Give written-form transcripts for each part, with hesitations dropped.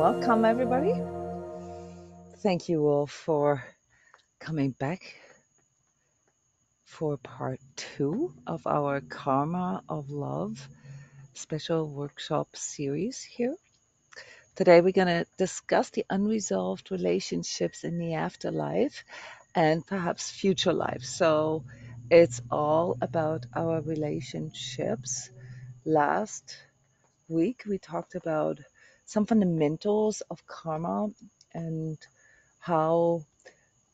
Welcome everybody. Thank you all for coming back for part 2 of our Karma of Love special workshop series here. Today we're going to discuss the unresolved relationships in the afterlife and perhaps future life. So it's all about our relationships. Last week we talked about some fundamentals of karma and how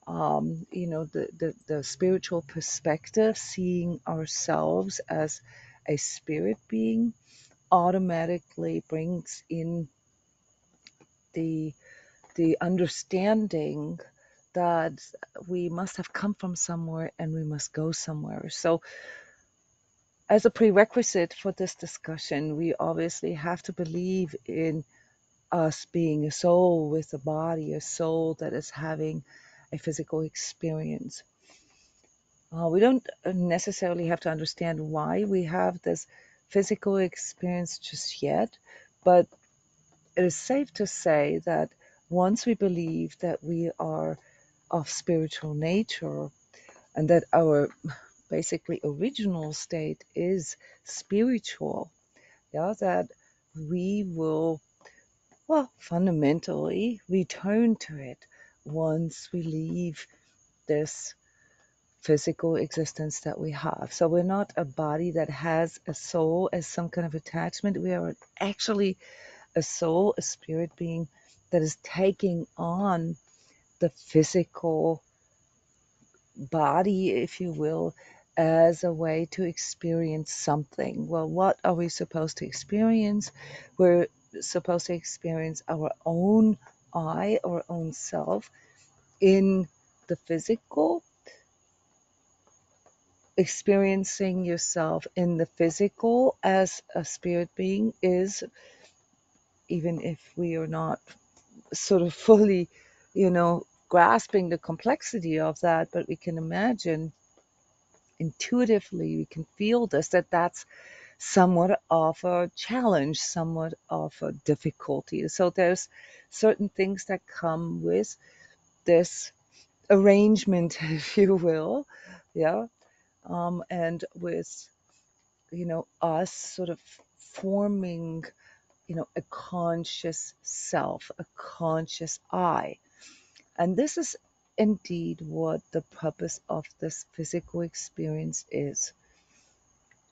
the spiritual perspective, seeing ourselves as a spirit being, automatically brings in the understanding that we must have come from somewhere and we must go somewhere. So as a prerequisite for this discussion, we obviously have to believe in us being a soul with a body, a soul that is having a physical experience. We don't necessarily have to understand why we have this physical experience just yet, but it is safe to say that once we believe that we are of spiritual nature and that our basically original state is spiritual, that we will, fundamentally return to it once we leave this physical existence that we have. So we're not a body that has a soul as some kind of attachment. We are actually a soul, a spirit being that is taking on the physical body, if you will, as a way to experience something. Well, what are we supposed to experience? We're supposed to experience our own I, our own self in the physical. Experiencing yourself in the physical as a spirit being is, even if we are not sort of fully, grasping the complexity of that, but we can imagine intuitively, we can feel that's somewhat of a challenge, somewhat of a difficulty. So there's certain things that come with this arrangement, if you will, and with us sort of forming, a conscious self, a conscious I. And this is indeed what the purpose of this physical experience is.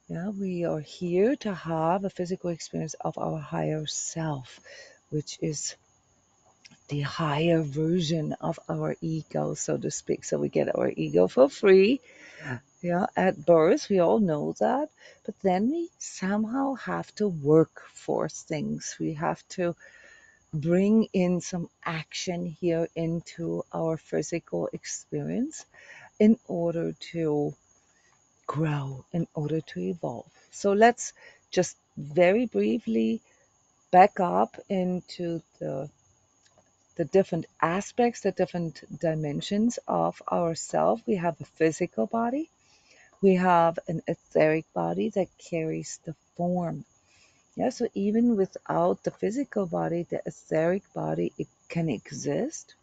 Yeah, we are here to have a physical experience of our higher self, which is the higher version of our ego, so to speak. So we get our ego for free. Yeah, at birth, we all know that. But then we somehow have to work for things. We have to bring in some action here into our physical experience in order to grow, in order to evolve. So let's just very briefly back up into the different aspects, the different dimensions of ourself. We have a physical body. We have an etheric body that carries the form. Yeah, so even without the physical body, the etheric body, it can exist,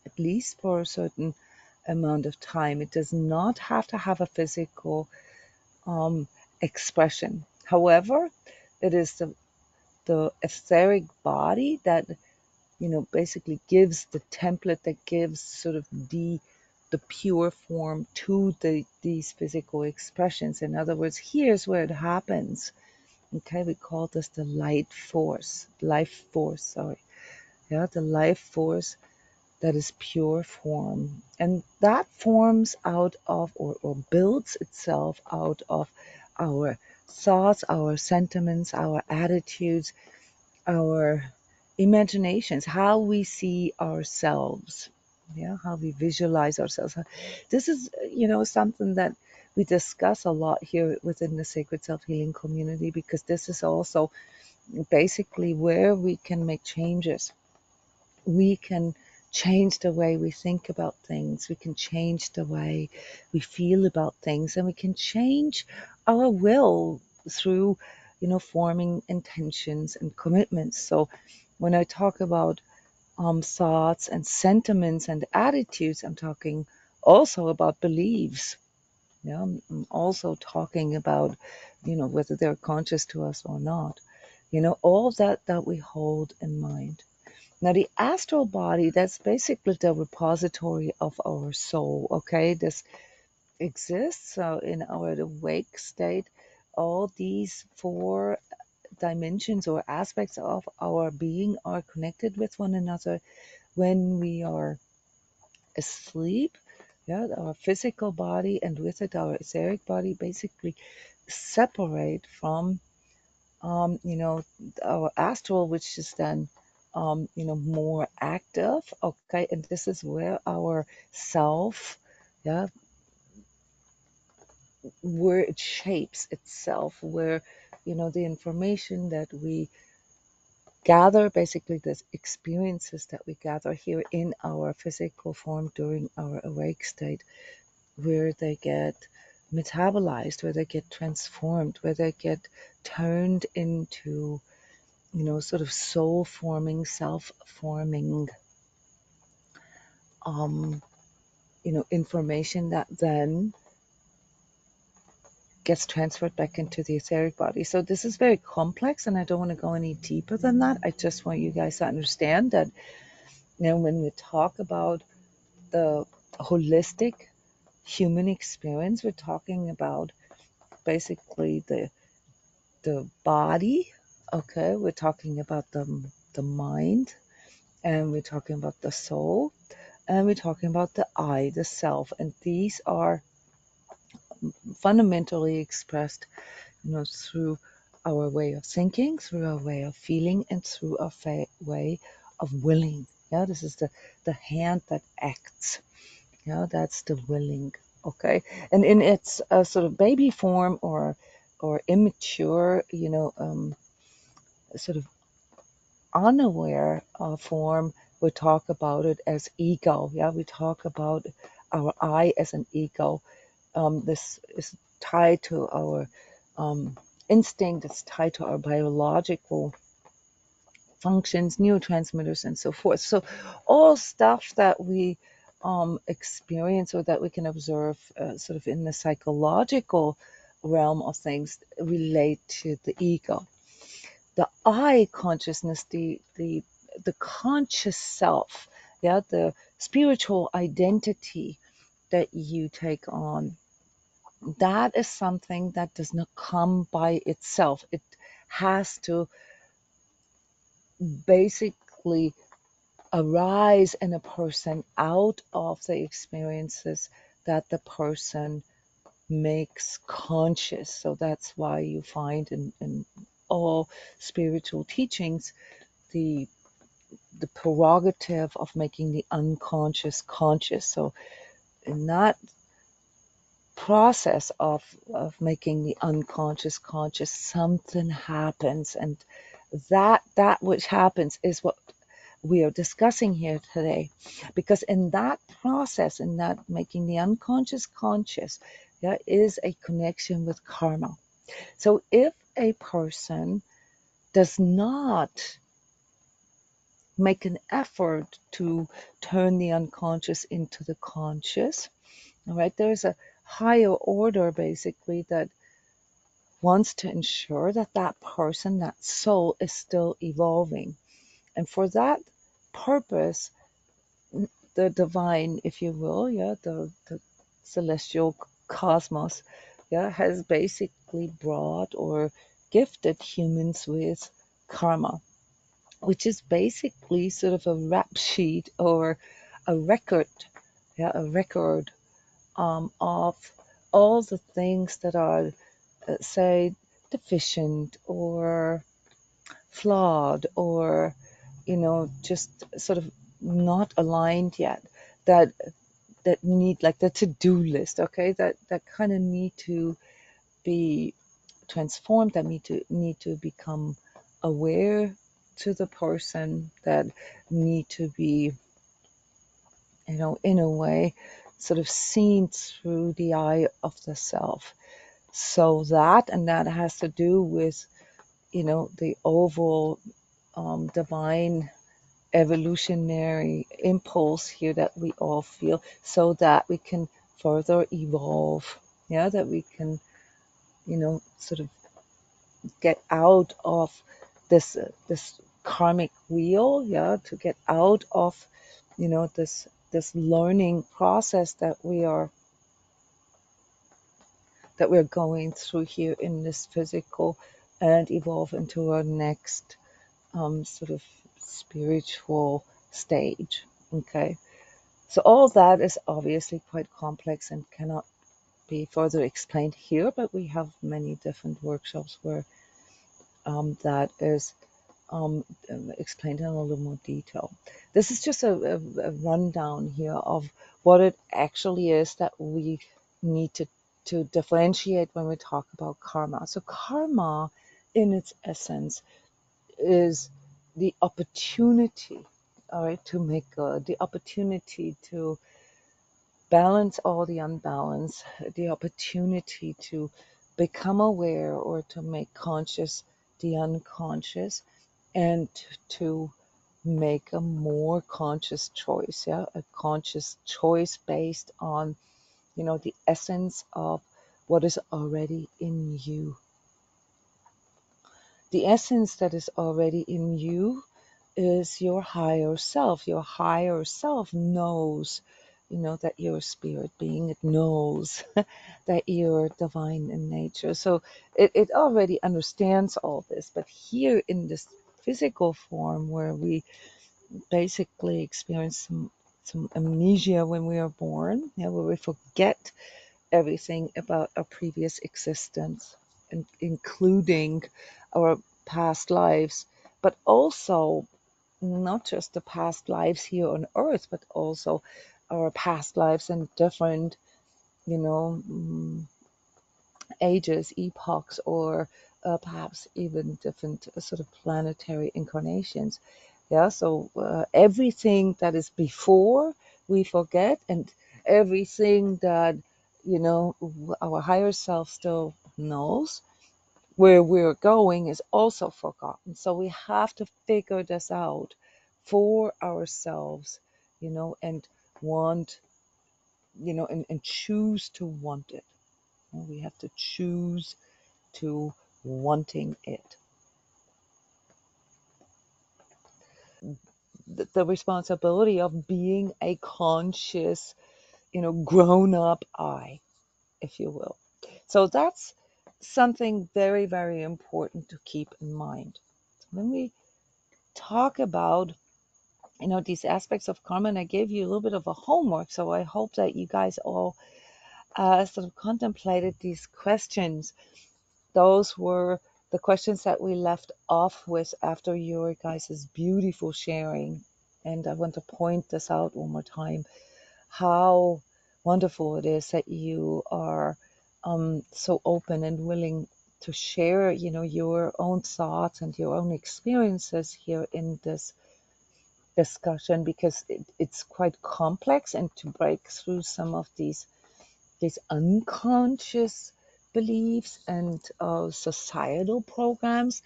at least for a certain amount of time. It does not have to have a physical expression. However, it is the etheric body that basically gives the template, that gives sort of the pure form to these physical expressions. In other words, here's where it happens. Okay, we call this the life force, sorry. Yeah, the life force that is pure form. And that forms out of or builds itself out of our thoughts, our sentiments, our attitudes, our imaginations, how we see ourselves, how we visualize ourselves. This is, something that we discuss a lot here within the Sacred Self-Healing community, because this is also basically where we can make changes. We can change the way we think about things. We can change the way we feel about things, and we can change our will through forming intentions and commitments. So when I talk about thoughts and sentiments and attitudes, I'm talking also about beliefs. Yeah, I'm also talking about, whether they're conscious to us or not. All that we hold in mind. Now, the astral body, that's basically the repository of our soul, okay? This exists in our awake state. All these four dimensions or aspects of our being are connected with one another. When we are asleep, yeah, our physical body and with it our etheric body basically separate from our astral, which is then more active. Okay, and this is where our self, yeah, where it shapes itself, where the information that we gather, basically the experiences that we gather here in our physical form during our awake state, where they get metabolized, where they get transformed, where they get turned into sort of soul forming, self forming information that then gets transferred back into the etheric body. So this is very complex, and I don't want to go any deeper than that. I just want you guys to understand that when we talk about the holistic human experience, we're talking about basically the body. Okay, we're talking about the mind, and we're talking about the soul, and we're talking about the I, the self, and these are fundamentally expressed, through our way of thinking, through our way of feeling, and through our way of willing. Yeah, this is the hand that acts. Yeah, that's the willing. Okay, and in its sort of baby form or immature, sort of unaware form, we talk about it as ego. Yeah, we talk about our I as an ego. This is tied to our instinct, it's tied to our biological functions, neurotransmitters, and so forth. So, all stuff that we experience or that we can observe sort of in the psychological realm of things relate to the ego. The I consciousness, the conscious self, yeah, the spiritual identity that you take on, that is something that does not come by itself. It has to basically arise in a person out of the experiences that the person makes conscious. So that's why you find in all spiritual teachings the prerogative of making the unconscious conscious. So in that process of making the unconscious conscious, something happens, and that which happens is what we are discussing here today. Because in that process, in that making the unconscious conscious, there is a connection with karma. So if a person does not make an effort to turn the unconscious into the conscious, all right, there's a higher order basically that wants to ensure that that person, that soul, is still evolving. And for that purpose, the divine, if you will, yeah, the celestial cosmos, yeah, has basically brought or gifted humans with karma, which is basically sort of a rap sheet or a record, yeah, a record of all the things that are, say, deficient or flawed or, just sort of not aligned yet, that need like the to-do list, okay, that kind of need to be transformed, that need to become aware to the person, that need to be, in a way, sort of seen through the eye of the self. So that has to do with the overall divine evolutionary impulse here that we all feel, so that we can further evolve. Yeah, that we can, sort of get out of this karmic wheel. Yeah, to get out of, this learning process that we're going through here in this physical, and evolve into our next sort of spiritual stage. Okay. So all that is obviously quite complex and cannot be further explained here, but we have many different workshops where that is explained in a little more detail. This is just a rundown here of what it actually is that we need to differentiate when we talk about karma. So karma, in its essence, is the opportunity, all right, to make good, the opportunity to balance all the unbalance, the opportunity to become aware or to make conscious the unconscious, and to make a more conscious choice, yeah, a conscious choice based on, the essence of what is already in you. The essence that is already in you is your higher self. Your higher self knows, that you're a spirit being. It knows that you're divine in nature. So it already understands all this. But here in this physical form, where we basically experience some amnesia when we are born, yeah, where we forget everything about our previous existence, including our past lives, but also not just the past lives here on earth, but also our past lives in different, you know, ages, epochs, or perhaps even different sort of planetary incarnations. Yeah, so everything that is before we forget, and everything that, our higher self still knows where we're going is also forgotten. So we have to figure this out for ourselves, and want, and choose to want it. We have to choose to wanting it. The responsibility of being a conscious, grown up I, if you will. So that's something very, very important to keep in mind. When we talk about, these aspects of karma, and I gave you a little bit of a homework, so I hope that you guys all sort of contemplated these questions. Those were the questions that we left off with after your guys' beautiful sharing. And I want to point this out one more time, how wonderful it is that you are so open and willing to share, your own thoughts and your own experiences here in this discussion, because it's quite complex, and to break through some of these unconscious beliefs and societal programs,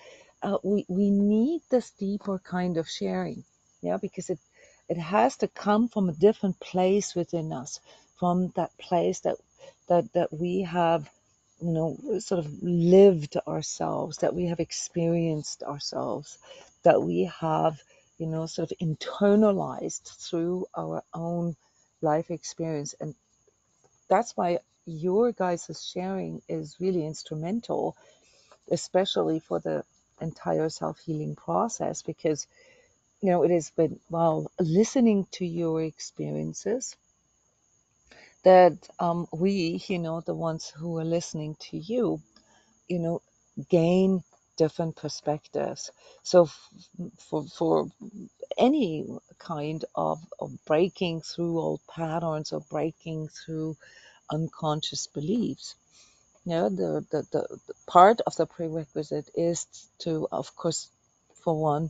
we need this deeper kind of sharing, yeah, because it has to come from a different place within us, from that place that we have, sort of lived ourselves, that we have experienced ourselves, that we have, sort of internalized through our own life experience. And that's why your guys' sharing is really instrumental, especially for the entire self-healing process, because, it has been while listening to your experiences that we, the ones who are listening to you, gain different perspectives. So for any kind of breaking through old patterns, or breaking through unconscious beliefs, the part of the prerequisite is to, of course, for one,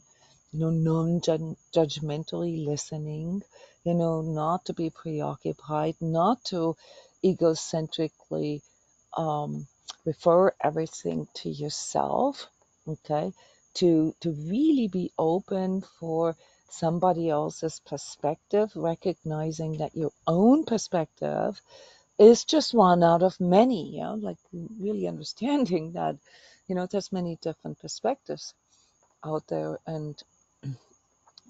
non-judgmentally listening, not to be preoccupied, not to egocentrically refer everything to yourself, okay? To really be open for somebody else's perspective, recognizing that your own perspective is just one out of many, like really understanding that, there's many different perspectives out there. And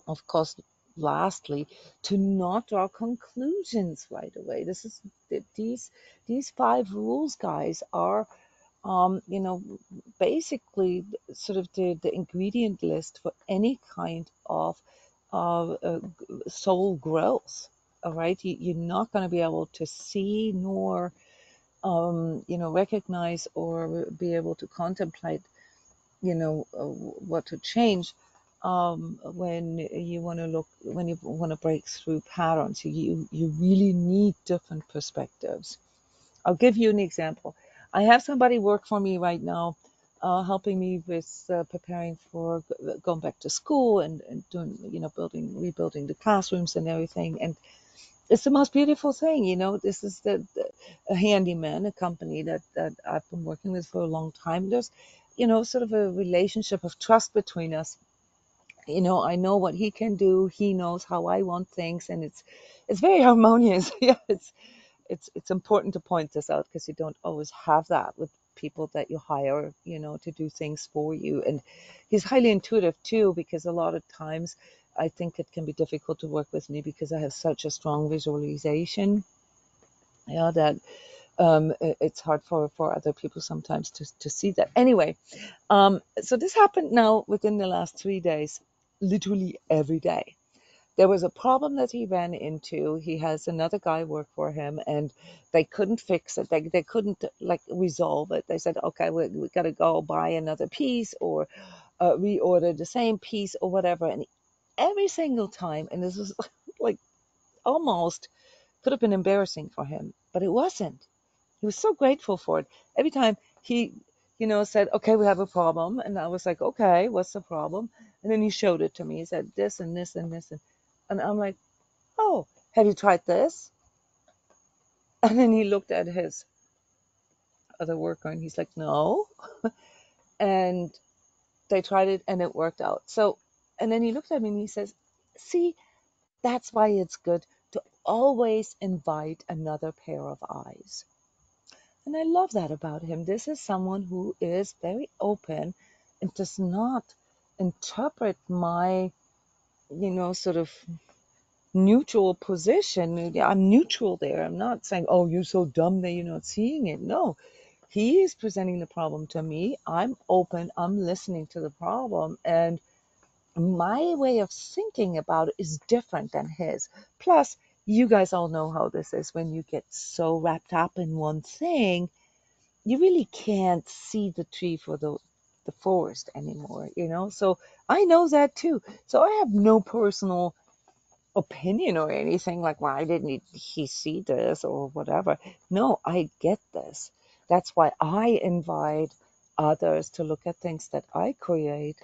of course, lastly, to not draw conclusions right away. This is these 5 rules, guys, are basically sort of the ingredient list for any kind of soul growth. All right, you're not going to be able to see nor recognize or be able to contemplate, what to change when you want to break through patterns. You really need different perspectives. I'll give you an example. I have somebody work for me right now, helping me with preparing for going back to school and doing, rebuilding the classrooms and everything. And it's the most beautiful thing, This is a handyman, a company that I've been working with for a long time. There's, sort of a relationship of trust between us. I know what he can do. He knows how I want things, and it's very harmonious. Yeah, it's important to point this out because you don't always have that with people that you hire, to do things for you. And he's highly intuitive too, because a lot of times I think it can be difficult to work with me because I have such a strong visualization. Yeah, that it's hard for other people sometimes to see that. Anyway, so this happened now within the last 3 days, literally every day. There was a problem that he ran into. He has another guy work for him, and they couldn't fix it. They couldn't like resolve it. They said, okay, we got to go buy another piece or reorder the same piece or whatever. And every single time, and this was like almost could have been embarrassing for him, but it wasn't. He was so grateful for it. Every time he, said, okay, we have a problem. And I was like, okay, what's the problem? And then he showed it to me. He said this and this and this. And I'm like, oh, have you tried this? And then he looked at his other worker and he's like, no. And they tried it and it worked out. So, and then he looked at me and he says, see, that's why it's good to always invite another pair of eyes. And I love that about him. This is someone who is very open and does not interpret my, sort of neutral position. I'm neutral there. I'm not saying, oh, you're so dumb that you're not seeing it. No, he is presenting the problem to me. I'm open. I'm listening to the problem. And my way of thinking about it is different than his. Plus, you guys all know how this is when you get so wrapped up in one thing, you really can't see the tree for the forest anymore, So I know that too. So I have no personal opinion or anything like, why didn't he see this or whatever. No, I get this. That's why I invite others to look at things that I create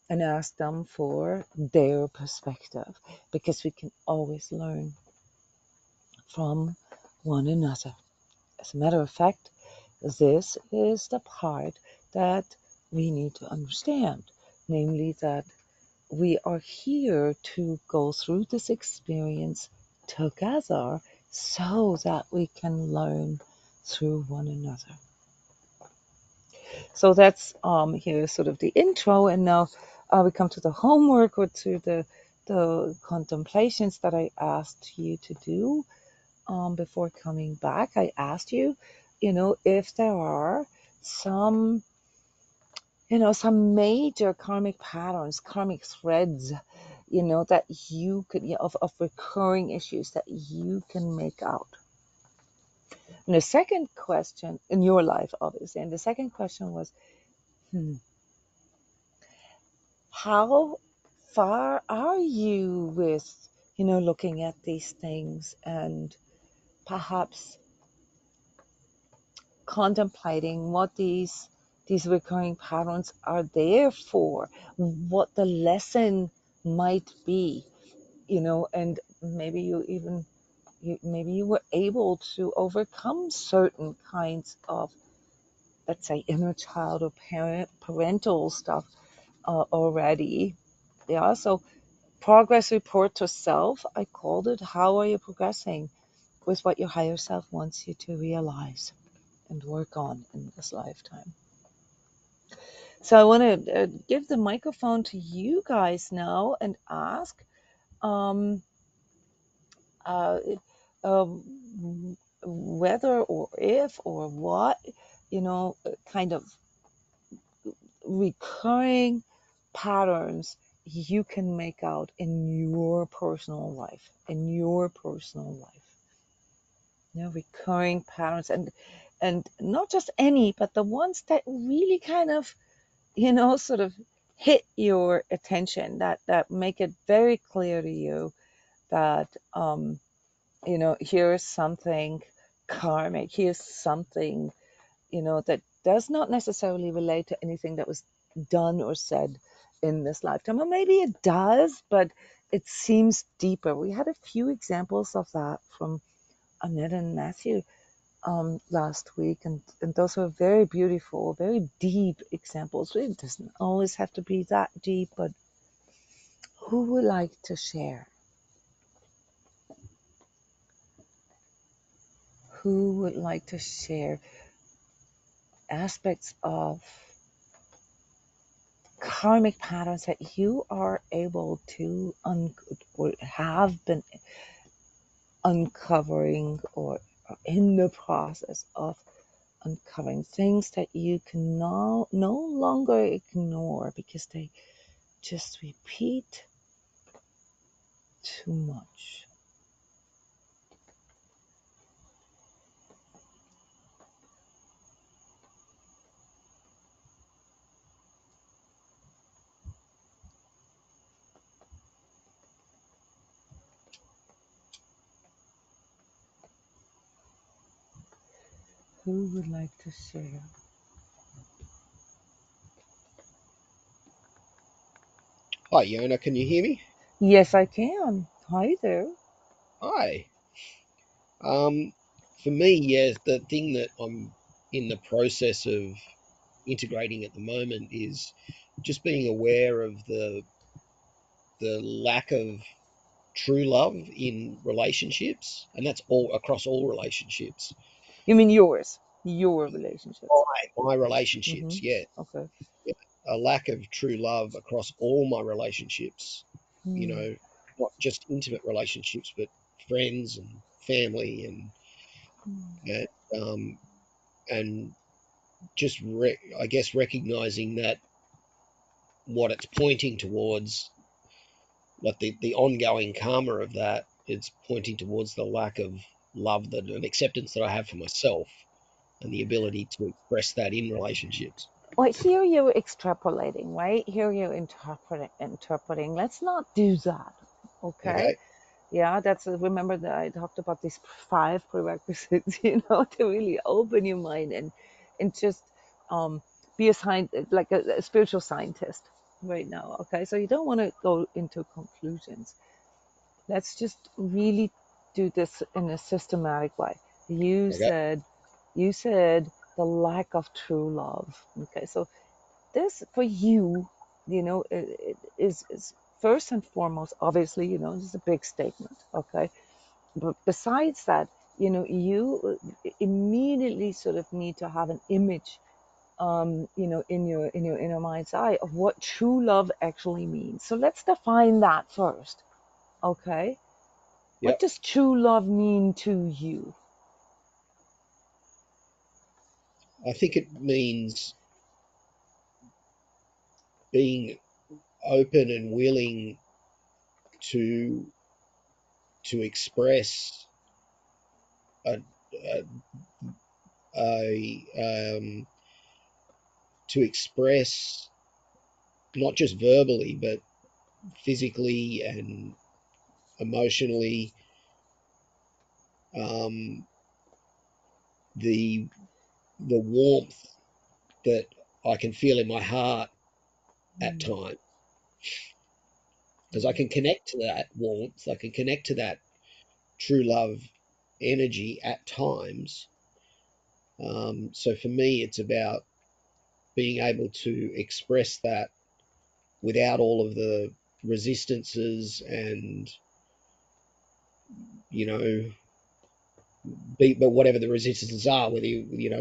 and ask them for their perspective, because we can always learn from one another. As a matter of fact, this is the part that we need to understand, namely that we are here to go through this experience together so that we can learn through one another. So that's here sort of the intro, and now we come to the homework, or to the contemplations that I asked you to do before coming back. I asked you, if there are some some major karmic patterns, karmic threads, that you could, of recurring issues that you can make out. And the second question in your life, obviously, and the second question was, how far are you with, looking at these things and perhaps contemplating what these recurring patterns are there for, what the lesson might be, and maybe maybe you were able to overcome certain kinds of let's say, inner child or parental stuff already. Yeah, so progress report to self, I called it. How are you progressing with what your higher self wants you to realize and work on in this lifetime? So I want to give the microphone to you guys now and ask um, uh, uh, whether or if or what, kind of recurring patterns you can make out in your personal life, recurring patterns, and not just any, but the ones that really kind of, sort of hit your attention, that make it very clear to you that, here's something karmic, here's something, that does not necessarily relate to anything that was done or said in this lifetime. Or maybe it does, but it seems deeper. We had a few examples of that from Annette and Matthew last week, and those were very beautiful, very deep examples. It doesn't always have to be that deep, but who would like to share? Who would like to share aspects of karmic patterns that you are able to or have been uncovering, or are in the process of uncovering, things that you can no longer ignore because they just repeat too much? Who would like to share? Hi, Jona, can you hear me? Yes, I can. Hi there. Hi. Um, for me, yes, the thing that I'm in the process of integrating at the moment is just being aware of the lack of true love in relationships, and that's all across all relationships. You mean yours? Your relationships? My Mm-hmm. relationships, yeah, Okay. yeah, a lack of true love across all my relationships. You Hmm. know, not just intimate relationships, but friends and family and um, and just I guess recognizing that what it's pointing towards, like the ongoing karma of that, it's pointing towards the lack of love that and acceptance that I have for myself and the ability to express that in relationships. Well, here you're extrapolating, right? Here you're interpreting. Let's not do that. Okay. Okay. Yeah, that's remember that I talked about these five prerequisites, to really open your mind and just be a like a spiritual scientist right now. Okay, so you don't want to go into conclusions. Let's just really do this in a systematic way. You Okay. said, you said the lack of true love. Okay, so this for you, it is first and foremost, obviously, this is a big statement. Okay, but besides that, you immediately sort of need to have an image, in your inner mind's eye of what true love actually means. So let's define that first. Okay, what Yep. does true love mean to you? I think it means being open and willing to express a, a, a to express not just verbally but physically and emotionally, um, the warmth that I can feel in my heart at Mm, times, because I can connect to that warmth, I can connect to that true love energy at times, So for me, it's about being able to express that without all of the resistances and, you know, but whatever the resistances are, whether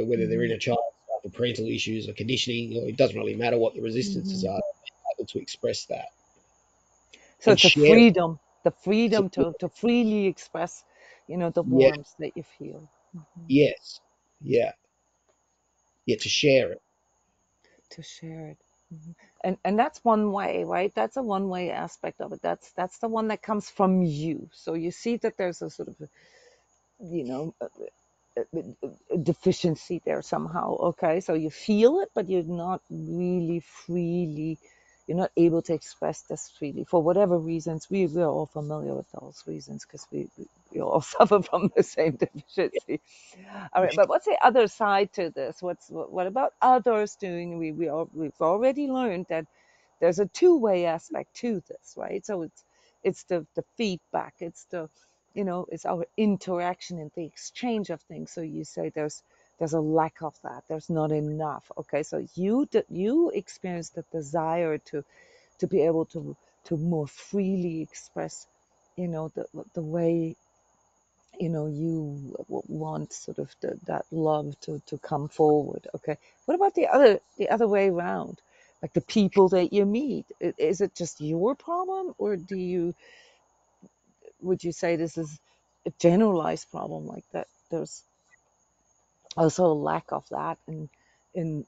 whether they're Hmm. inner child stuff or parental issues or conditioning, or it doesn't really matter what the resistances Hmm. are, able to express that So and it's share it. the So, freedom to freely express, the yeah, warmth that you feel. Hmm. yes, yeah, yeah, to share it. To share it. Mhm. And that's one way, right? That's a one way aspect of it. That's the one that comes from you. So you see that there's a sort of, you know, a deficiency there somehow. Okay, so you feel it, but you're not really freely. You're not able to express this freely for whatever reasons. We're all familiar with those reasons because we all suffer from the same deficiency. All right, but what's the other side to this? What about others doing? We've already learned that there's a two-way aspect to this, right? So it's the feedback, it's the it's our interaction and the exchange of things. So you say there's a lack of that. There's not enough. Okay, so you experience the desire to be able to more freely express, the way you want sort of that love to come forward. Okay, what about the other way around, like the people that you meet? Is it just your problem, or would you say this is a generalized problem, like that there's also a lack of that in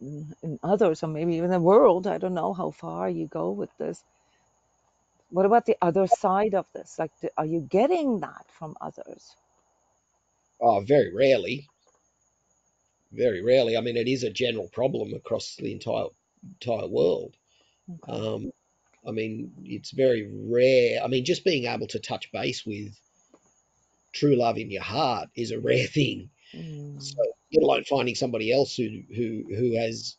others, or maybe even the world? I don't know how far you go with this. What about the other side of this? Like, are you getting that from others? Oh, very rarely. I mean, it is a general problem across the entire world. Okay. Um, I mean, it's very rare. I mean, just being able to touch base with true love in your heart is a rare thing. So, Mm. let alone finding somebody else who has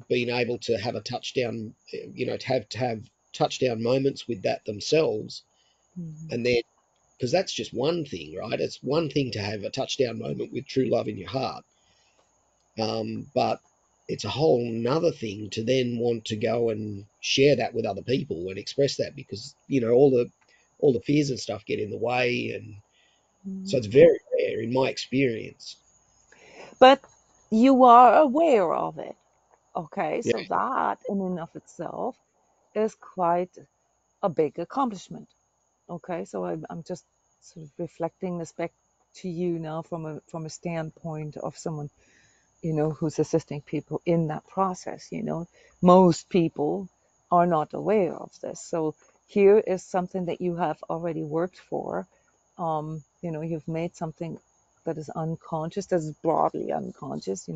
been able to have a touchdown, to have touchdown moments with that themselves, Mhm. and then because that's just one thing, right? It's one thing to have a touchdown moment with true love in your heart, but it's a whole nother thing to then want to go and share that with other people and express that, because all the fears and stuff get in the way, and so Mhm. it's very rare in my experience. But you are aware of it. Okay, Yeah. so that in and of itself is quite a big accomplishment. Okay, so I'm just sort of reflecting this back to you now from a standpoint of someone who's assisting people in that process. Most people are not aware of this. So here is something that you have already worked for. You've made something that is unconscious, that is broadly unconscious,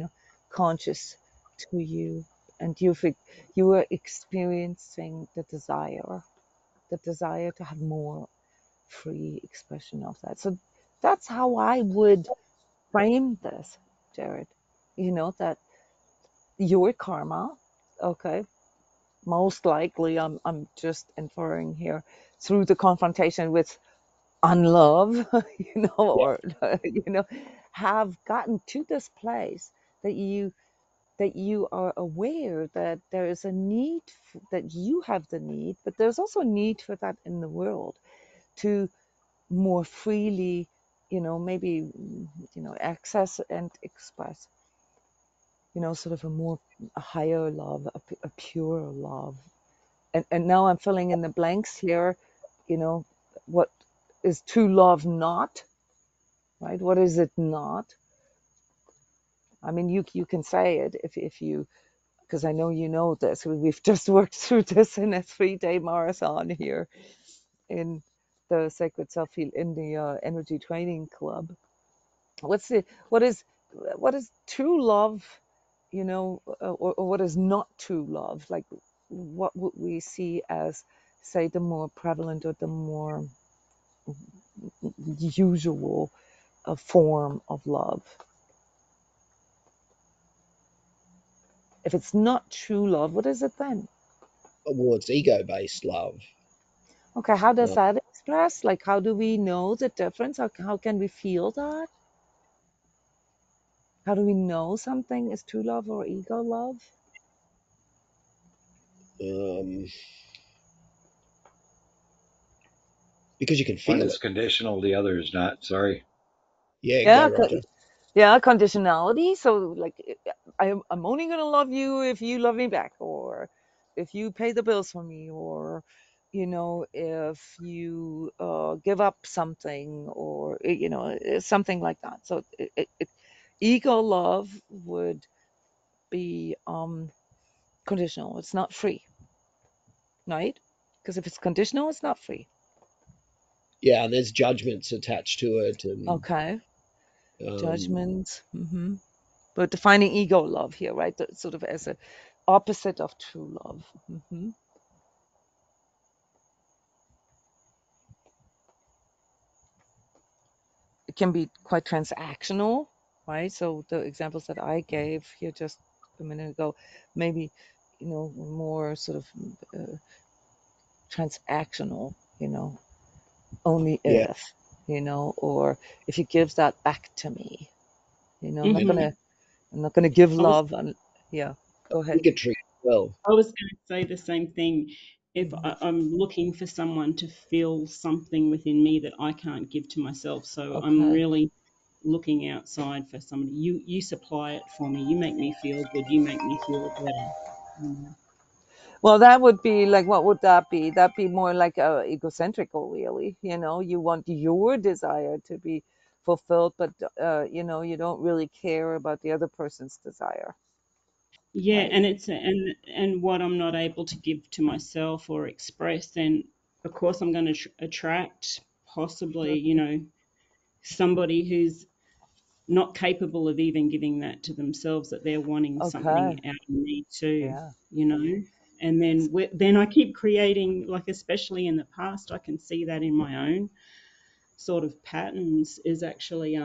conscious to you, and you are experiencing the desire to have more free expression of that. So that's how I would frame this, Jared. That your karma, okay, most likely I'm just inferring here through the confrontation with unlove, or have gotten to this place that you are aware that there is a need that you have the need, but there's also a need for that in the world to more freely, maybe access and express, sort of a higher love, a purer love. And now I'm filling in the blanks here. You know, what is true love not? Right? What is it not? I mean, you can say it if you, because I know you know this. We've just worked through this in a 3-day marathon here in the Sacred Self Heal in the Energy Training Club. What is true love, or what is not true love? Like, what would we see as, say, the more prevalent or the more usual form of love? If it's not true love, what is it then? Towards ego-based love. Okay, how does Uh, that express? Like, how do we know the difference? How can we feel that? How do we know something is true love or ego love? Um, because you can One feel is it. conditional, the other is not. Sorry. Yeah, go, Yeah, Roger. yeah, conditionality. So like, I'm only gonna love you if you love me back, or if you pay the bills for me, or if you give up something, or something like that. So ego love would be conditional. It's not free, right? Because if it's conditional, it's not free. Yeah, and there's judgments attached to it, and Okay, um, judgment. We're defining ego love here, right? Sort of as a opposite of true love. It can be quite transactional, right? So the examples that I gave here just a minute ago, maybe more sort of uh, transactional. Only yeah, if, or if you give that back to me, I'm not and Hmm. gonna I'm not gonna give I was love. Yeah, go ahead. bigotry as well. I was going to say the same thing. If Hmm. I'm looking for someone to feel something within me that I can't give to myself, so I'm Okay. really looking outside for somebody. You supply it for me. You make me feel good. You make me feel better. Mm. Well, that would be like, what would that be? That'd be more like egocentrical, really. You want your desire to be fulfilled, but you don't really care about the other person's desire, Yeah, right? and and what I'm not able to give to myself or express, then of course I'm going to attract possibly, somebody who's not capable of even giving that to themselves, that they're wanting something Okay. out of me too, Yeah. you know and then I keep creating, like, especially in the past, I can see that in my own sort of patterns, is actually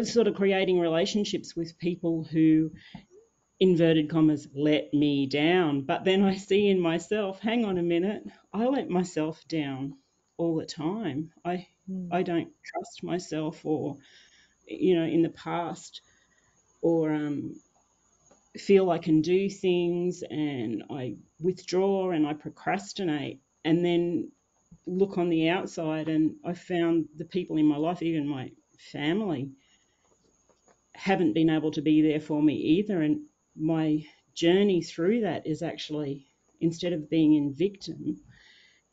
sort of creating relationships with people who, inverted commas, let me down. But then I see in myself, hang on a minute, I let myself down all the time. Mm. I don't trust myself, or in the past, or feel I can do things, and I withdraw and I procrastinate, and then look on the outside, and I found the people in my life, even my family, haven't been able to be there for me either. And my journey through that is actually, instead of being in victim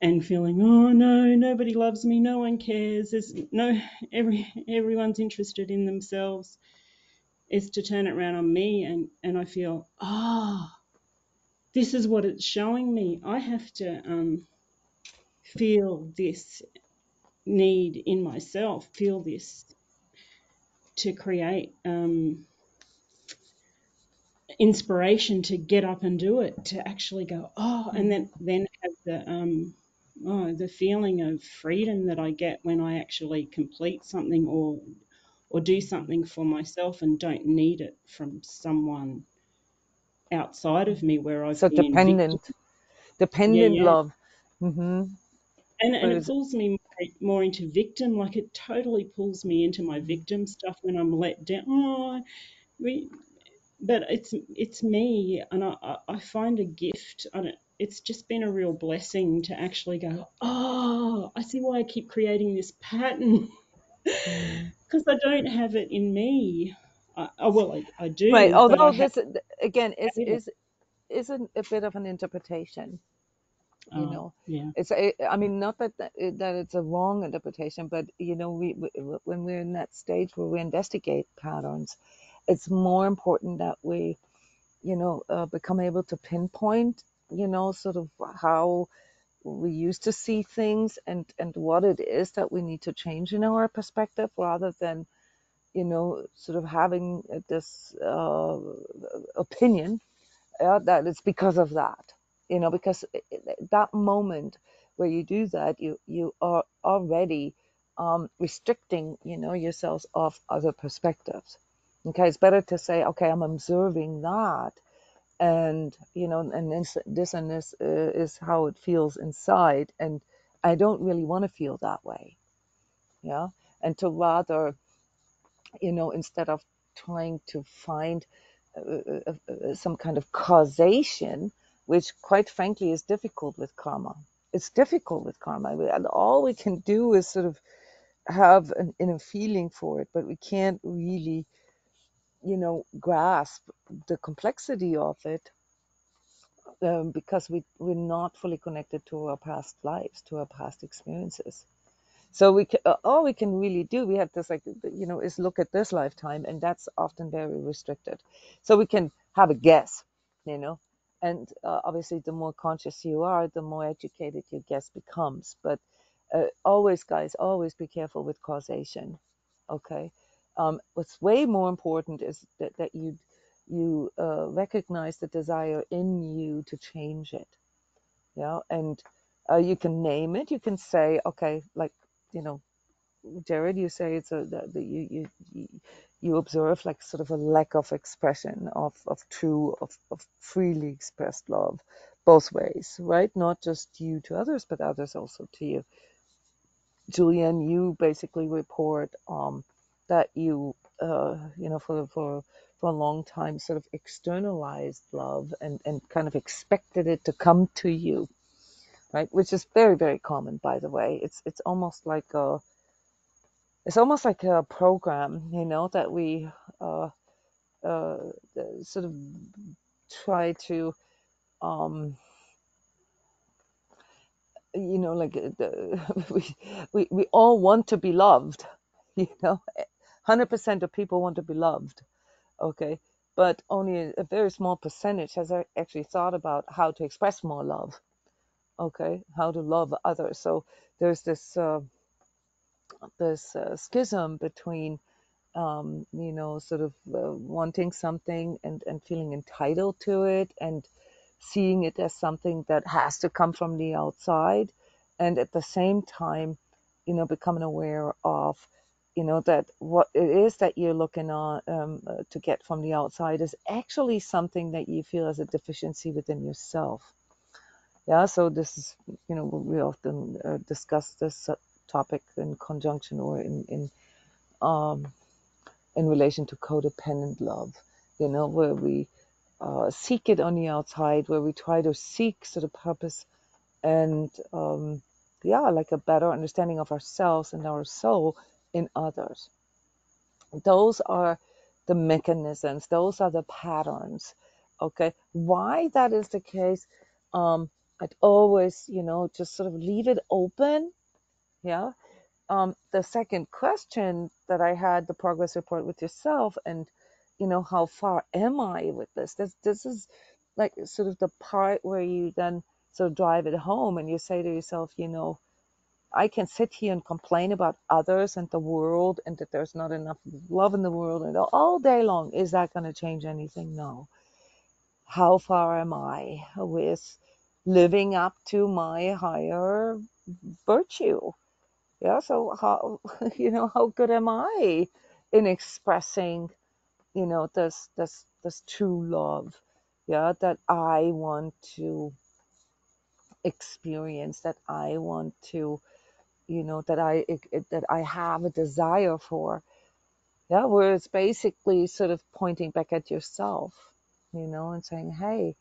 and feeling, oh no, nobody loves me, no one cares, there's no everyone's interested in themselves, is to turn it around on me, and I feel, this is what it's showing me. I have to feel this need in myself, feel this, to create inspiration to get up and do it, to actually go, and Mhm. then have the feeling of freedom that I get when I actually complete something, or do something for myself, and don't need it from someone outside of me, where I've So been in victim. Yeah, dependent yeah. love. Hmm. And it Whereas, pulls me more into victim, like it totally pulls me into my mhm. victim stuff when I'm let down. We, but it's me, and I find a gift. I don't. It's just been a real blessing to actually go, I see why I keep creating this pattern, Mhm. because I don't have it in me. I Right. do, but I Although have. this again Yeah. is a bit of an interpretation. you Oh, know yeah. I mean, not that it's a wrong interpretation, but when we're in that stage where we investigate patterns, it's more important that we become able to pinpoint sort of how we used to see things, and what it is that we need to change in our perspective, rather than sort of having this opinion, that it's because of that. Because that moment where you do that, you are already restricting yourselves of other perspectives. Okay, it's better to say, okay, I'm observing that, and and this is how it feels inside, and I don't really want to feel that way. Yeah. And to rather instead of trying to find some kind of causation, which quite frankly is difficult with karma. It's difficult with karma. And all we can do is sort of have an inner feeling for it, but we can't really, grasp the complexity of it, because we're not fully connected to our past lives, to our past experiences. So all we can really do, we have this is look at this lifetime, and that's often very restricted. So we can have a guess, you know, and obviously the more conscious you are, the more educated your guess becomes. But always, guys, always be careful with causation. Okay, what's way more important is that you recognize the desire in you to change it. Yeah, and you can name it. You can say, okay, like, you know, Jared, you say it's that you observe like sort of a lack of expression of true of freely expressed love, both ways, right? Not just you to others, but others also to you. Julian, you basically report that you for a long time sort of externalized love and kind of expected it to come to you, right? Which is very, very common, by the way. It's almost like a program, that we uh, uh, sort of try to, um, like we all want to be loved, 100% of people want to be loved, okay? But only a very small percentage has actually thought about how to express more love, okay? How to love others. So there's this schism between sort of wanting something and feeling entitled to it and seeing it as something that has to come from the outside. And at the same time, becoming aware of, that what it is that you're looking on to get from the outside is actually something that you feel as a deficiency within yourself. Yeah, so this is, we often discuss this topic in conjunction or um, in relation to codependent love, where we seek it on the outside, where we try to seek sort of purpose and, yeah, like a better understanding of ourselves and our soul in others. Those are the mechanisms, those are the patterns. Okay, why that is the case, I'd always, just sort of leave it open. Yeah. The second question that I had, the progress report with yourself, and how far am I with this? This is like sort of the part where you then sort of drive it home and you say to yourself, I can sit here and complain about others and the world and that there's not enough love in the world and all day long. Is that going to change anything? No. How far am I with living up to my higher virtue? Yeah, so how how good am I in expressing, this true love, yeah, that I want to experience, that I want to, that I have a desire for. Yeah, where it's basically sort of pointing back at yourself, and saying, hey,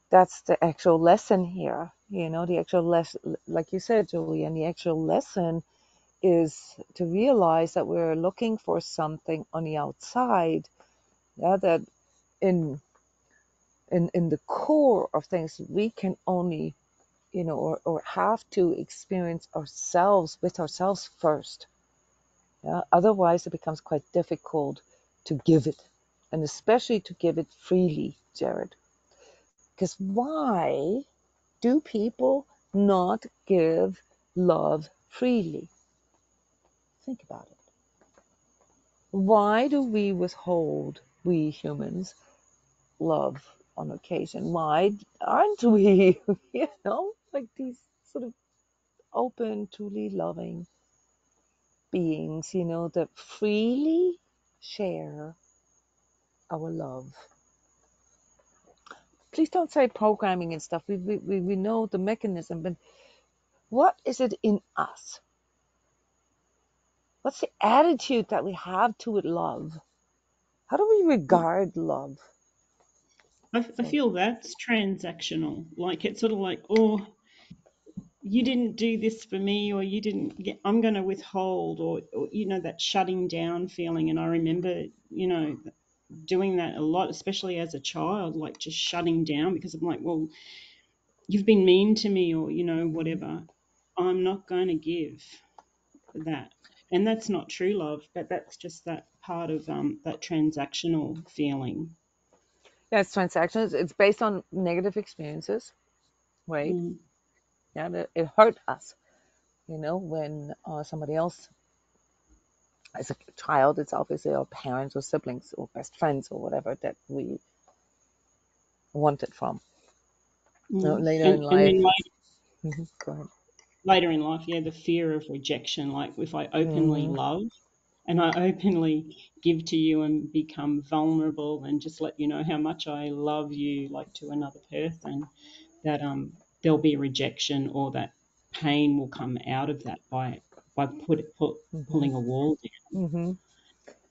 that's the actual lesson here, the actual lesson, like you said, Julian, the actual lesson is to realize that we're looking for something on the outside, yeah, that in in the core of things we can only, or have to experience ourselves with ourselves first. Yeah, otherwise it becomes quite difficult to give it, and especially to give it freely, Jared. Because why do people not give love freely? Think about it. Why do we withhold, we humans, love on occasion? Why aren't we, like these sort of open, truly loving beings, that freely share our love? Please don't say programming and stuff. We know the mechanism, but what is it in us What's the attitude that we have toward love? How do we regard love? I So, feel that's transactional. Like it's sort of like, oh, you didn't do this for me, or you didn't get, I'm going to withhold, or, you know, that shutting down feeling. And I remember, you know, doing that a lot, especially as a child, like just shutting down because I'm like, well, you've been mean to me, or, you know, mhm, whatever. I'm not going to give that. And that's not true love, but that's just that part of that transactional feeling. yeah, it's transactions. It's based on negative experiences, right? Mm, Yeah, it hurt us, when somebody else, as a child, it's obviously our parents or siblings or best friends or whatever that we wanted from. mm. Later in And then life, go ahead. later in life, yeah, the fear of rejection. Like if I openly Hmm. love and I openly give to you and become vulnerable and just let you know how much I love you, like to another person, that there'll be rejection, or that pain will come out of that by Hmm. pulling a wall down. Hmm.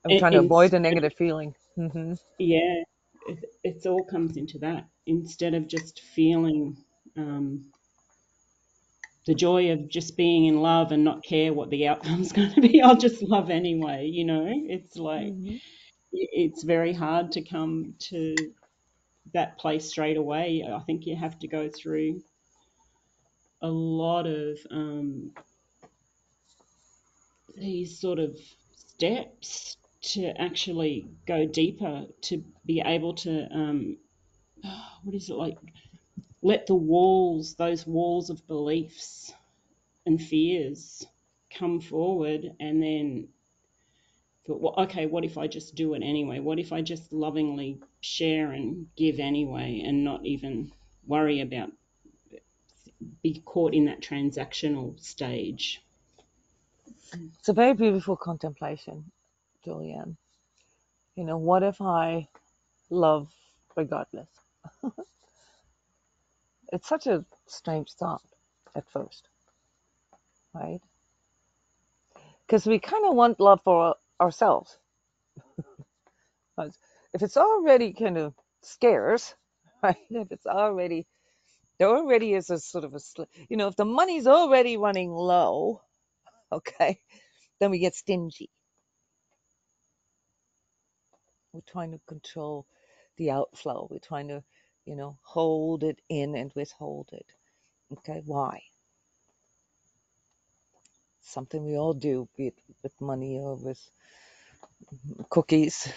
I'm And trying to avoid the instead, negative feeling. Hmm. yeah, it's all comes into that instead of just feeling um, the joy of just being in love and not care what the outcome's going to be. I'll just love anyway. You know, it's like Hmm. it's very hard to come to that place straight away. I think you have to go through a lot of these sort of steps to actually go deeper, to be able to what is it like, let the walls, those walls of beliefs and fears, come forward, and then thought, well, okay, what if I just do it anyway? What if I just lovingly share and give anyway, and not even worry about be caught in that transactional stage? It's a very beautiful contemplation, Julianne. What if I love regardless? It's such a strange thought at first, right? Because we kind of want love for ourselves. But if it's already kind of scarce, right? If it's already, there already is a sort of if the money's already running low, okay, then we get stingy. We're trying to control the outflow. We're trying to, hold it in and withhold it. Okay, why? Something we all do, be it with money or with cookies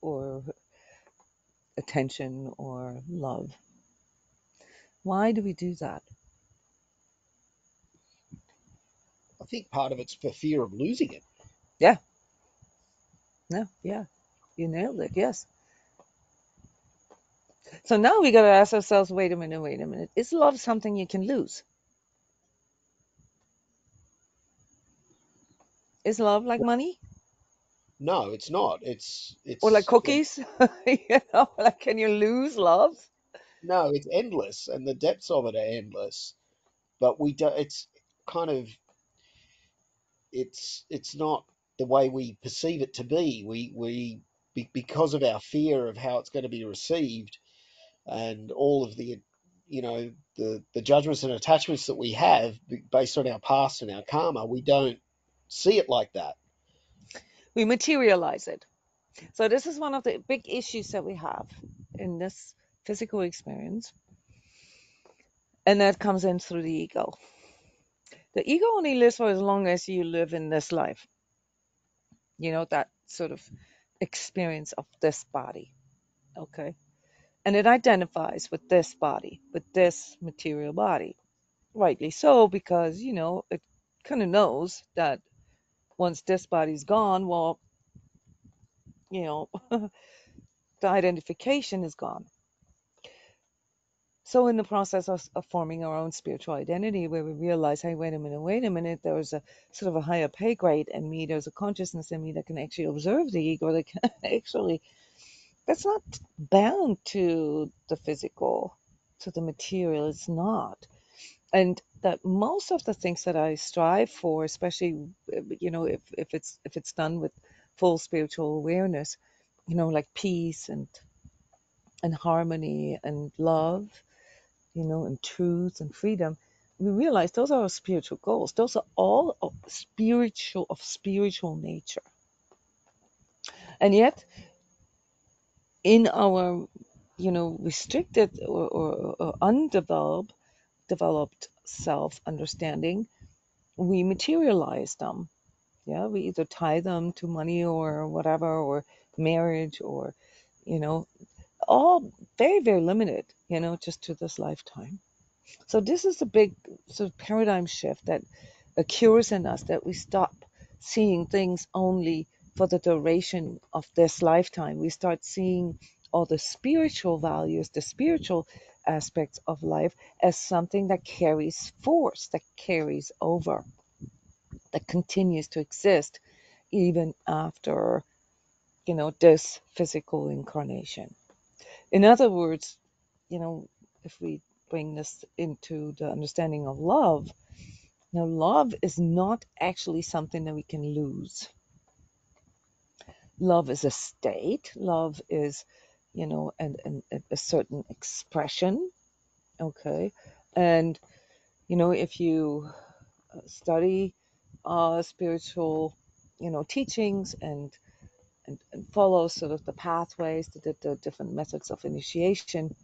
or attention or love. Why do we do that? I think part of it's for fear of losing it. Yeah, no, yeah, you nailed it. Yes. So now we got to ask ourselves, wait a minute, wait a minute. Is love something you can lose? Is love like money No, it's not. or like It's cookies? Like can you lose love? no, it's endless, and the depths of it are endless. But we do. It's kind of it's not the way we perceive it to be. Because of our fear of how it's going to be received, and all of the the judgments and attachments that we have based on our past and our karma, we don't see it like that. We materialize it. So this is one of the big issues that we have in this physical experience, and that comes in through the ego. The ego only lives for as long as you live in this life. That sort of experience of this body, okay? And it identifies with this body, with this material body. Rightly so, because, it kind of knows that once this body's gone, well, you know, the identification is gone. So in the process of forming our own spiritual identity, where we realize, hey, wait a minute, there's a sort of a higher pay grade in me, there's a consciousness in me that can actually observe the ego, that can actually, that's not bound to the physical, to the material. It's not. And that most of the things that I strive for, especially if it's done with full spiritual awareness, like peace and harmony and love, and truth and freedom, we realize those are our spiritual goals. Those are all of spiritual nature. And yet, in our, restricted or undeveloped developed self understanding, we materialize them. Yeah, we either tie them to money or whatever, or marriage, or, you know, all very, very limited, just to this lifetime. So this is a big sort of paradigm shift that occurs in us, that we stop seeing things only for the duration of this lifetime. We start seeing all the spiritual values, the spiritual aspects of life as something that carries force, that carries over, that continues to exist even after, this physical incarnation. In other words, if we bring this into the understanding of love, love is not actually something that we can lose. Love is a state. Love is, a certain expression. Okay. And, if you study spiritual, teachings and follow sort of the pathways, the different methods of initiation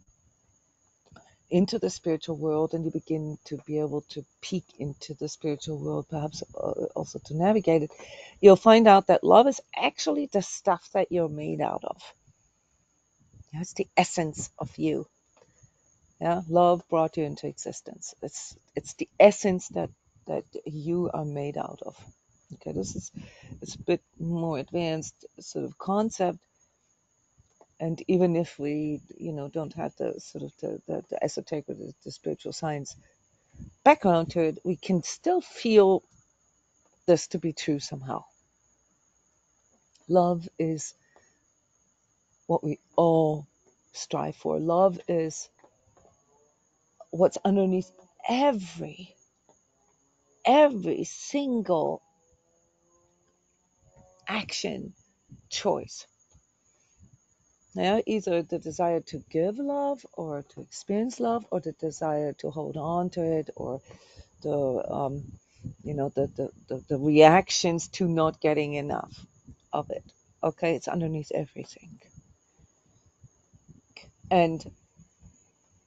into the spiritual world, and you begin to be able to peek into the spiritual world, perhaps also to navigate it, you'll find out that love is actually the stuff that you're made out of. Yeah, it's the essence of you. Yeah, love brought you into existence. It's the essence that you are made out of. Okay, it's a bit more advanced sort of concept, and even if we don't have the sort of the esoteric or the spiritual science background to it, we can still feel this to be true somehow. Love is what we all strive for. Love is what's underneath every single action choice. Yeah, either the desire to give love or to experience love, or the desire to hold on to it, or the the reactions to not getting enough of it. Okay, it's underneath everything. And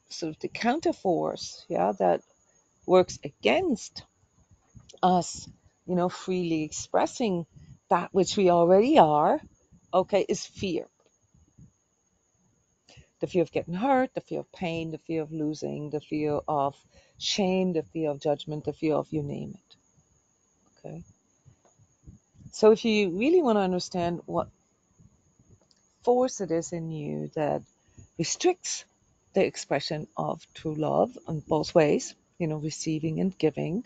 sort of the counterforce, yeah, that works against us, freely expressing that which we already are, okay, is fear. The fear of getting hurt, the fear of pain, the fear of losing, the fear of shame, the fear of judgment, the fear of you name it. Okay. So if you really want to understand what force it is in you that restricts the expression of true love in both ways, receiving and giving,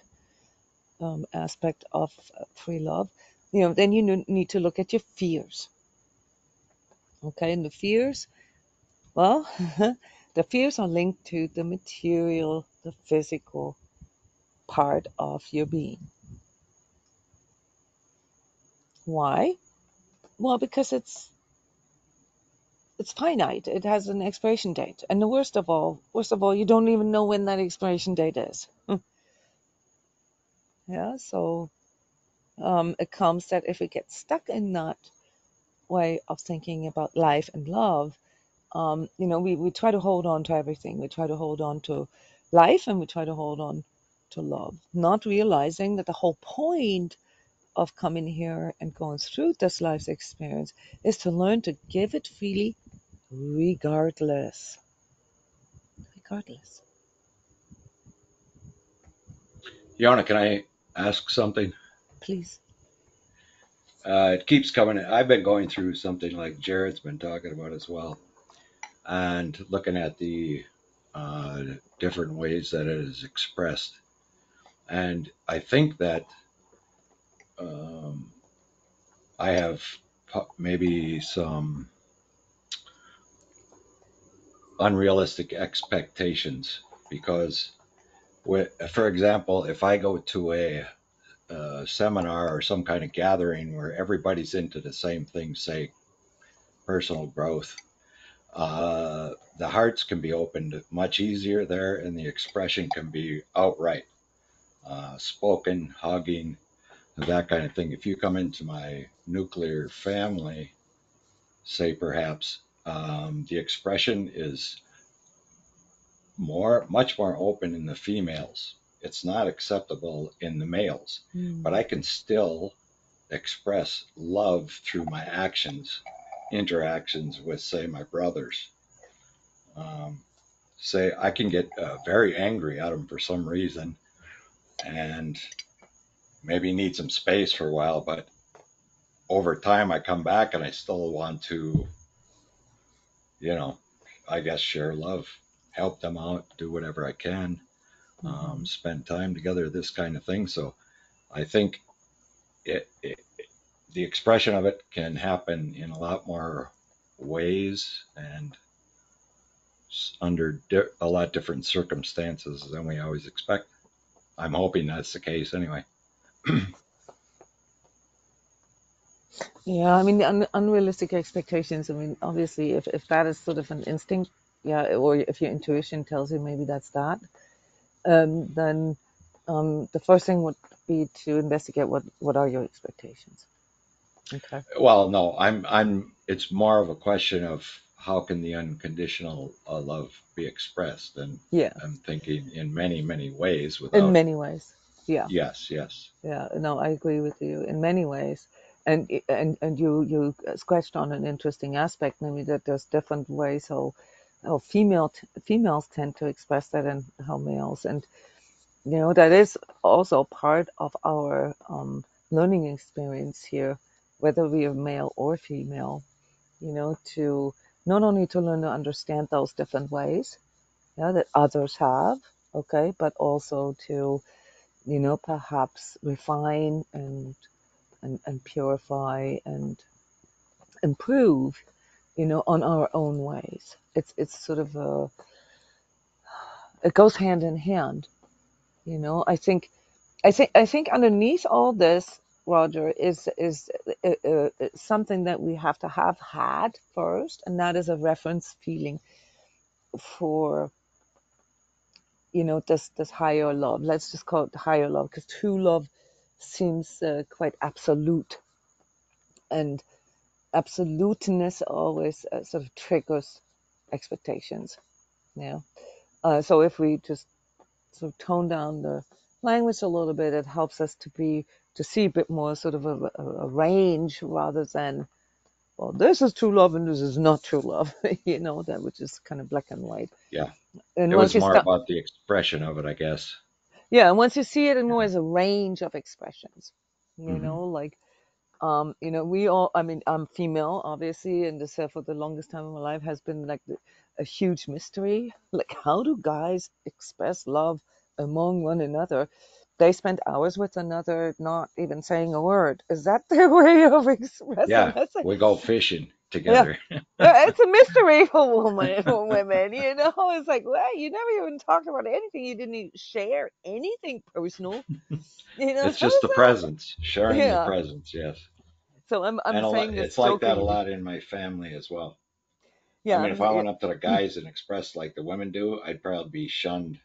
aspect of free love, then you need to look at your fears. Okay, and the fears, well, the fears are linked to the material, the physical part of your being. Why? Well, because it's finite. It has an expiration date, and the worst of all, you don't even know when that expiration date is. Yeah, so it comes that if we get stuck in that way of thinking about life and love, we try to hold on to everything. We try to hold on to life, and we try to hold on to love, not realizing that the whole point of coming here and going through this life's experience is to learn to give it freely, regardless. Regardless. Jona, can I ask something? Please. It keeps coming. I've been going through something like Jared's been talking about as well, and looking at the different ways that it is expressed. And I think that um, I have maybe some unrealistic expectations because For example, if I go to a seminar or some kind of gathering where everybody's into the same thing, say personal growth, the hearts can be opened much easier there, and the expression can be outright, spoken, hugging, that kind of thing. If you come into my nuclear family, say perhaps, the expression is much more open in the females. It's not acceptable in the males, but I can still express love through my actions, interactions with, say, my brothers. Um, Say I can get very angry at them for some reason and maybe need some space for a while, but over time I come back and I still want to, you know, I guess share love, help them out, do whatever I can, Mm-hmm. spend time together, this kind of thing. So I think it the expression of it can happen in a lot more ways and under a lot different circumstances than we always expect. I'm hoping that's the case anyway. Yeah, I mean, unrealistic expectations. I mean, obviously, if that is sort of an instinct, yeah, or if your intuition tells you maybe that's that, then the first thing would be to investigate what are your expectations. Okay. Well, no, it's more of a question of how can the unconditional love be expressed, and Yeah, I'm thinking in many, many ways in without, many ways. Yeah, yes, yes, yeah. No, I agree with you in many ways. And you scratched on an interesting aspect, maybe that there's different ways how females tend to express that and how males. And that is also part of our learning experience here, whether we are male or female, to not only to learn to understand those different ways, yeah, that others have, okay, but also to, perhaps refine and purify and improve, on our own ways. It's sort of it goes hand in hand, I think underneath all this, Roger, is something that we have to have had first, and that is a reference feeling for this higher love. Let's just call it higher love, because true love seems quite absolute, and absoluteness always sort of triggers expectations. Yeah. So if we just sort of tone down the language a little bit, it helps us to see a bit more sort of a range, rather than, well, this is true love and this is not true love, that which is kind of black and white. yeah. And It once was you more start, about the expression of it, I guess. yeah, and once you see it more as a range of expressions, Hmm. like, we all, I mean, I'm female, obviously, and this for the longest time in my life has been like a huge mystery. Like, how do guys express love among one another? They spend hours with another, not even saying a word. Is that their way of expressing? Yeah, That's like, we go fishing yeah. together. Yeah, it's a mystery for women. It's like, well, you never even talked about anything. You didn't even share anything personal. It's How just is the that? presence, sharing the Yeah. presence, yes. So I'm And saying this it's like that a jokingly. lot in my family as well. I Yeah, mean, if I yeah, went up to the guys and expressed like the women do, I'd probably be shunned,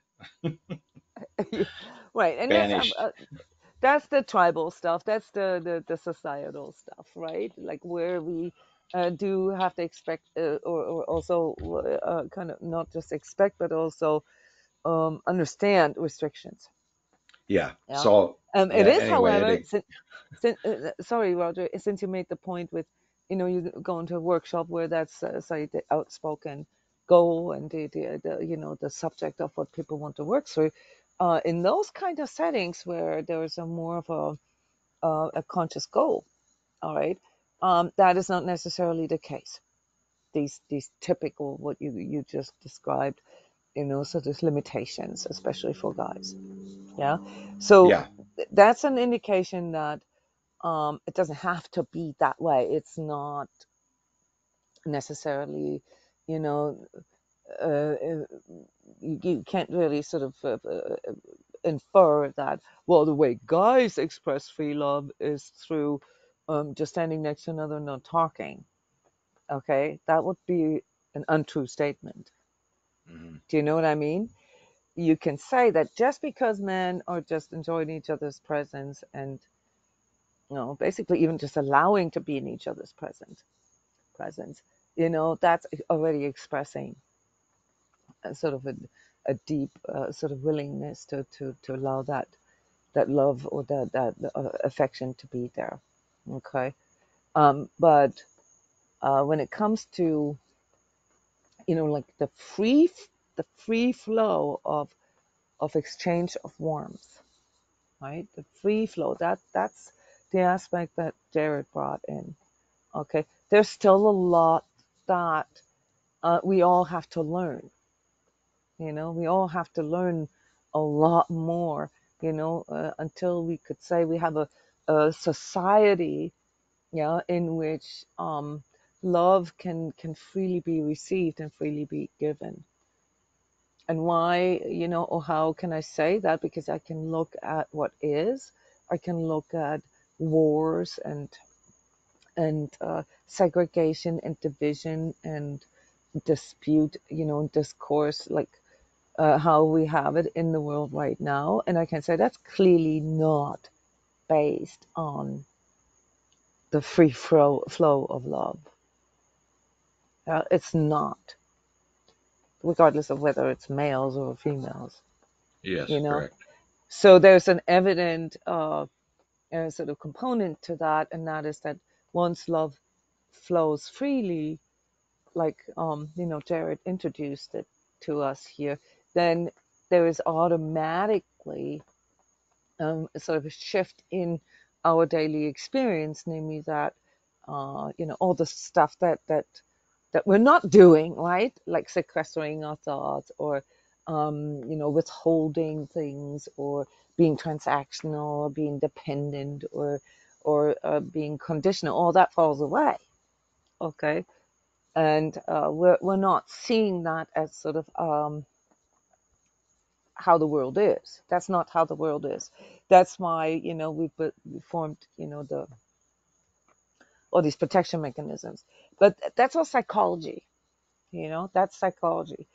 right, and banished. that's the tribal stuff. That's the societal stuff, right? Like, where we do have to expect, or also kind of not just expect, but also understand restrictions. Yeah. Yeah. So, It yeah, is, anyway, however, sorry, Roger, since you made the point with, you go into a workshop where that's, say, the outspoken goal and the subject of what people want to work through. In those kind of settings where there is a more of a conscious goal, all right, that is not necessarily the case. These typical, what you just described, so there's limitations, especially for guys. Yeah. So yeah, that's an indication that it doesn't have to be that way. It's not necessarily, you know, uh, you can't really sort of infer that, well, the way guys express free love is through just standing next to another and not talking. Okay, that would be an untrue statement. Mm-hmm. Do you know what I mean? You can say that just because men are just enjoying each other's presence and, basically even just allowing to be in each other's presence, that's already expressing a sort of a deep sort of willingness to allow that love or that affection to be there. Okay. But when it comes to, like the free flow of exchange of warmth, right? The free flow, that's the aspect that Jared brought in. Okay. There's still a lot that we all have to learn. We all have to learn a lot more, until we could say we have a society, yeah, in which love can freely be received and freely be given. And why, or how can I say that? Because I can look at what is, I can look at wars and segregation and division and dispute, discourse, like how we have it in the world right now. And I can say that's clearly not based on the free flow of love. It's not, regardless of whether it's males or females, Yes, you know. correct. So there's an evident sort of component to that, and that is that once love flows freely, like Jared introduced it to us here, then there is automatically sort of a shift in our daily experience, namely that all the stuff that we're not doing, right? Like sequestering our thoughts, or withholding things, or being transactional, or being dependent, or being conditional. All that falls away. Okay, and we're not seeing that as sort of how the world is. That's not how the world is. That's why we formed all these protection mechanisms. But that's all psychology. That's psychology.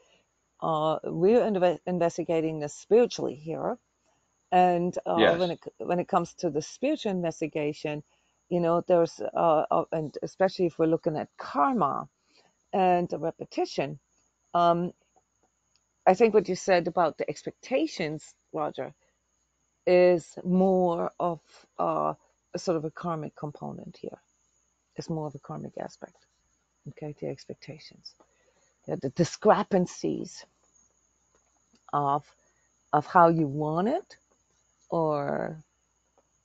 We're investigating this spiritually here, and Yes. when it comes to the spiritual investigation, there's and especially if we're looking at karma and the repetition. Um, I think what you said about the expectations, Roger, is more of a sort of a karmic component here. It's more of a karmic aspect. Okay, the expectations, the discrepancies of how you want it, or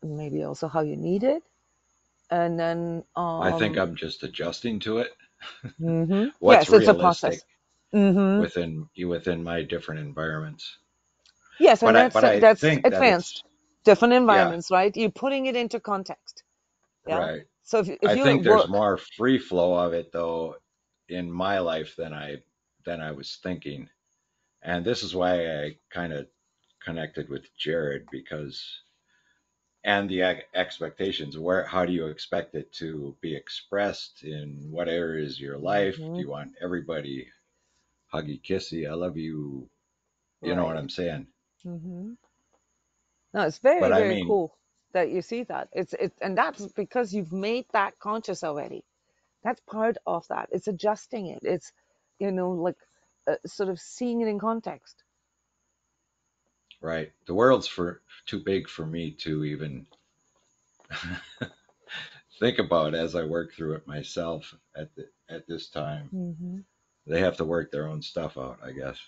maybe also how you need it, and then I think I'm just adjusting to it. What's yes, it's a process. realistic hmm within my different environments. Yes, and But I that's think that it's advanced. Different yeah, environments, right? You're putting it into context. Yeah. right. So if I you're at think there's work, more free flow of it though in my life than I was thinking. And this is why I kind of connected with Jared because and the expectations where how do you expect it to be expressed in what areas of your life? Do hmm you want everybody huggy kissy, I love you, you know what right? I'm saying? hmm No, it's very, But I very mean, cool that you see that. And that's because you've made that conscious already. That's part of that. It's adjusting it. It's, like sort of seeing it in context. right, the world's for too big for me to even think about as I work through it myself at this time. hmm They have to work their own stuff out, I guess.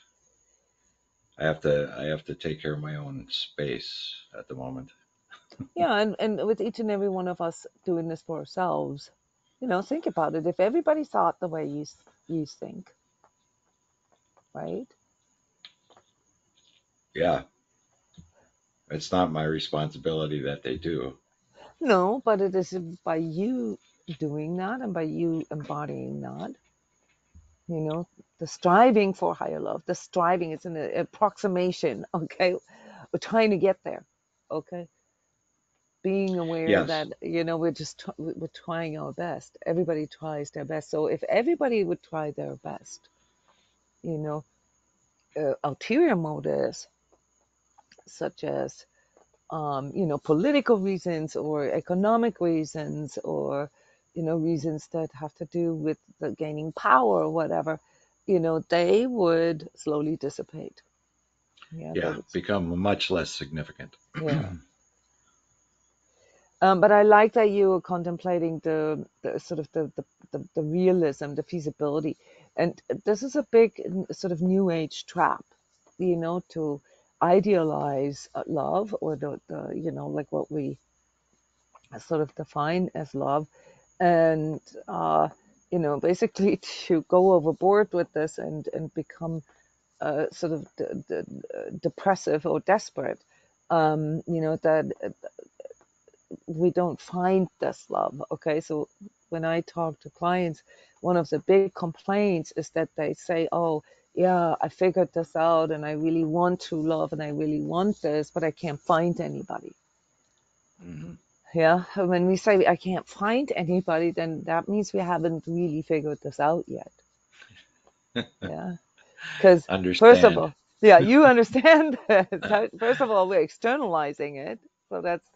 I have to take care of my own space at the moment. Yeah, and with each and every one of us doing this for ourselves, think about it. If everybody thought the way you think, right? Yeah, it's not my responsibility that they do. No, but it is by you doing that and by you embodying that, You know, the striving for higher love, the striving, it's an approximation, okay? We're trying to get there, okay? Being aware Yes. that, you know, we're trying our best. Everybody tries their best. So if everybody would try their best, you know, ulterior motives such as you know, political reasons or economic reasons or, you know, reasons that have to do with the gaining power or whatever, you know, they would slowly dissipate. Yeah, they Yeah. would. Become much less significant. Yeah. But I like that you were contemplating the sort of the realism, the feasibility. And this is a big sort of new age trap, you know, to idealize love or the, you know, like what we sort of define as love. And, you know, basically to go overboard with this and become sort of depressive or desperate, you know, that we don't find this love. Okay, so when I talk to clients, one of the big complaints is that they say, oh yeah, I figured this out and I really want true love and I really want this, but I can't find anybody. Hmm. Yeah, when we say I can't find anybody, then that means we haven't really figured this out yet. Yeah, because first of Understand. all, yeah, you understand this. First of all, we're externalizing it, so that's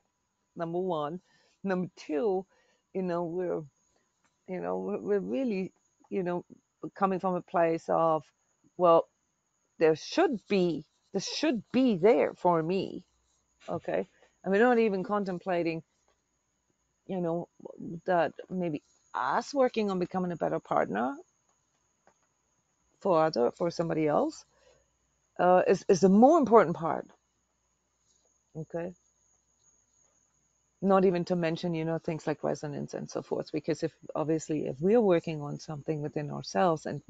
number one. Number two, you know, we're really, you know, coming from a place of, well, there should be, this should be there for me, okay, and we're not even contemplating, you know, that maybe us working on becoming a better partner for somebody else is the more important part, okay. Not even to mention, you know, things like resonance and so forth, because if obviously if we're working on something within ourselves and,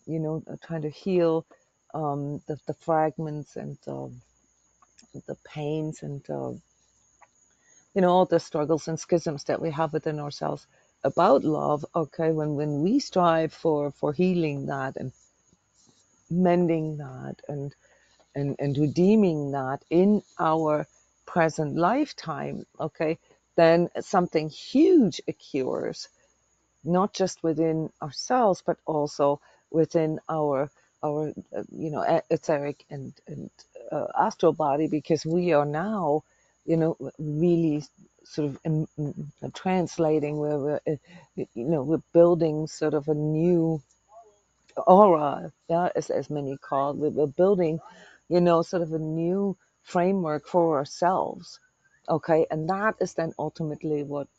you know, trying to heal the fragments and the pains and you know, all the struggles and schisms that we have within ourselves about love, okay, when we strive for healing that and mending that and redeeming that in our present lifetime, okay, then something huge occurs, not just within ourselves, but also within our you know, etheric and astral body, because we are now, you know, really sort of translating where you know, we're building sort of a new aura, yeah, as many call it. We're building, you know, sort of a new framework for ourselves, okay, and that is then ultimately what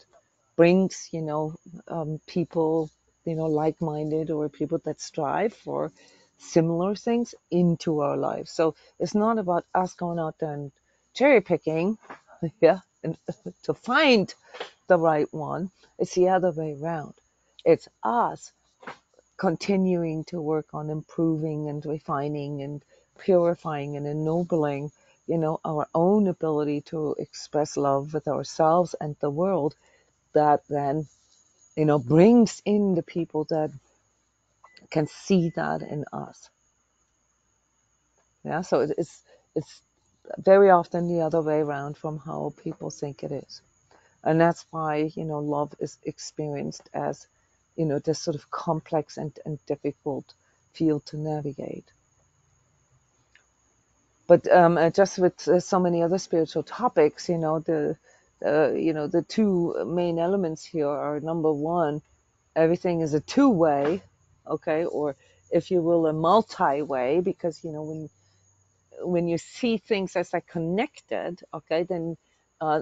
brings, you know, people, you know, like-minded or people that strive for similar things into our lives. So it's not about us going out there and cherry picking, yeah, and to find the right one. It's the other way around. It's us continuing to work on improving and refining and purifying and ennobling, you know, our own ability to express love with ourselves and the world, that then, you know, brings in the people that can see that in us. Yeah, so it's very often the other way around from how people think it is. And that's why, you know, love is experienced as, you know, this sort of complex and difficult field to navigate. But just with so many other spiritual topics, you know, you know, the two main elements here are, number one, everything is a two-way, okay, or if you will, a multi-way, because, you know, when you see things as like connected, okay, then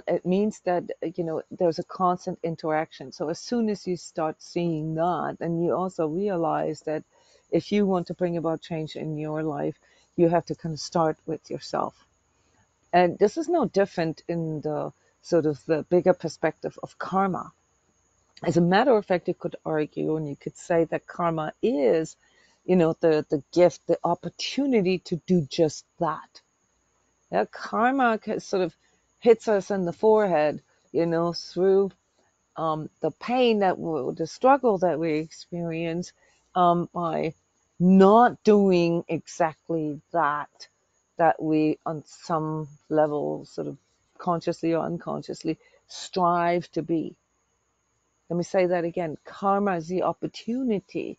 it means that, you know, there's a constant interaction. So as soon as you start seeing that, and you also realize that if you want to bring about change in your life, you have to kind of start with yourself. And this is no different in the sort of the bigger perspective of karma. As a matter of fact, you could argue and you could say that karma is, you know, the gift, the opportunity to do just that. Yeah, karma sort of hits us in the forehead, you know, through the pain that the struggle that we experience, by not doing exactly that we on some level sort of consciously or unconsciously strive to be. Let me say that again. Karma is the opportunity,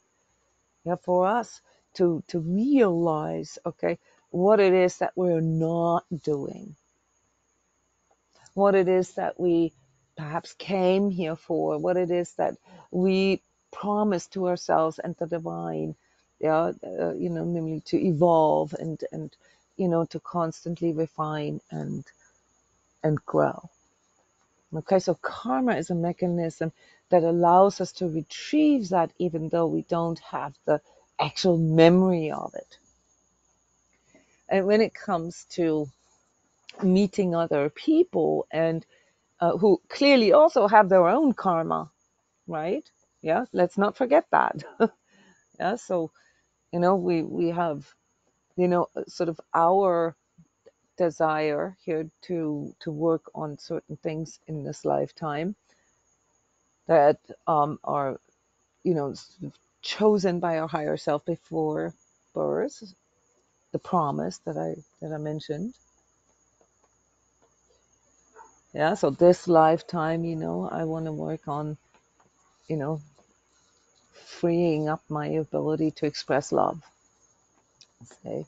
yeah, for us to realize, okay, what it is that we're not doing, what it is that we perhaps came here for, what it is that we promise to ourselves and the divine, yeah, namely to evolve and to constantly refine and grow. Okay, so karma is a mechanism that allows us to retrieve that even though we don't have the actual memory of it. And when it comes to meeting other people and who clearly also have their own karma, right? Yeah, let's not forget that. Yeah, so we have sort of our desire here to work on certain things in this lifetime that are sort of chosen by our higher self before birth, the promise that I mentioned. Yeah, so this lifetime, I want to work on, you know, freeing up my ability to express love. Okay.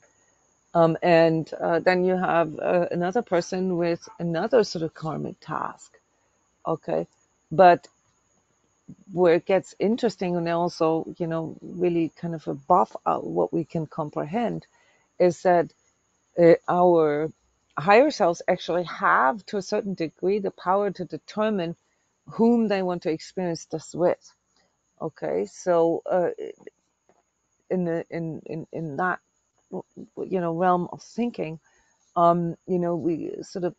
And then you have another person with another sort of karmic task. Okay. But where it gets interesting and also, really kind of above what we can comprehend is that our higher selves actually have, to a certain degree, the power to determine whom they want to experience this with. Okay, so in that realm of thinking, we sort of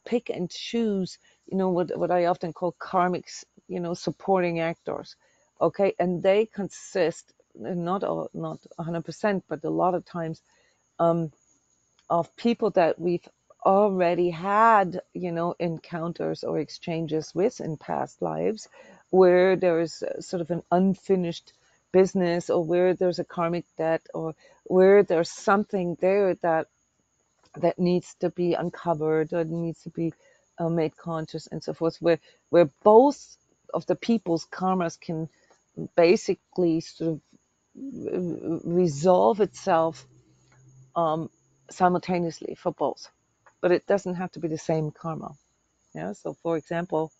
pick and choose, what I often call karmics, supporting actors. Okay, and they consist not 100%, but a lot of times of people that we've already had, encounters or exchanges with in past lives, where there's sort of an unfinished business, or where there's a karmic debt, or where there's something there that needs to be uncovered or needs to be made conscious and so forth, where both of the people's karmas can basically sort of resolve itself simultaneously for both, but it doesn't have to be the same karma. Yeah. So, for example,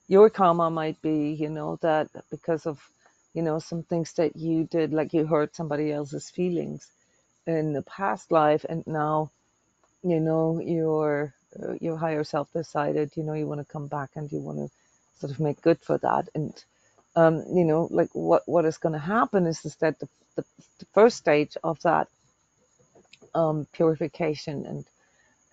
your karma might be, that because of, some things that you did, like you hurt somebody else's feelings in the past life, and now, your higher self decided, you want to come back and you want to sort of make good for that. And like what is going to happen is that the first stage of that purification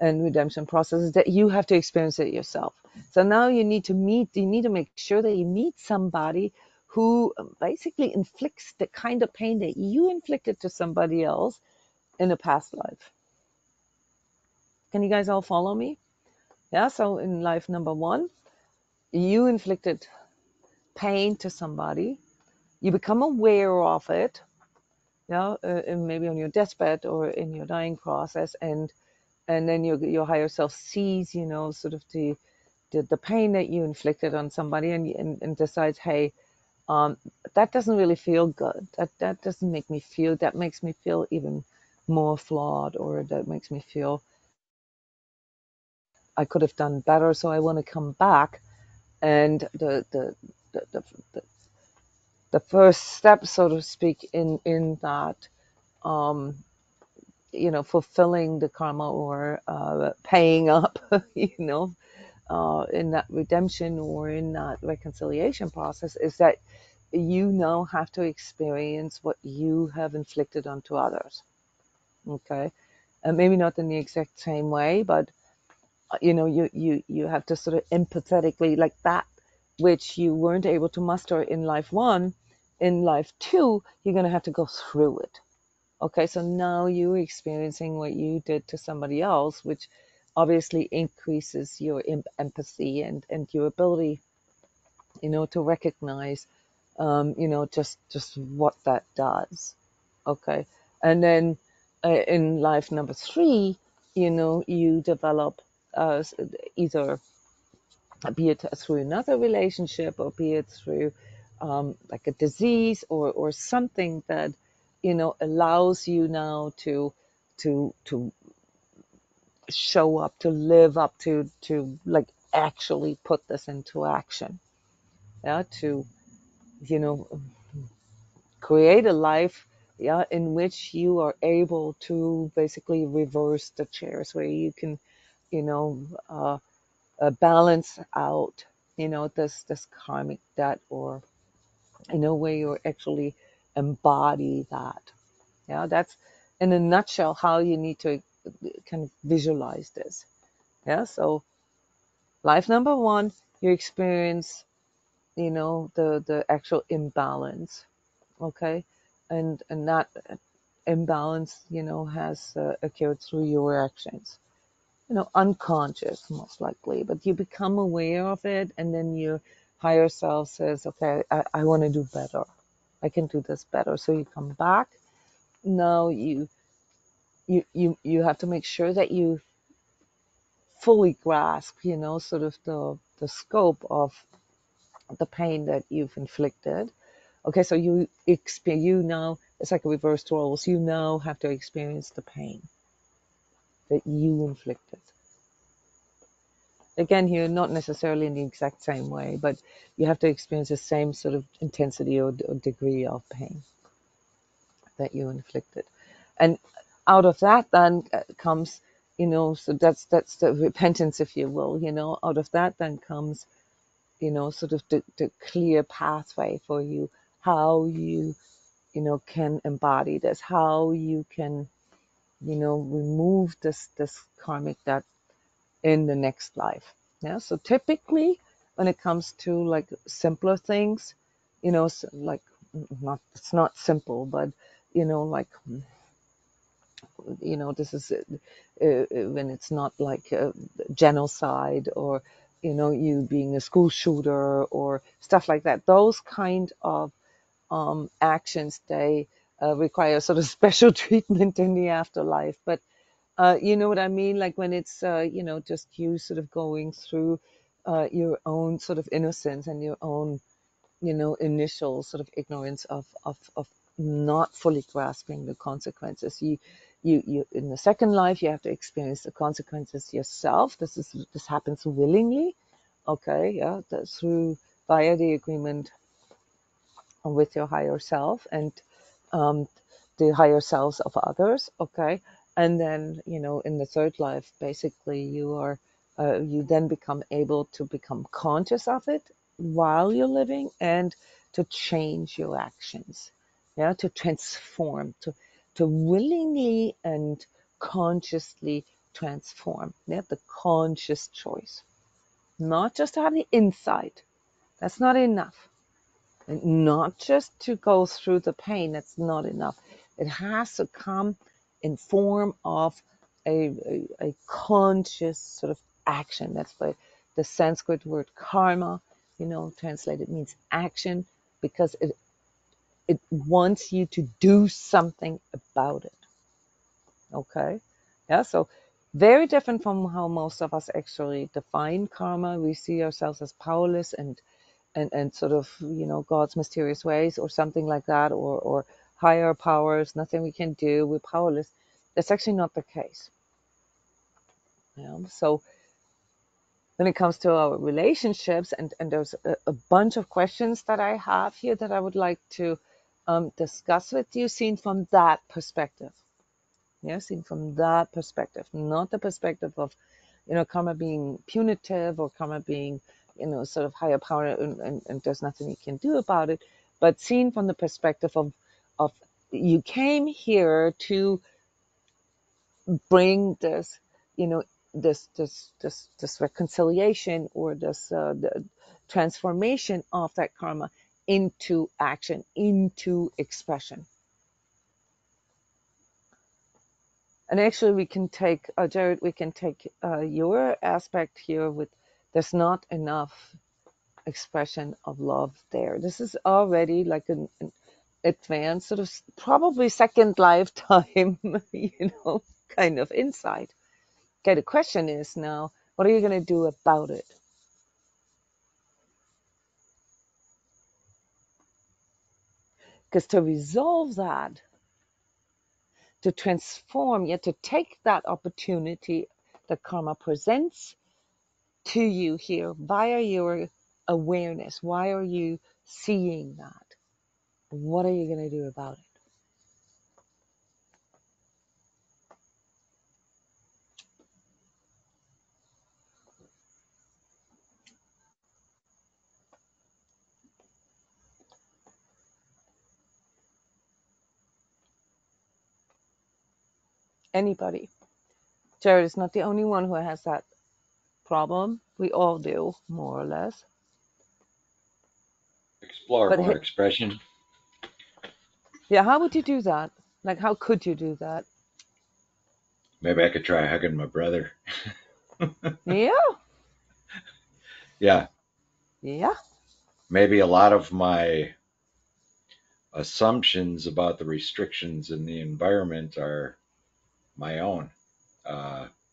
and redemption process is that you have to experience it yourself. So now you need to make sure that you meet somebody who basically inflicts the kind of pain that you inflicted to somebody else in a past life. Can you guys all follow me? Yeah, so in life number one, you inflicted pain to somebody, you become aware of it, yeah, maybe on your deathbed or in your dying process, and then your higher self sees, sort of the pain that you inflicted on somebody, and decides, hey, that doesn't really feel good. That doesn't make me feel. That makes me feel even more flawed, or that makes me feel I could have done better. So I want to come back, and the, the, the first step, so to speak, in that, fulfilling the karma or paying up, in that redemption or in that reconciliation process, is that you now have to experience what you have inflicted onto others. Okay, and maybe not in the exact same way, but you have to sort of empathetically, like that which you weren't able to muster in life one, in life two, you're going to have to go through it. Okay, so now you're experiencing what you did to somebody else, which obviously increases your empathy and your ability to recognize, just what that does. Okay. And then in life number 3, you develop either, be it through another relationship or be it through like a disease or something that, allows you now to show up, to live up to like actually put this into action. Yeah. To, you know, create a life, yeah, in which you are able to basically reverse the chairs, where you can, you know, balance out, this karmic debt, or, where you actually embody that. Yeah, that's in a nutshell how you need to kind of visualize this. Yeah, so life number 1, you experience, the actual imbalance. Okay, and that imbalance, has occurred through your actions, unconscious most likely, but you become aware of it, and then your higher self says, okay, I want to do better. I can do this better. So you come back. Now you have to make sure that you fully grasp, sort of the scope of the pain that you've inflicted. Okay, so you now, it's like a reversed roles. You now have to experience the pain that you inflicted. Again, here, not necessarily in the exact same way, but you have to experience the same sort of intensity or degree of pain that you inflicted. And out of that then comes, so that's the repentance, if you will. Out of that then comes, sort of the clear pathway for you, how you, can embody this, how you can, remove this karmic debt in the next life. Yeah. So typically, when it comes to like simpler things, like, not, it's not simple, but, like, this is when it's not like genocide, or, you being a school shooter or stuff like that. Those kind of actions, they require sort of special treatment in the afterlife. But you know what I mean? Like when it's, just you sort of going through your own sort of innocence and your own, initial sort of ignorance of not fully grasping the consequences. You in the second life, you have to experience the consequences yourself. This happens willingly. Okay, yeah, through, via the agreement with your higher self and um, the higher selves of others. Okay, and then, in the third life, basically you then become able to become conscious of it while you're living, and to change your actions. Yeah, to transform, to willingly and consciously transform. Yeah, the conscious choice, not just to have the insight. That's not enough. And not just to go through the pain, that's not enough. It has to come in form of a conscious sort of action. That's why the Sanskrit word karma, translated, means action, because it wants you to do something about it. Okay? Yeah, so very different from how most of us actually define karma. We see ourselves as powerless and sort of, God's mysterious ways or something like that, or higher powers, nothing we can do, we're powerless. That's actually not the case. So when it comes to our relationships, and there's a bunch of questions that I have here that I would like to discuss with you, seen from that perspective. Yeah, seen from that perspective, not the perspective of, karma being punitive, or karma being, sort of higher power, and there's nothing you can do about it, but seen from the perspective of you came here to bring this, this reconciliation, or this the transformation of that karma into action, into expression. And actually, we can take, Jared, we can take your aspect here with, there's not enough expression of love there. This is already like an advanced sort of probably second lifetime, kind of insight. Okay, the question is now, what are you going to do about it? Because to resolve that, to transform, yet to take that opportunity that karma presents to you here via your awareness, why are you seeing that? What are you going to do about it? Anybody. Jared is not the only one who has that problem. We all do, more or less. Explore But more expression. yeah, how would you do that? Like, how could you do that? Maybe I could try hugging my brother. Yeah, Yeah, yeah. maybe a lot of my assumptions about the restrictions in the environment are my own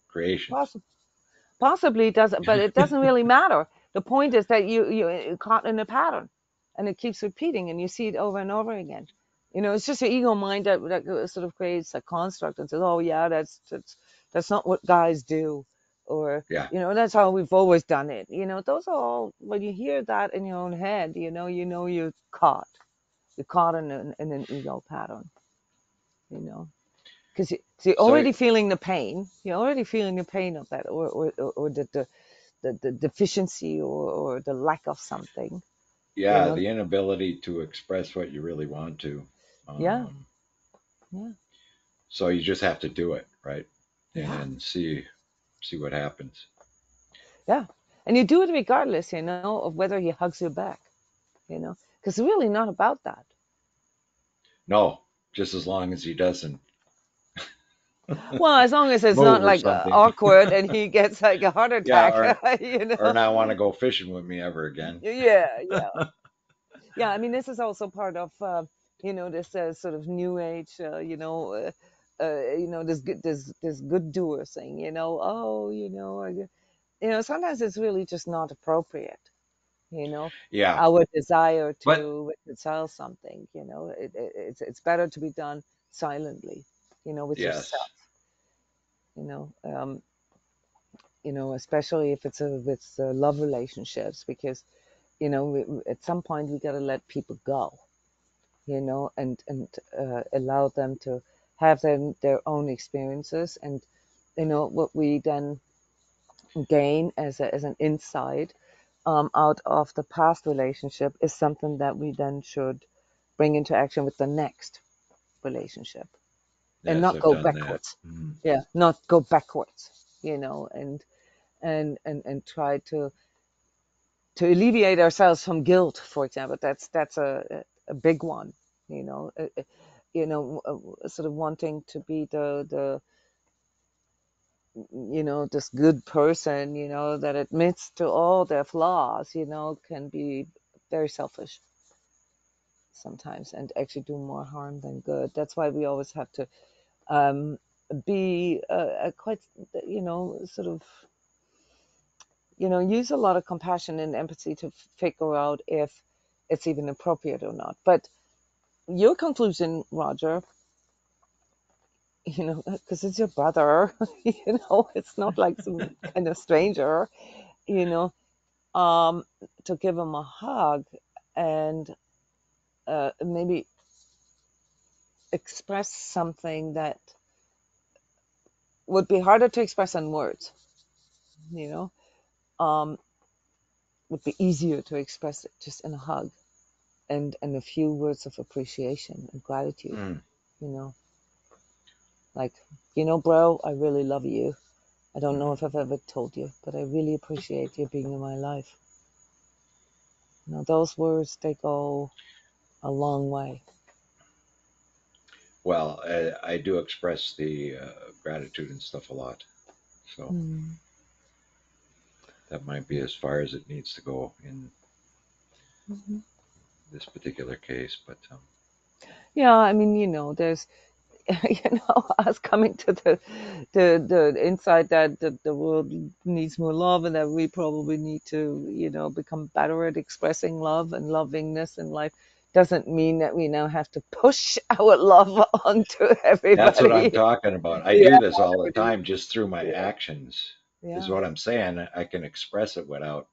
creations. Possibly it doesn't, but it doesn't really matter. The point is that you're caught in a pattern, and it keeps repeating, and you see it over and over again. It's just your ego mind that sort of creates a construct and says, "Oh yeah, that's not what guys do," or Yeah. that's how we've always done it. Those are all when you hear that in your own head, you're caught. You're caught in an ego pattern. Because you're So already feeling the pain. You're already feeling the pain of that, or the deficiency or the lack of something. You yeah, know, the inability to express what you really want to. yeah, Um, yeah, so you just have to do it, right? yeah, And see what happens. yeah. And you do it regardless, of whether he hugs you back. Because it's really not about that. No, just as long as he doesn't Well, as long as it's not move or like something. awkward and he gets like a heart Yeah, attack, or not want to go fishing with me ever again. Yeah, yeah. Yeah, I mean, this is also part of this sort of new age, this good doer thing. Oh, sometimes it's really just not appropriate. You know, Yeah, our desire but to sell something. It's better to be done silently. With yourself. yes, You know, um, especially if it's with love relationships, because at some point we got to let people go, and allow them to have their own experiences, and what we then gain as an insight out of the past relationship is something that we then should bring into action with the next relationship, and yes, not I've go done that. backwards. Mhm. Yeah, not go backwards. And try to alleviate ourselves from guilt, for example. That's a big one. Sort of wanting to be the this good person, that admits to all their flaws, can be very selfish sometimes and actually do more harm than good. That's why we always have to um, be quite, sort of, use a lot of compassion and empathy to figure out if it's even appropriate or not. But your conclusion, Roger, because it's your brother, it's not like some kind of stranger, you know, um, to give him a hug and maybe express something that would be harder to express in words, you know, um, would be easier to express it just in a hug and a few words of appreciation and gratitude, Mm. you know, like, bro, I really love you. I don't know if I've ever told you, but I really appreciate you being in my life. Those words, they go a long way. Well, I do express the gratitude and stuff a lot, so Mm. that might be as far as it needs to go in this particular case. But Yeah, I mean, there's, us coming to the insight that the world needs more love, and that we probably need to, become better at expressing love and lovingness in life, doesn't mean that we now have to push our love onto that's what I'm everybody. talking about. I Yeah, do this all the I mean, time just through my yeah, actions, is yeah. what I'm saying. I can express it without,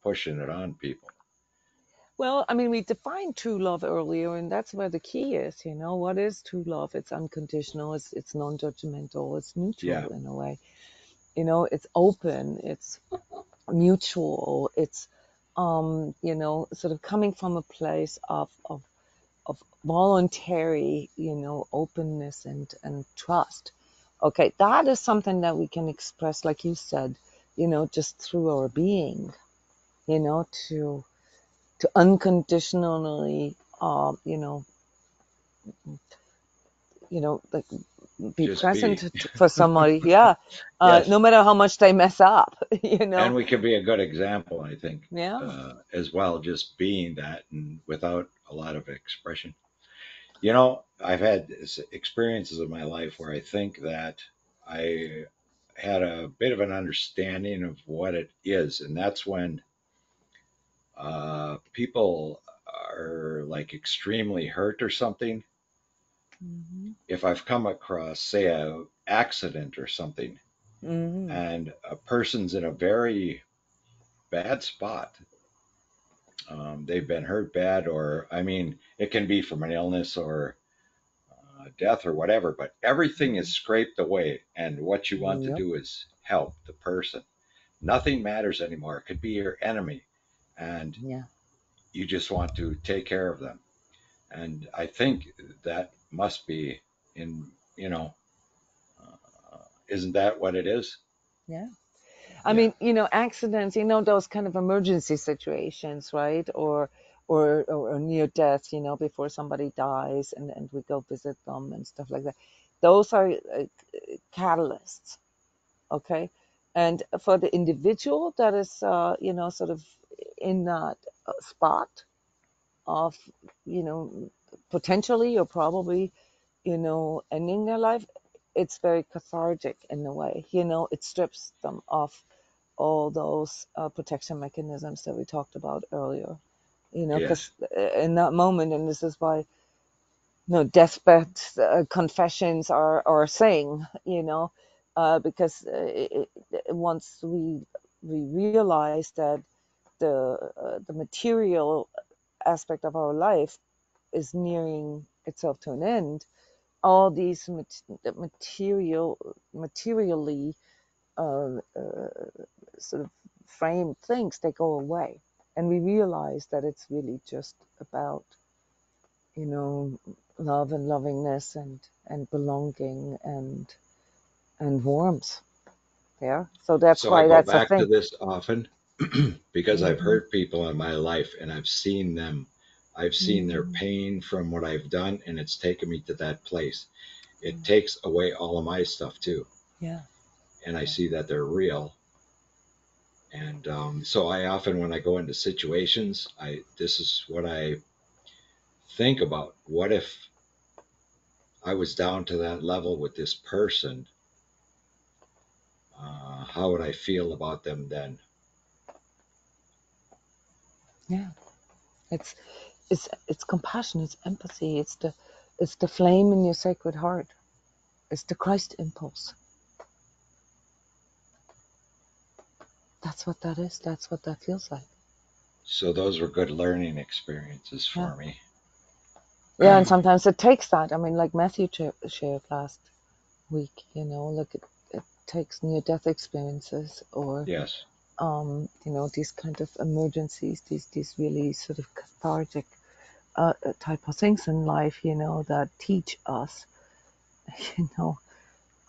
pushing it on people. Well, I mean, we defined true love earlier, and that's where the key is. What is true love? It's unconditional. It's non-judgmental. It's Yeah, neutral in a way. It's open. It's mutual. It's sort of coming from a place of voluntary, openness and trust. Okay, that is something that we can express, like you said, just through our being, to unconditionally, like be just present be. for somebody. Yeah, Yes. no matter how much they mess up. And we can be a good example, I think, Yeah. as well, just being that and without a lot of expression. I've had experiences in my life where I think that I had a bit of an understanding of what it is, and that's when people are like extremely hurt or something. Hmm. If I've come across, say, a accident or something, Hmm. and a person's in a very bad spot, they've been hurt bad, or I mean, it can be from an illness or death or whatever, but everything is scraped away. And what you want to Yep. do is help the person. Nothing matters anymore. It could be your enemy, and Yeah. you just want to take care of them. And I think that must be in, isn't that what it is? Yeah. I Yeah. mean, accidents, those kind of emergency situations, right? Or near death, before somebody dies, and we go visit them and stuff like that. Those are catalysts, okay? And for the individual that is, sort of in that spot of, you know, potentially or probably, ending their life, it's very cathartic in a way. It strips them off all those protection mechanisms that we talked about earlier. Yes. Because in that moment, and this is why, deathbed confessions are saying, because once we realize that the material aspect of our life is nearing itself to an end, all these materially uh, uh, sort of framed things, they go away, and we realize that it's really just about, you know love and lovingness and belonging and warmth. Yeah, so that's So I why go that's a back to thing. this often because I've Hmm. hurt people in my life and I've seen their Hmm. pain from what I've done, and it's taken me to that place. It takes away all of my stuff too. Yeah. And I see that they're real. And so I often, when I go into situations, this is what I think about. What if I was down to that level with this person? How would I feel about them then? Yeah, it's it's compassion, it's empathy, it's the flame in your sacred heart, it's the Christ impulse. That's what that is. That's what that feels like. So those were good learning experiences Yeah. for me. Yeah, and sometimes it takes that. I mean, like Matthew shared last week, like it takes near death experiences, or Yes. these kind of emergencies, these really sort of cathartic type of things in life, that teach us, you know,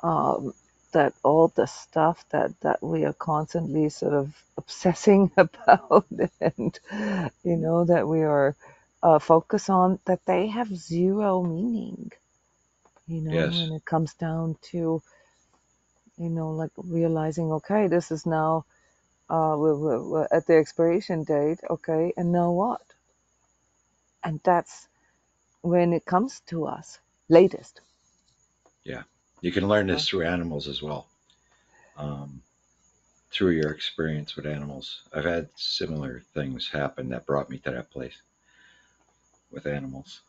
um, that all the stuff that we are constantly sort of obsessing about, and that we are focused on, that they have zero meaning. Yes. When it comes down to, like realizing, okay, this is now we're at the expiration date, okay, and now what? And that's when it comes to us latest. Yeah. You can learn this through animals as well. Through your experience with animals. I've had similar things happen that brought me to that place with animals.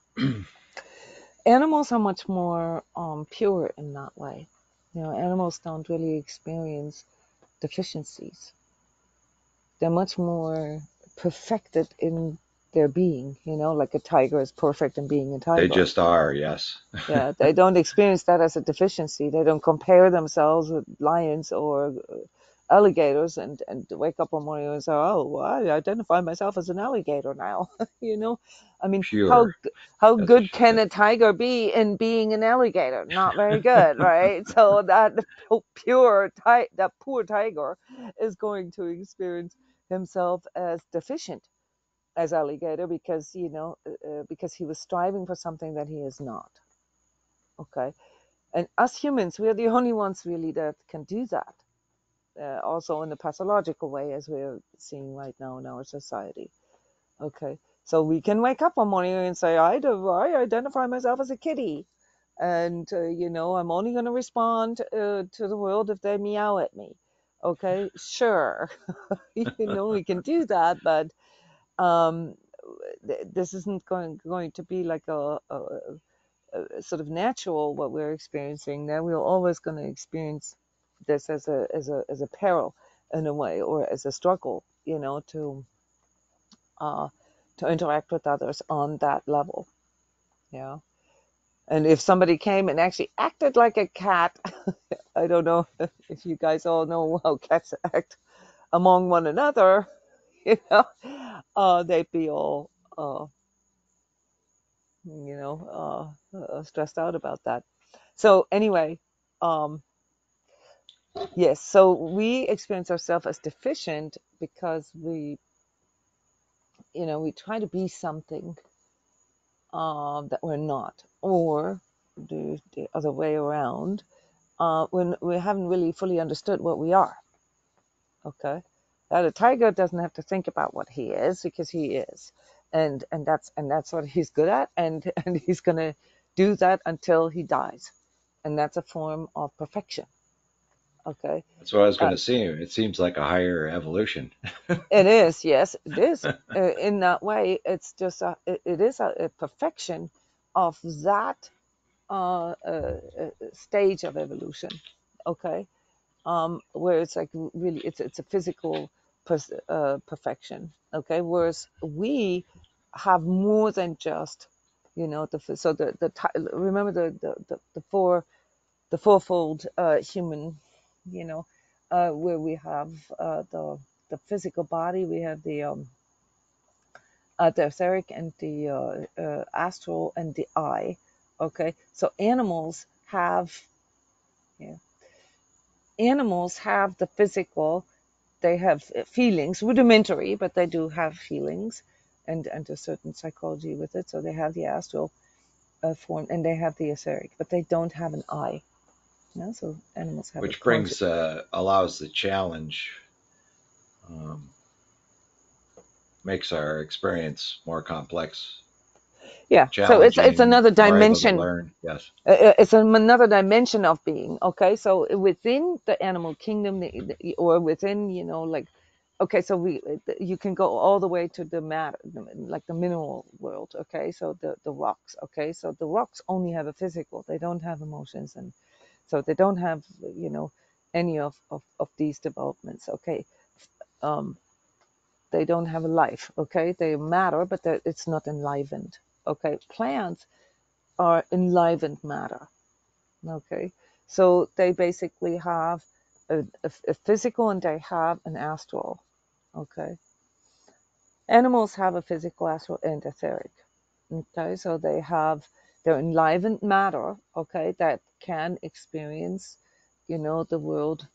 Animals are much more pure in that way. Animals don't really experience deficiencies. They're much more perfected in their being, like a tiger is perfect in being a They tiger. just are, yes. Yeah, they don't experience that as a deficiency. They don't compare themselves with lions or alligators and wake up one morning and say, "Oh, well, I identify myself as an alligator now." I mean, Pure, how as you good should can say. a tiger be in being an alligator? Not very good, right? So that that poor tiger is going to experience himself as deficient as alligator because he was striving for something that he is not. Okay, and us humans, we are the only ones really that can do that. Also in the pathological way, as we're seeing right now in our society. Okay, so we can wake up one morning and say, I identify myself as a kitty, and I'm only going to respond to the world if they meow at me. Okay, sure, we can do that, but um, this isn't going to be like a sort of natural what we're experiencing. Now we're always going to experience this as a peril in a way, or as a struggle, uh, to interact with others on that level. Yeah. And if somebody came and actually acted like a cat, I don't know if you guys all know how cats act among one another, you know, they'd be all, stressed out about that. So anyway, um, yes, so we experience ourselves as deficient because we try to be something that we're not, or the other way around, when we haven't really fully understood what we are. Okay, that a tiger doesn't have to think about what he is because he is, and that's what he's good at, and and he's gonna do that until he dies, and that's a form of perfection. Okay, That's what I was going uh, to say. It seems like a higher evolution. it is, yes, it is. In that way, it's just it is a perfection of that stage of evolution. Okay, where it's like really, it's a physical perfection. Okay, whereas we have more than just, so remember the fourfold human, you know, where we have the physical body, we have the etheric and the astral and the eye. Okay, so yeah, animals have the physical. They have feelings, rudimentary, but they do have feelings, and a certain psychology with it. So they have the astral form, and they have the etheric, but they don't have an eye. So animals have a Which conscious. brings, allows the challenge, um, makes our experience more complex, Yeah, so it's challenging, another more able to dimension. learn. Yes. It's another dimension of being. Okay, so within the animal kingdom, or within, like, okay, so you can go all the way to the matter, like the mineral world. Okay, so the rocks. Okay, so the rocks only have a physical. They don't have emotions, and so they don't have, any of these developments. Okay, um, they don't have a life. Okay, they matter, but it's not enlivened. Okay, plants are enlivened matter. Okay, so they basically have a physical, and they have an astral. Okay, animals have a physical, astral, and etheric. Okay, so they have their enlivened matter. Okay, that can experience, the world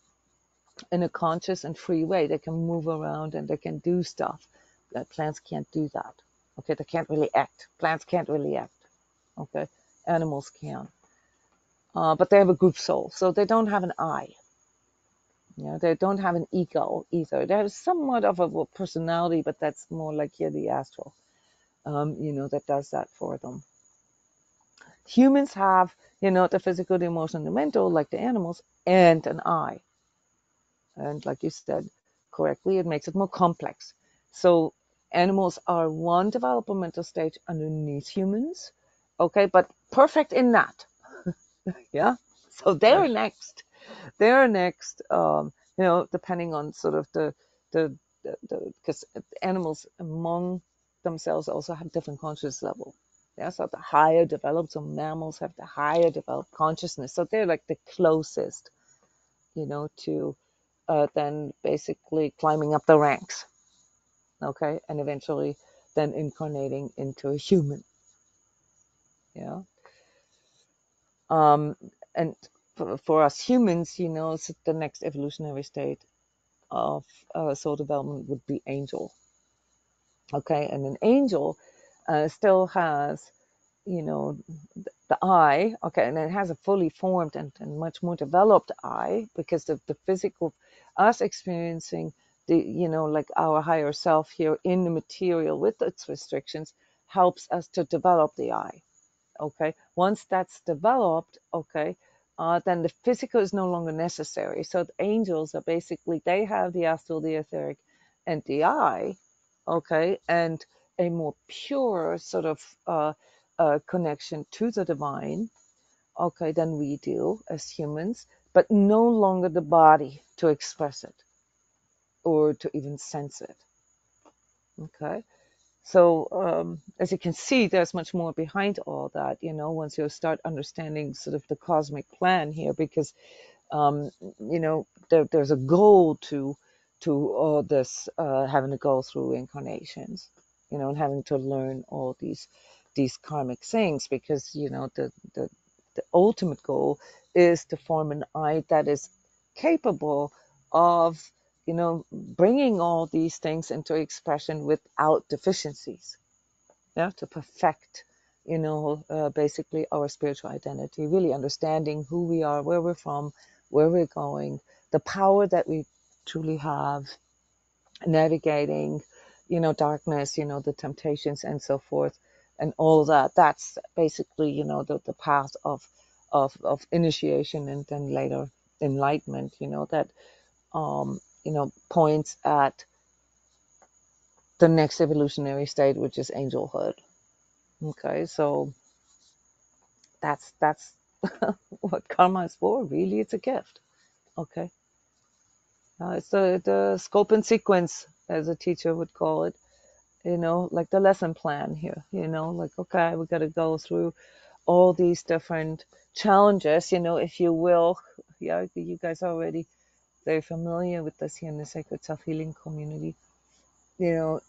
in a conscious and free way. They can move around and they can do stuff. Plants can't do that. Okay, they can't really act. Plants can't really act. Okay, animals can. But they have a group soul, so they don't have an I. They don't have an ego either. They're somewhat of a personality, but that's more like here the astral, that does that for them. Humans have, the physical, the emotional, the mental, like the animals, and an I. And like you said correctly, it makes it more complex. So animals are one developmental stage underneath humans, okay, but perfect in that. Yeah. So they're Right. next. They're next. Depending on sort of the because animals among themselves also have different conscious level. Yeah, so the higher developed, so mammals have the higher developed consciousness. So they're like the closest, to then basically climbing up the ranks, okay, and eventually then incarnating into a human. Yeah. Um, and for us humans, so the next evolutionary state of soul development would be angel. Okay, and an angel still has, the eye, okay, and it has a fully formed and much more developed eye, because the physical, us experiencing the, like our higher self here in the material with its restrictions, helps us to develop the eye. Okay, once that's developed, okay, then the physical is no longer necessary. So the angels are basically, they have the astral, the etheric, and the eye, okay, and a more pure sort of connection to the divine, okay, than we do as humans, but no longer the body to express it or to even sense it. Okay. So as you can see, there's much more behind all that, once you start understanding sort of the cosmic plan here, because there's a goal to all this, having to go through incarnations, and having to learn all these karmic things, because the ultimate goal is to form an I that is capable of bringing all these things into expression without deficiencies. Yeah, to perfect basically our spiritual identity, really understanding who we are, where we're from, where we're going, the power that we truly have, navigating darkness, the temptations and so forth, and all that. That's basically the path of initiation and then later enlightenment, that points at the next evolutionary state, which is angelhood. Okay, so that's what karma is for. Really, it's a gift. Okay, it's the scope and sequence, as a teacher would call it. Like the lesson plan here. Like, okay, we got to go through all these different challenges. If you will. Yeah, you guys are already very familiar with this here in the Sacred Self Healing community. Well,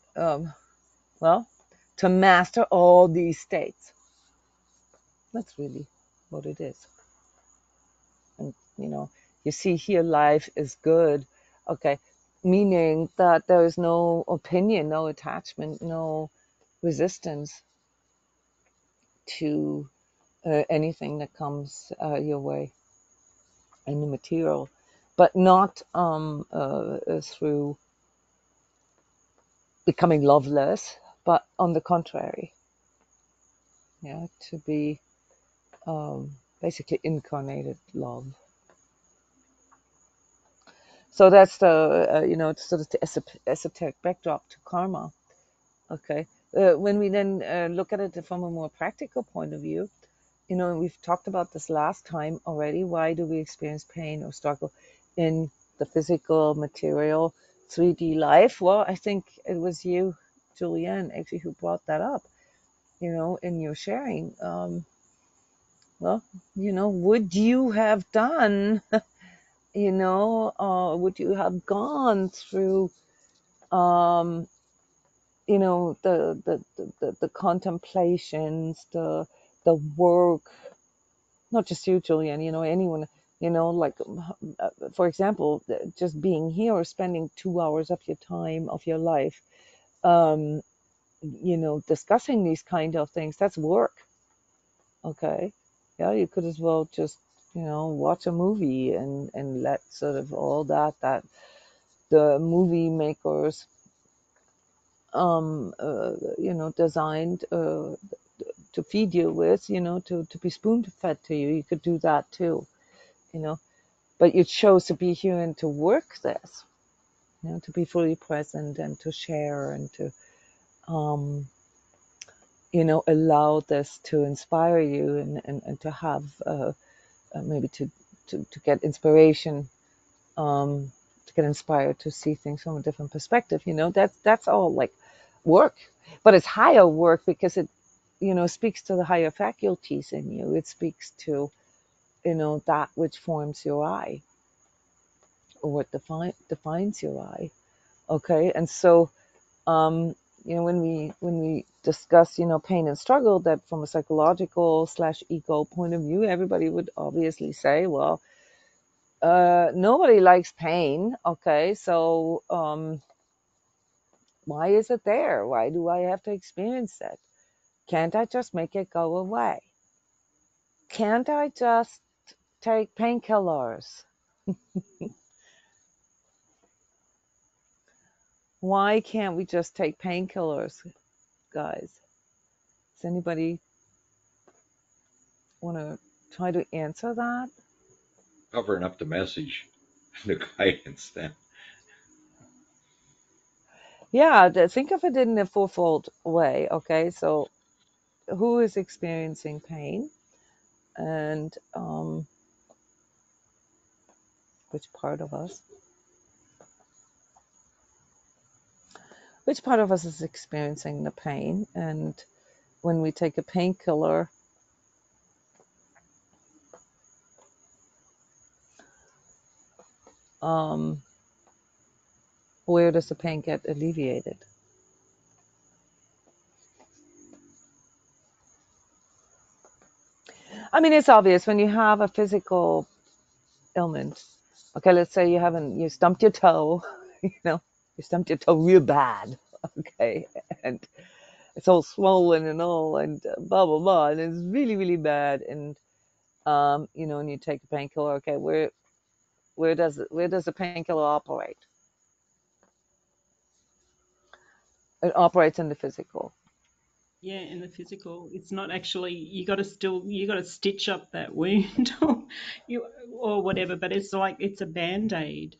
to master all these states. That's really what it is. And you see here, life is good. Okay, meaning that there is no opinion, no attachment, no resistance to anything that comes your way in the material, but not through becoming loveless, but on the contrary, yeah, to be basically incarnated love. So that's the sort of the esoteric backdrop to karma. Okay. When we then look at it from a more practical point of view, we've talked about this last time already. Why do we experience pain or struggle in the physical, material, 3D life? Well, I think it was you, Julianne, actually, who brought that up, in your sharing. Well, would you have done, would you have gone through, the contemplations, the work, not just you, Julianne, anyone, like, for example, just being here or spending 2 hours of your time, of your life, discussing these kind of things, that's work. Okay. Yeah, you could as well just watch a movie and let sort of all that the movie makers designed to feed you with, to be spoon fed to you. You could do that too, you know. But you chose to be here and to work this, to be fully present and to share and to, um, allow this to inspire you and to have maybe to get inspiration, to get inspired to see things from a different perspective. That's all like work, but it's higher work because it speaks to the higher faculties in you. It speaks to that which forms your I, or what defines your I. Okay, and so when we discuss pain and struggle, that from a psychological slash ego point of view, everybody would obviously say, well, nobody likes pain. Okay, so why is it there? Why do I have to experience it? Can't I just make it go away? Can't I just take painkillers? Why can't we just take painkillers, guys? Does anybody want to try to answer that? Covering up the message, the guidance then. Yeah, think of it in a fourfold way. Okay, so who is experiencing pain, and which part of us? Which part of us is experiencing the pain? And when we take a painkiller, where does the pain get alleviated? I mean, it's obvious when you have a physical ailment. Okay, let's say you stumped your toe, you stumped your toe real bad. Okay, and it's all swollen and all, and blah blah blah, and it's really really bad. And and you take a painkiller. Okay, where does the painkiller operate? It operates in the physical. Yeah, in the physical, it's not actually, you got to stitch up that wound or you or whatever, but it's like it's a band-aid.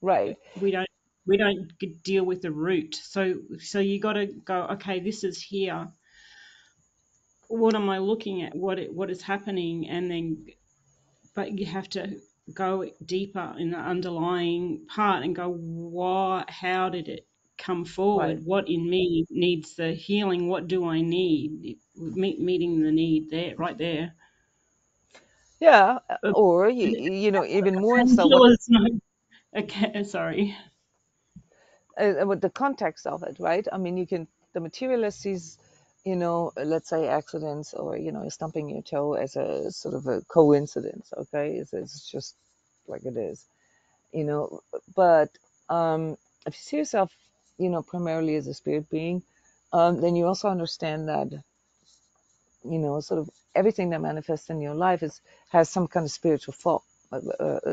Right. We don't we don't deal with the root. So you got to go, okay, this is here. What am I looking at? What is happening? And then, but you have to go deeper in the underlying part and go, what? How did it come Right. forward? What in me needs the healing? What do I need? Meeting the need there, right there. Yeah. But Or even more so, what painkillers, no. Okay, sorry. with the context of it, right? I mean, the materialist sees, let's say accidents, or stumping your toe as a sort of a coincidence. Okay, it's just like it is, you know. But if you see yourself, primarily as a spirit being, then you also understand that sort of everything that manifests in your life has some kind of spiritual fault,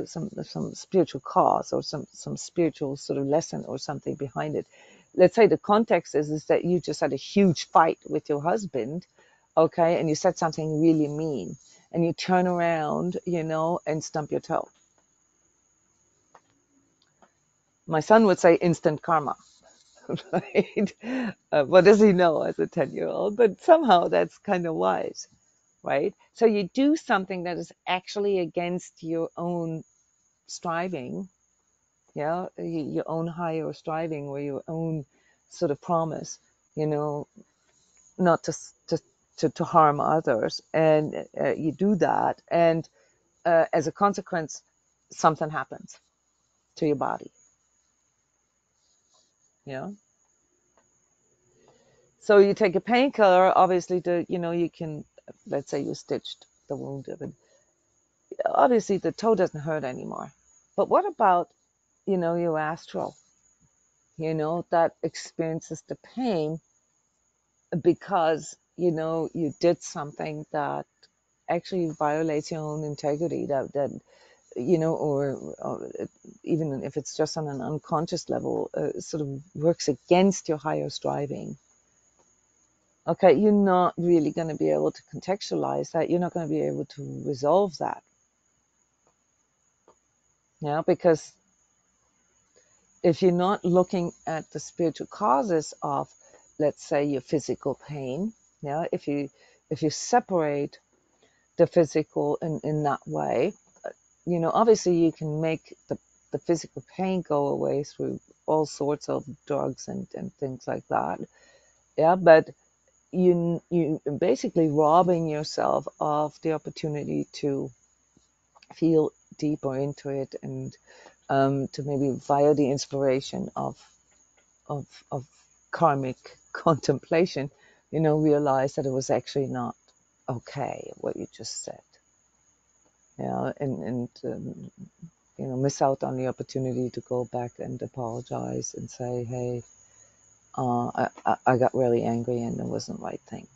some spiritual cause, or some spiritual sort of lesson or something behind it. Let's say the context is that you just had a huge fight with your husband, okay, and you said something really mean, and you turn around, and stump your toe. My son would say instant karma. Right? What does he know as a 10-year-old? But somehow that's kind of wise, right? So you do something that is actually against your own striving, yeah, your own higher striving, or your own sort of promise, you know, not to harm others, and you do that, and as a consequence, something happens to your body, yeah. So you take a painkiller, obviously, you can, let's say you stitched the wound, but obviously the toe doesn't hurt anymore. But what about, your astral, that experiences the pain because, you did something that actually violates your own integrity, that or even if it's just on an unconscious level, sort of works against your higher striving. Okay, you're not really going to be able to contextualize that. You're not going to be able to resolve that. Yeah, because if you're not looking at the spiritual causes of, let's say, your physical pain, yeah, if you separate the physical in that way, obviously you can make the physical pain go away through all sorts of drugs and things like that. Yeah, but you basically robbing yourself of the opportunity to feel deeper into it, and to maybe via the inspiration of karmic contemplation, realize that it was actually not okay what you just said. Yeah, and miss out on the opportunity to go back and apologize and say, hey, I got really angry and it wasn't the right thing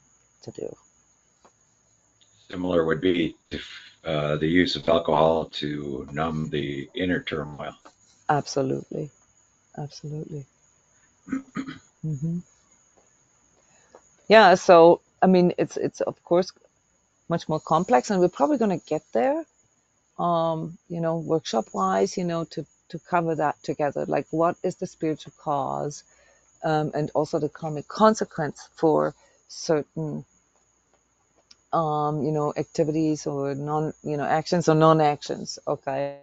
to do. Similar would be the use of alcohol to numb the inner turmoil. Absolutely. Absolutely. Hmm. Yeah, so I mean, it's of course much more complex, and we're probably going to get there, workshop wise, to cover that together. Like, what is the spiritual cause, and also the karmic consequence for certain, activities or actions or non-actions. Okay.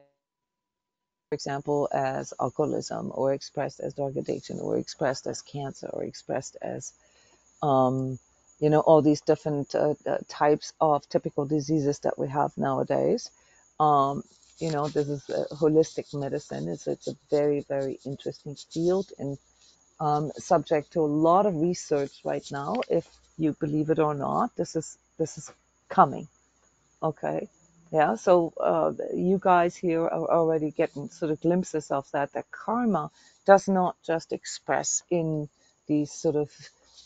For example, as alcoholism, or expressed as drug addiction, or expressed as cancer, or expressed as all these different types of typical diseases that we have nowadays. This is holistic medicine. It's a very, very interesting field, and subject to a lot of research right now. If you believe it or not, this is coming. Okay. Yeah. So you guys here are already getting sort of glimpses of that. That karma does not just express in these sort of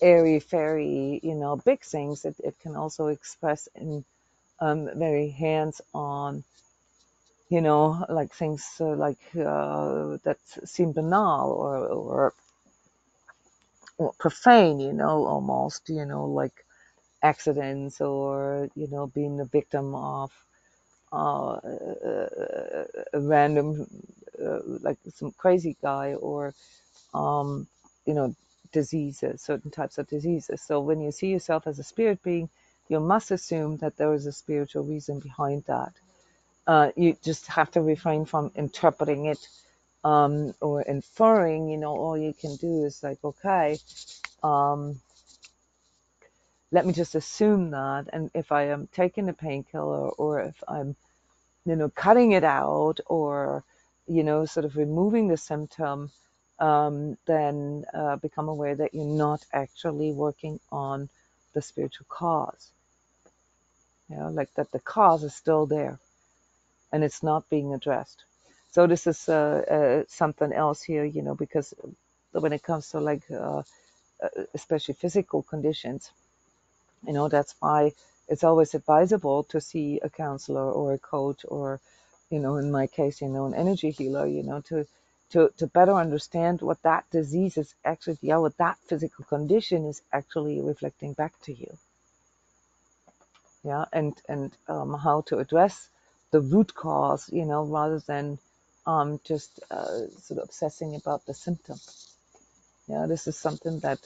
airy fairy, big things. It can also express in very hands-on, like things that seem banal, or profane, almost, like accidents, or being a victim of a random, like some crazy guy, or um, you know diseases, certain types of diseases. So when you see yourself as a spirit being, you must assume that there is a spiritual reason behind that. You just have to refrain from interpreting it, or inferring. All you can do is like, okay, um, let me just assume that, and if I am taking a painkiller, or if I'm cutting it out, or sort of removing the symptom, then become aware that you're not actually working on the spiritual cause. Like that the cause is still there and it's not being addressed. So this is something else here, because when it comes to like especially physical conditions, that's why it's always advisable to see a counselor or a coach, or in my case, an energy healer, to better understand what that disease is actually, what that physical condition is actually reflecting back to you. And how to address the root cause, rather than just sort of obsessing about the symptom. This is something that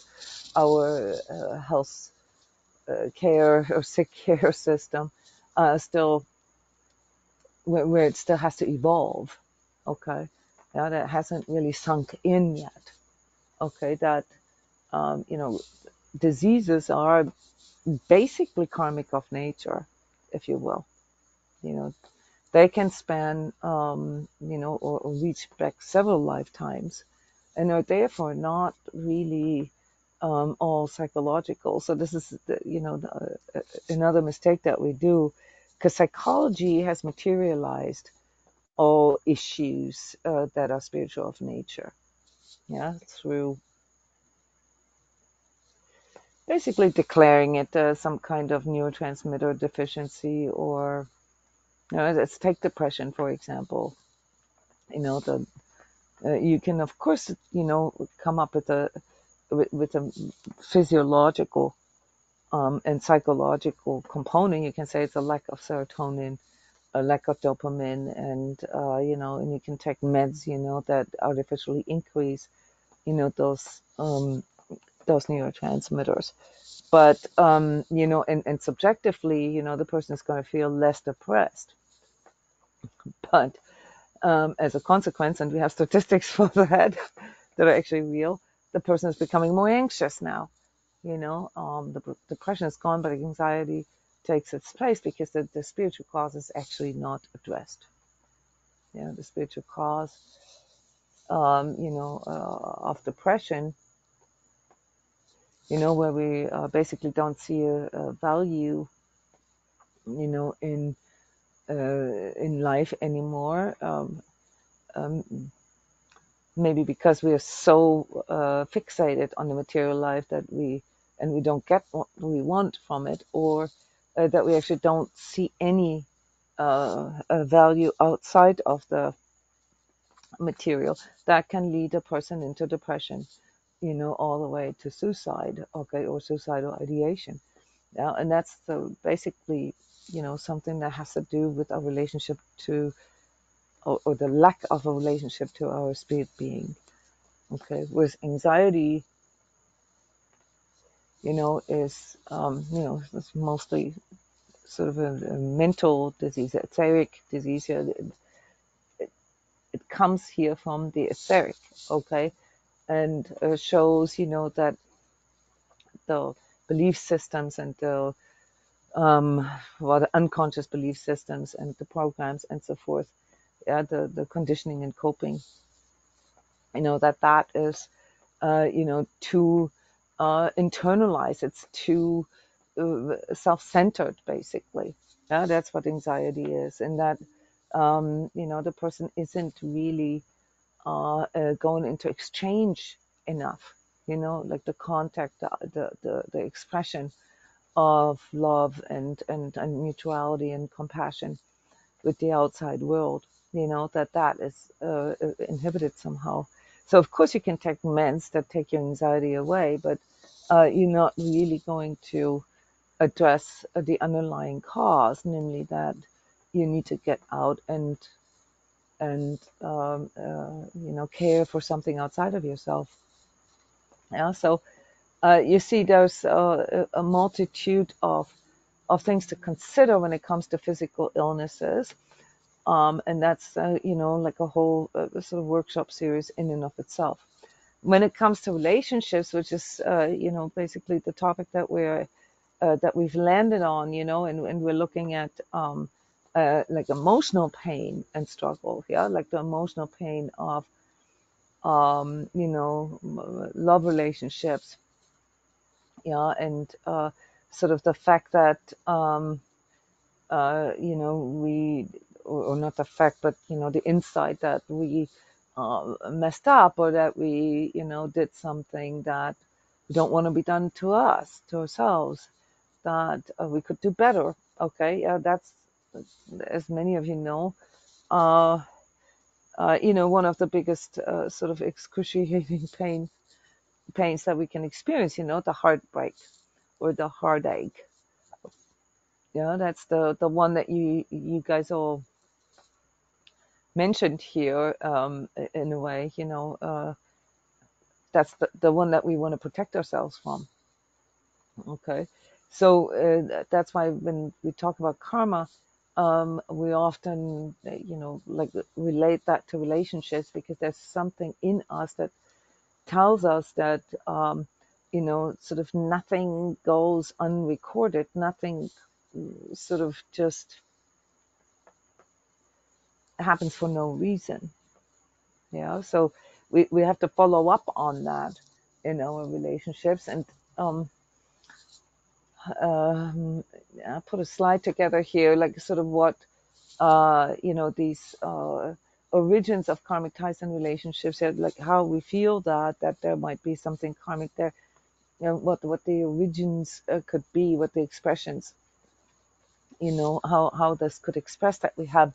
our health care or sick care system still, where it still has to evolve. Okay. That hasn't really sunk in yet. Okay. That diseases are basically karmic of nature, if you will. They can span or reach back several lifetimes, and are therefore not really all psychological. So this is another mistake that we do, because psychology has materialized all issues that are spiritual of nature, through basically declaring it some kind of neurotransmitter deficiency, or let's take depression for example. The you can of course come up with a physiological and psychological component. You can say it's a lack of serotonin, a lack of dopamine, and and you can take meds that artificially increase those neurotransmitters. But and subjectively, the person is going to feel less depressed. But as a consequence, and we have statistics for that that are actually real, the person is becoming more anxious now. The depression is gone, but anxiety takes its place because the spiritual cause is actually not addressed. The spiritual cause, of depression, where we basically don't see a value, in life anymore. Maybe because we are so fixated on the material life and we don't get what we want from it, or that we actually don't see any value outside of the material, that can lead a person into depression, all the way to suicide, okay, or suicidal ideation. Yeah, and that's basically, something that has to do with our relationship to, or the lack of a relationship to our spirit being. Okay, with anxiety, it's mostly sort of a mental disease, etheric disease. Here, it comes here from the etheric, okay, and shows, that the belief systems and the unconscious belief systems and the programs and so forth, yeah, the conditioning and coping, that is too internalized. It's too self-centered, basically. Yeah, that's what anxiety is, and that the person isn't really going into exchange enough. Like the contact, the expression of love and mutuality and compassion with the outside world, that is inhibited somehow. So of course you can take meds that take your anxiety away, but you're not really going to address the underlying cause, namely that you need to get out and care for something outside of yourself. Yeah, so you see there's a multitude of things to consider when it comes to physical illnesses. And that's, like a whole sort of workshop series in and of itself. When it comes to relationships, which is, basically the topic that we've landed on, and we're looking at like emotional pain and struggle, yeah, like the emotional pain of, love relationships, yeah, and sort of the fact that, we, or not the fact, but the insight that we messed up, or that we did something that we don't want to be done to us, to ourselves, that we could do better. Okay, that's, as many of you know, uh, one of the biggest sort of excruciating pains that we can experience. The heartbreak or the heartache. Yeah, that's the one that you guys all mentioned here, in a way. That's the one that we want to protect ourselves from. Okay, so that's why when we talk about karma, we often like relate that to relationships, because there's something in us that tells us that sort of nothing goes unrecorded, nothing sort of just happens for no reason. So we have to follow up on that in our relationships. And I put a slide together here, like sort of what these origins of karmic ties and relationships, like how we feel that there might be something karmic there. what the origins could be, what the expressions, how this could express that we have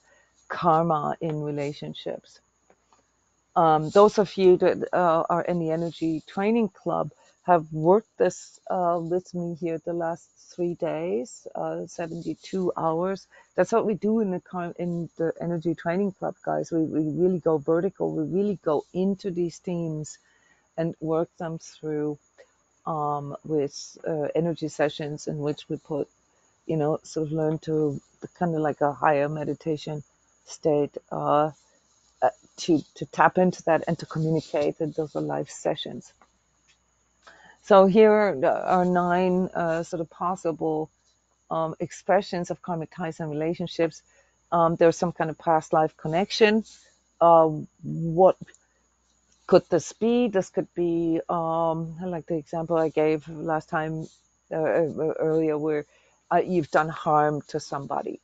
karma in relationships. Those of you that are in the energy training club have worked this with me here the last 3 days, 72 hours. That's what we do in the energy training club, guys. We really go vertical. We really go into these themes and work them through with energy sessions in which we put, sort of learn to kind of like a higher meditation state, to tap into that and to communicate. And those are live sessions. So here are 9 sort of possible expressions of karmic ties and relationships. There's some kind of past life connection. What could this be? This could be like the example I gave last time, earlier, where you've done harm to somebody.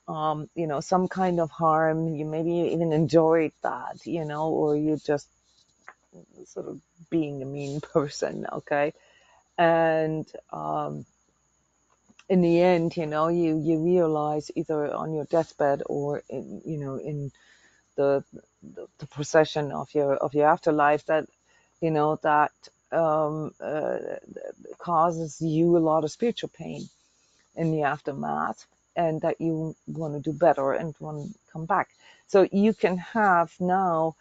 Some kind of harm. You maybe even enjoyed that, or you just sort of being a mean person, okay? And in the end, you realize either on your deathbed or in the procession of your afterlife that that causes you a lot of spiritual pain in the aftermath, and that you want to do better and want to come back. So you can have now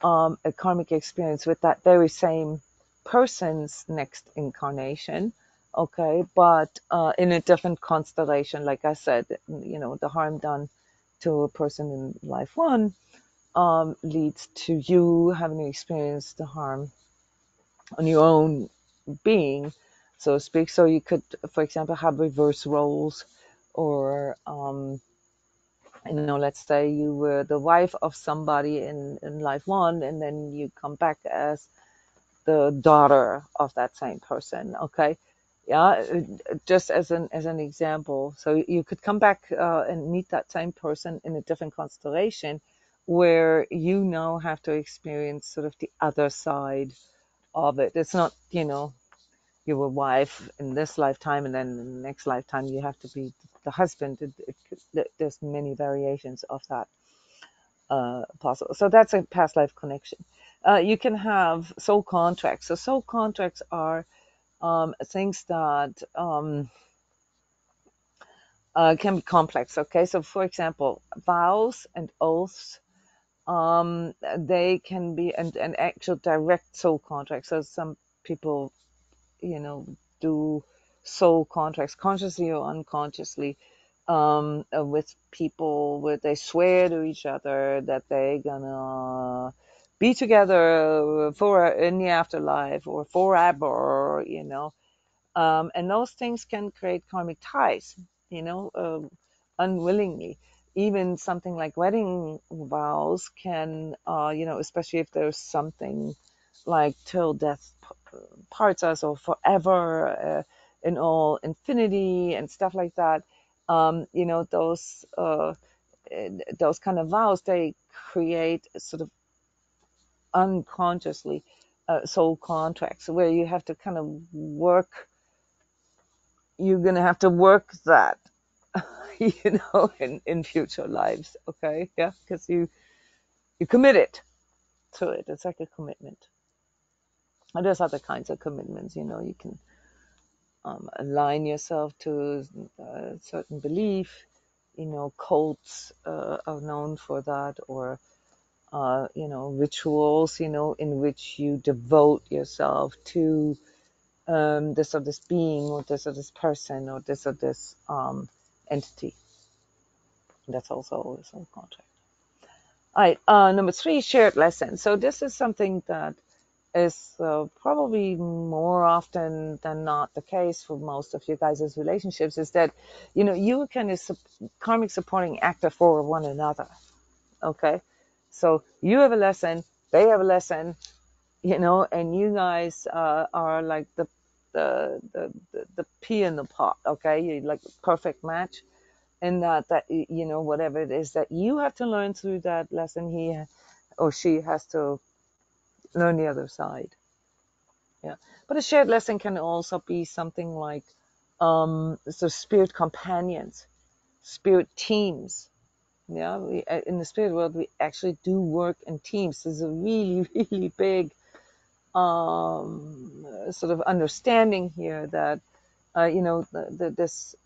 a karmic experience with that very same person's next incarnation, okay, but in a different constellation. Like I said, the harm done to a person in life one leads to you having experienced the harm on your own being, so to speak. So you could, for example, have reverse roles, or let's say you were the wife of somebody in life one, and then you come back as the daughter of that same person. Okay, yeah, just as an example. So you could come back and meet that same person in a different constellation, where you now have to experience sort of the other side of it. It's not, you were wife in this lifetime, and then in the next lifetime you have to be the husband. There's many variations of that possible. So that's a past life connection. You can have soul contracts. So soul contracts are things that can be complex. Okay, so for example, vows and oaths, they can be an actual direct soul contract. So some people, do soul contracts consciously or unconsciously, with people where they swear to each other that they're gonna be together for in the afterlife or forever, and those things can create karmic ties, unwillingly. Even something like wedding vows can, especially if there's something like till death parts us or forever, in all infinity and stuff like that. Those kind of vows, they create sort of unconsciously soul contracts where you have to kind of work. You're going to have to work that, in future lives. Okay. Yeah. Because you committed to it. It's like a commitment. And there's other kinds of commitments. You can align yourself to a certain belief. Cults are known for that, or rituals, in which you devote yourself to this or this being, or this or this person, or this or this entity. That's also a soul contract. All right, number 3, shared lessons. So this is something that is probably more often than not the case for most of you guys' relationships, is that, you kind of karmic supporting actor for one another. Okay. So you have a lesson, they have a lesson, and you guys are like the pea in the pot. Okay. You're like a perfect match. And that, whatever it is that you have to learn through that lesson, he or she has to learn the other side. Yeah, but a shared lesson can also be something like so spirit companions, spirit teams. Yeah, in the spirit world we actually do work in teams. There's a really really big sort of understanding here that this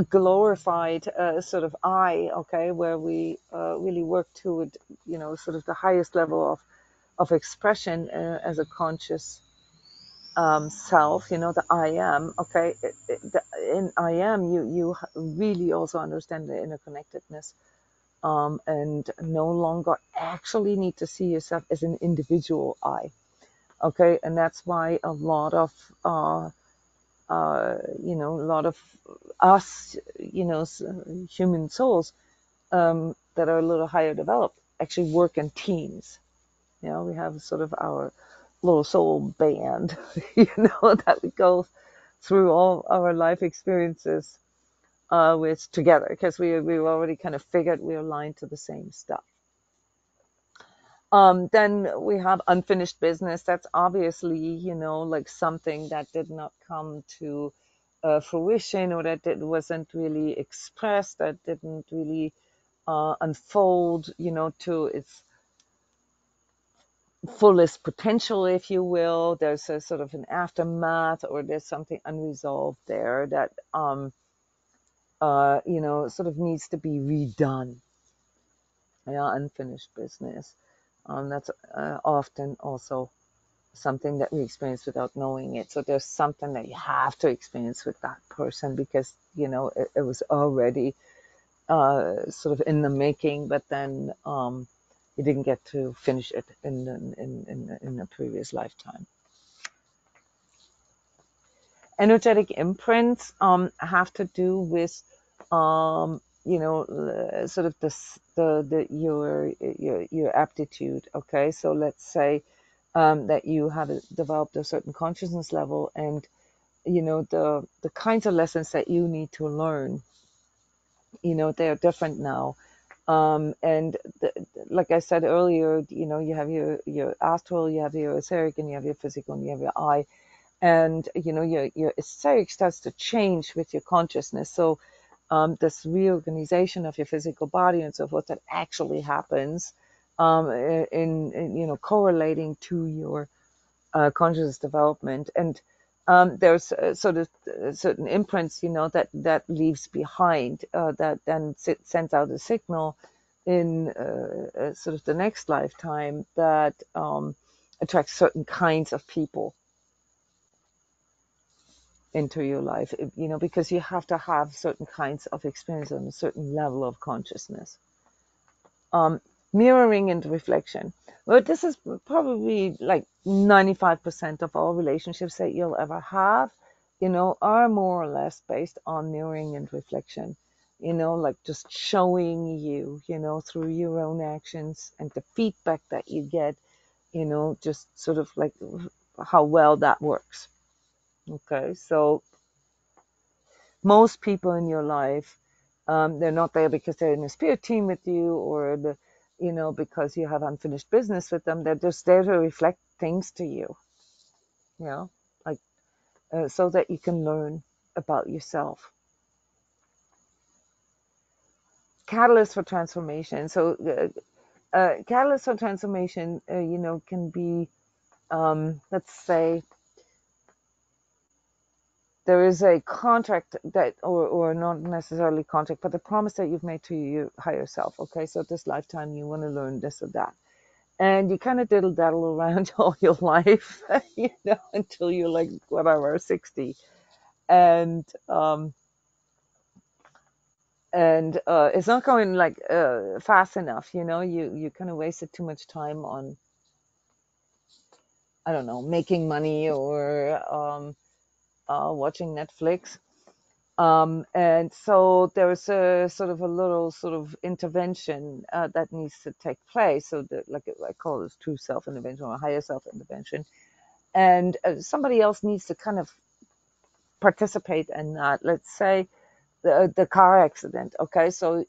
glorified sort of I, okay, where we really work toward sort of the highest level of expression as a conscious self, the I am, okay. In I am, you really also understand the interconnectedness, and no longer actually need to see yourself as an individual I, okay. And that's why a lot of a lot of us, human souls that are a little higher developed actually work in teams. We have sort of our little soul band, that we go through all our life experiences with together, because we've already kind of figured we're aligned to the same stuff. Then we have unfinished business. That's obviously, like something that did not come to fruition, or that wasn't really expressed, that didn't really unfold, to its fullest potential, if you will. There's a sort of an aftermath, or there's something unresolved there that, sort of needs to be redone. Yeah, unfinished business. That's often also something that we experience without knowing it. So there's something that you have to experience with that person, because it was already sort of in the making, but then you didn't get to finish it in the previous lifetime. Energetic imprints have to do with sort of your aptitude. Okay, so let's say that you have developed a certain consciousness level, and the kinds of lessons that you need to learn, they are different now. And like I said earlier, you have your astral, you have your etheric, and you have your physical, and you have your I. And your etheric starts to change with your consciousness. So this reorganization of your physical body and so forth, that actually happens in correlating to your conscious development. And there's sort of certain imprints, that leaves behind, that then sends out a signal in sort of the next lifetime, that attracts certain kinds of people into your life, because you have to have certain kinds of experience on a certain level of consciousness. Mirroring and reflection. Well, this is probably like 95% of all relationships that you'll ever have, are more or less based on mirroring and reflection. Like just showing you, through your own actions and the feedback that you get, just sort of like how well that works. Okay, so most people in your life, they're not there because they're in a spirit team with you, or because you have unfinished business with them. They're just there to reflect things to you, like so that you can learn about yourself. Catalyst for transformation. So catalyst for transformation, can be, let's say, there is a contract that, or not necessarily contract, but the promise that you've made to your higher self. Okay, so this lifetime you want to learn this or that, and you kind of diddle daddle around all your life, until you're like whatever 60, and it's not going like fast enough. You kind of wasted too much time on, I don't know, making money, or watching Netflix. And so there's a sort of a little sort of intervention that needs to take place. So like I call this true self intervention, or higher self intervention. And somebody else needs to kind of participate in that. Let's say the car accident. Okay, so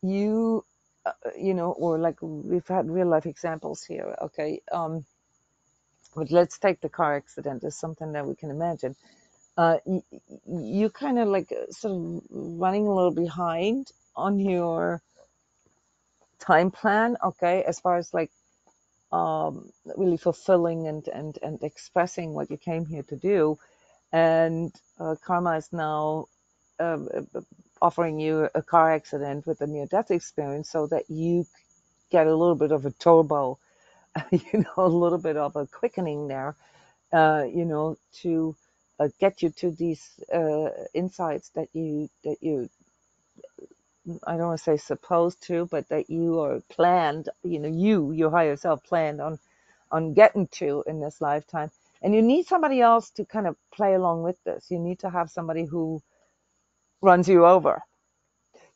you, or like we've had real life examples here. Okay, But let's take the car accident as something that we can imagine. You kind of like sort of running a little behind on your time plan, okay, as far as like really fulfilling and expressing what you came here to do. And karma is now uh, offering you a car accident with a near-death experience so that you get a little bit of a turbo, a little bit of a quickening there, to get you to these insights that you I don't want to say supposed to, but that you are planned, your higher self planned on getting to in this lifetime. And you need somebody else to kind of play along with this. You need to have somebody who runs you over.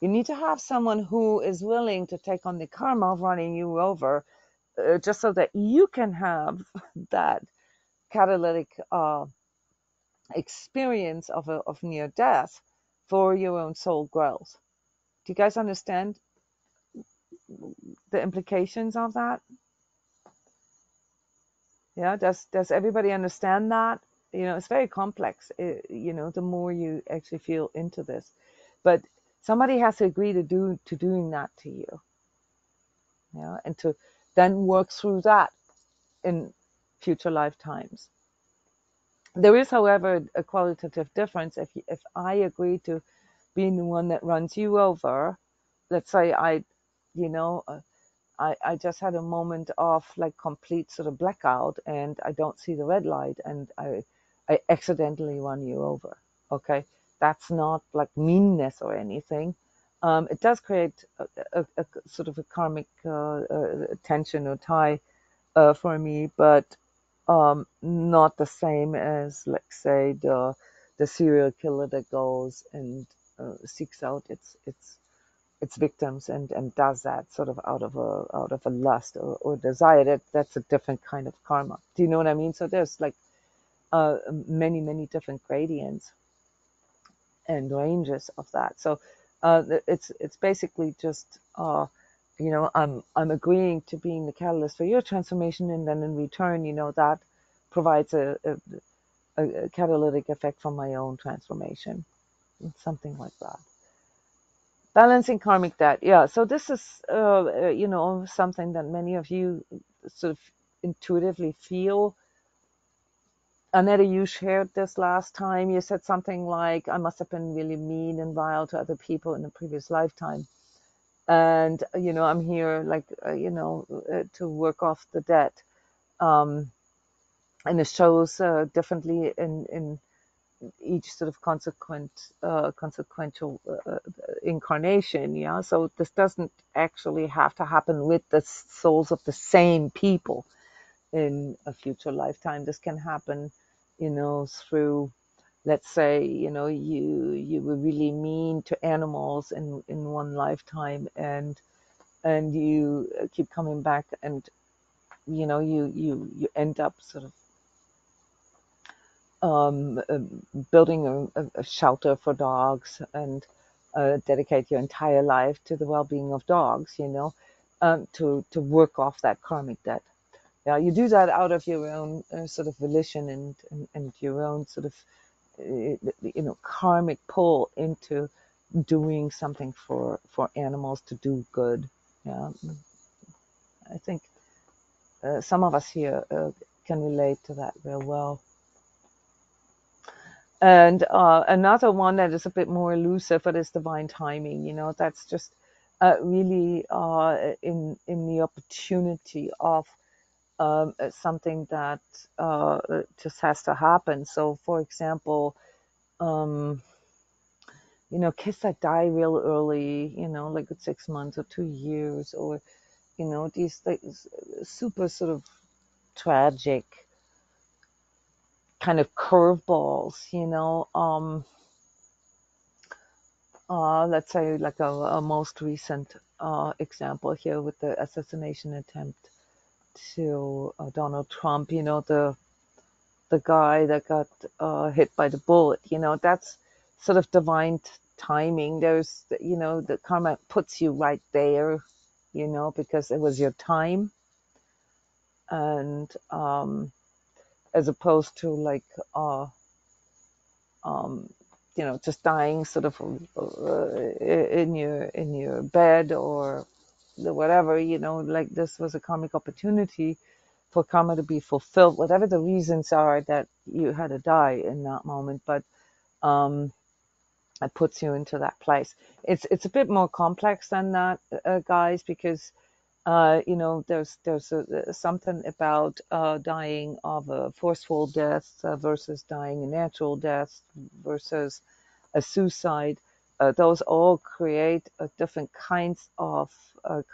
You need to have someone who is willing to take on the karma of running you over, just so that you can have that catalytic experience of near death for your own soul growth. Do you guys understand the implications of that? Yeah, does everybody understand that? It's very complex. The more you actually feel into this, but somebody has to agree to doing that to you. Yeah, and to then work through that in future lifetimes. There is, however, a qualitative difference. If I agree to being the one that runs you over, let's say you know, I just had a moment of like complete sort of blackout and I don't see the red light and I accidentally run you over. Okay, that's not like meanness or anything. It does create a sort of a karmic tension or tie for me, but not the same as, like, say, the serial killer that goes and seeks out its victims and does that sort of out of a lust or desire. That's a different kind of karma. Do you know what I mean? So there's like many different gradients and ranges of that. So it's basically just I'm agreeing to being the catalyst for your transformation, and then in return, that provides a catalytic effect from my own transformation, something like that. Balancing karmic debt. Yeah. So this is, something that many of you sort of intuitively feel. Annetta, you shared this last time. You said something like, I must have been really mean and vile to other people in a previous lifetime. And, I'm here like, to work off the debt. And it shows differently in each sort of consequential incarnation. Yeah. So this doesn't actually have to happen with the souls of the same people in a future lifetime. This can happen, through, let's say, you were really mean to animals in one lifetime, and you keep coming back, and you end up sort of building a shelter for dogs and dedicate your entire life to the well-being of dogs, to work off that karmic debt. Yeah, you do that out of your own sort of volition and your own sort of karmic pull into doing something for animals to do good. Yeah, I think some of us here can relate to that real well. And another one that is a bit more elusive, but is divine timing. That's just really in the opportunity of something that just has to happen. So, for example, kids that die real early, like at 6 months or 2 years, or these things, super sort of tragic kind of curveballs. Let's say like a most recent example here with the assassination attempt to Donald Trump. The guy that got hit by the bullet. That's sort of divine timing. There's, the karma puts you right there, because it was your time. And as opposed to like just dying sort of in your bed or whatever. Like this was a karmic opportunity for karma to be fulfilled, whatever the reasons are that you had to die in that moment. But it puts you into that place. It's a bit more complex than that, guys, because there's something about dying of a forceful death versus dying a natural death versus a suicide. Those all create different kinds of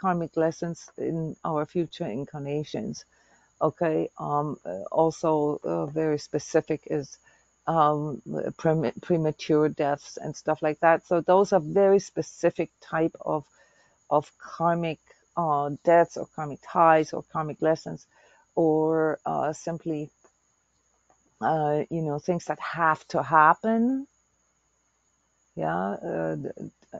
karmic lessons in our future incarnations. Okay. Also, very specific is premature deaths and stuff like that. So those are very specific type of karmic deaths or karmic ties or karmic lessons, or simply things that have to happen. Yeah,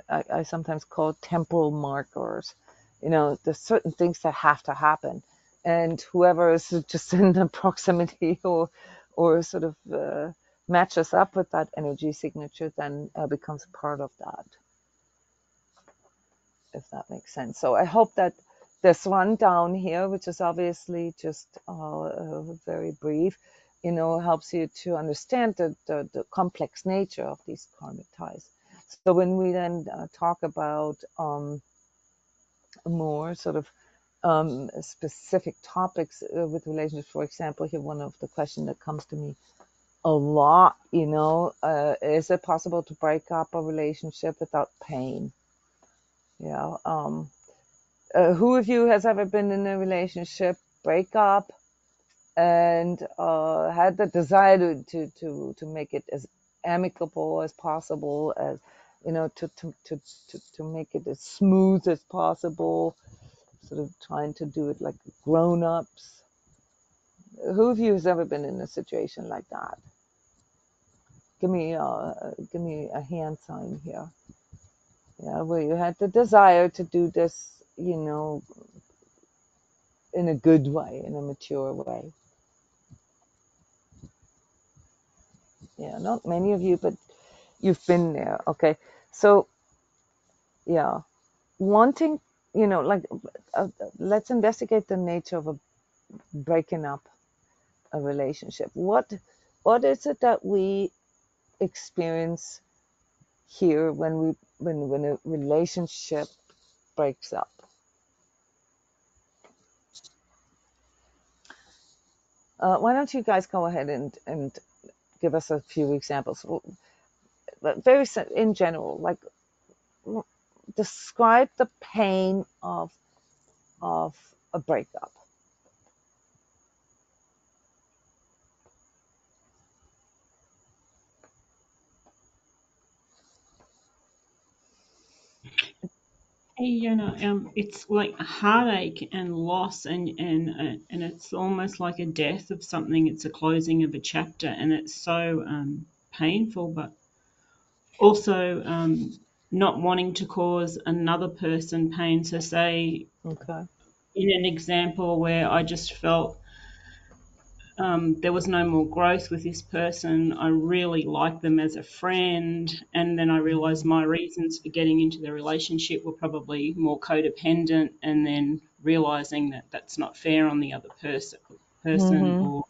I sometimes call temporal markers. There's certain things that have to happen, and whoever is just in the proximity or sort of matches up with that energy signature then becomes part of that, if that makes sense. So I hope that this rundown here, which is obviously just very brief, helps you to understand the complex nature of these karmic ties. So when we then talk about more sort of specific topics with relationships, for example, here one of the questions that comes to me a lot, is it possible to break up a relationship without pain? Yeah. Who of you has ever been in a relationship, break up, and had the desire to make it as amicable as possible, as to make it as smooth as possible, sort of trying to do it like grown-ups? Who of you has ever been in a situation like that? Give me a hand sign here. Yeah, where you had the desire to do this, in a good way, in a mature way. Yeah, not many of you, but you've been there. Okay. So, yeah, wanting, like, let's investigate the nature of a breaking up a relationship. What is it that we experience here when a relationship breaks up? Why don't you guys go ahead and give us a few examples? But very in general, like, describe the pain of a breakup. Hey, it's like heartache and loss, and it's almost like a death of something. It's a closing of a chapter, and it's so painful, but also not wanting to cause another person pain. So, say Okay. in an example where I just felt there was no more growth with this person. I really liked them as a friend. And then I realized my reasons for getting into the relationship were probably more codependent, and then realizing that that's not fair on the other person Mm-hmm. or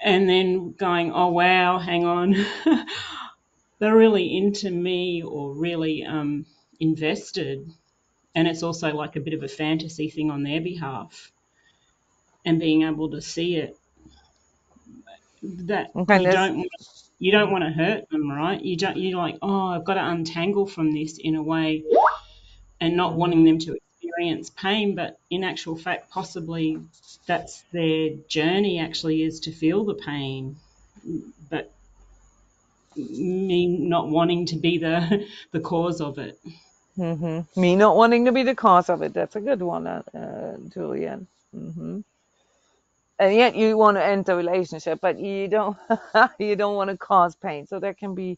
and then going, oh wow, hang on. They're really into me or really invested. And it's also like a bit of a fantasy thing on their behalf, and being able to see it, that Okay. you don't want to hurt them, right? You're like, oh, I've got to untangle from this in a way, and not wanting them to experience pain, but in actual fact possibly that's their journey, actually, is to feel the pain, but me not wanting to be the cause of it. Mm-hmm. Me not wanting to be the cause of it. That's a good one, Julian. Mm-hmm. And yet you want to end the relationship, but you don't. You don't want to cause pain. So there can be,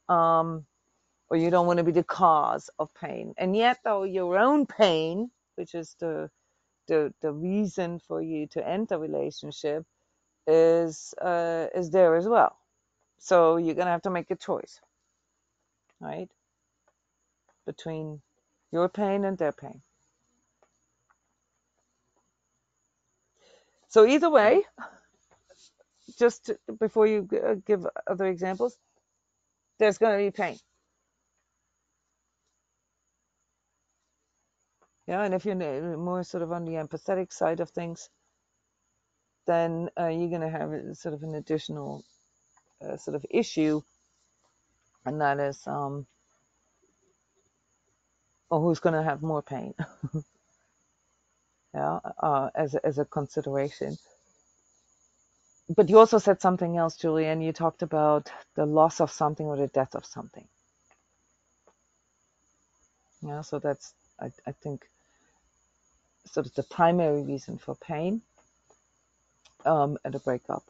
or you don't want to be the cause of pain. And yet, though, your own pain, which is the reason for you to end the relationship, is there as well. So you're gonna have to make a choice, right, between your pain and their pain. So either way, just before you give other examples, there's going to be pain. Yeah, and if you're more sort of on the empathetic side of things, then you're going to have sort of an additional sort of issue, and that is, oh, who's going to have more pain? Yeah, as a consideration. But you also said something else, Julian. You talked about the loss of something or the death of something. Yeah, so that's I think sort of the primary reason for pain at a breakup,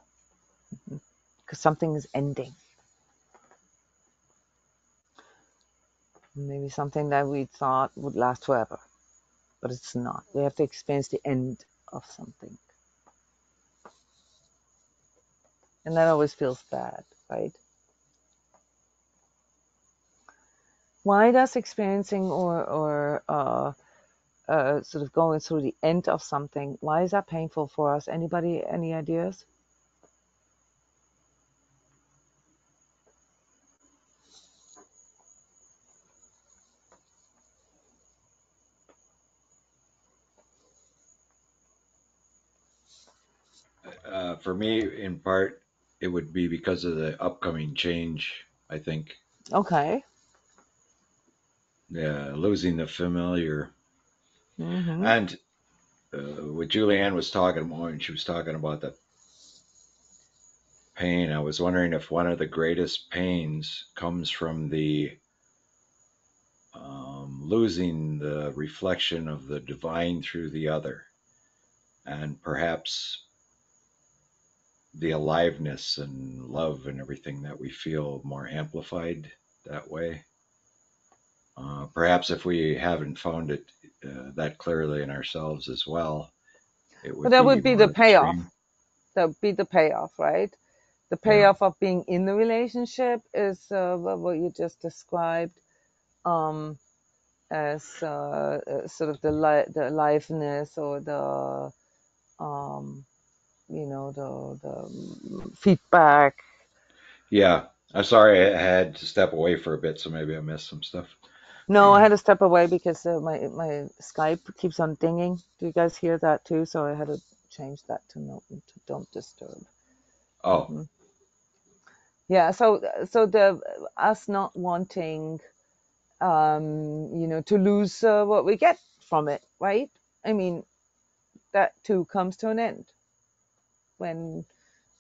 because something is ending. Maybe something that we thought would last forever, but it's not. We have to experience the end of something, and that always feels bad, right? Why does experiencing or sort of going through the end of something, why is that painful for us? Anybody, any ideas? For me, in part, it would be because of the upcoming change, I think. Okay. Yeah, losing the familiar. Mm-hmm. And what Julianne was talking about when she was talking about the pain, I was wondering if one of the greatest pains comes from the losing the reflection of the divine through the other, and perhaps the aliveness and love and everything that we feel more amplified that way. Perhaps if we haven't found it that clearly in ourselves as well, it But would that be would be the more payoff. extreme. That would be the payoff, right? The Yeah, payoff of being in the relationship is what you just described, um, as sort of the aliveness or the um, the feedback. yeah. I'm sorry I had to step away for a bit, so maybe I missed some stuff. No, I had to step away because my Skype keeps on dinging. Do you guys hear that too? So I had to change that to no, to don't disturb. Oh, Hmm. Yeah. So the us not wanting, to lose what we get from it, right? I mean, that too comes to an end when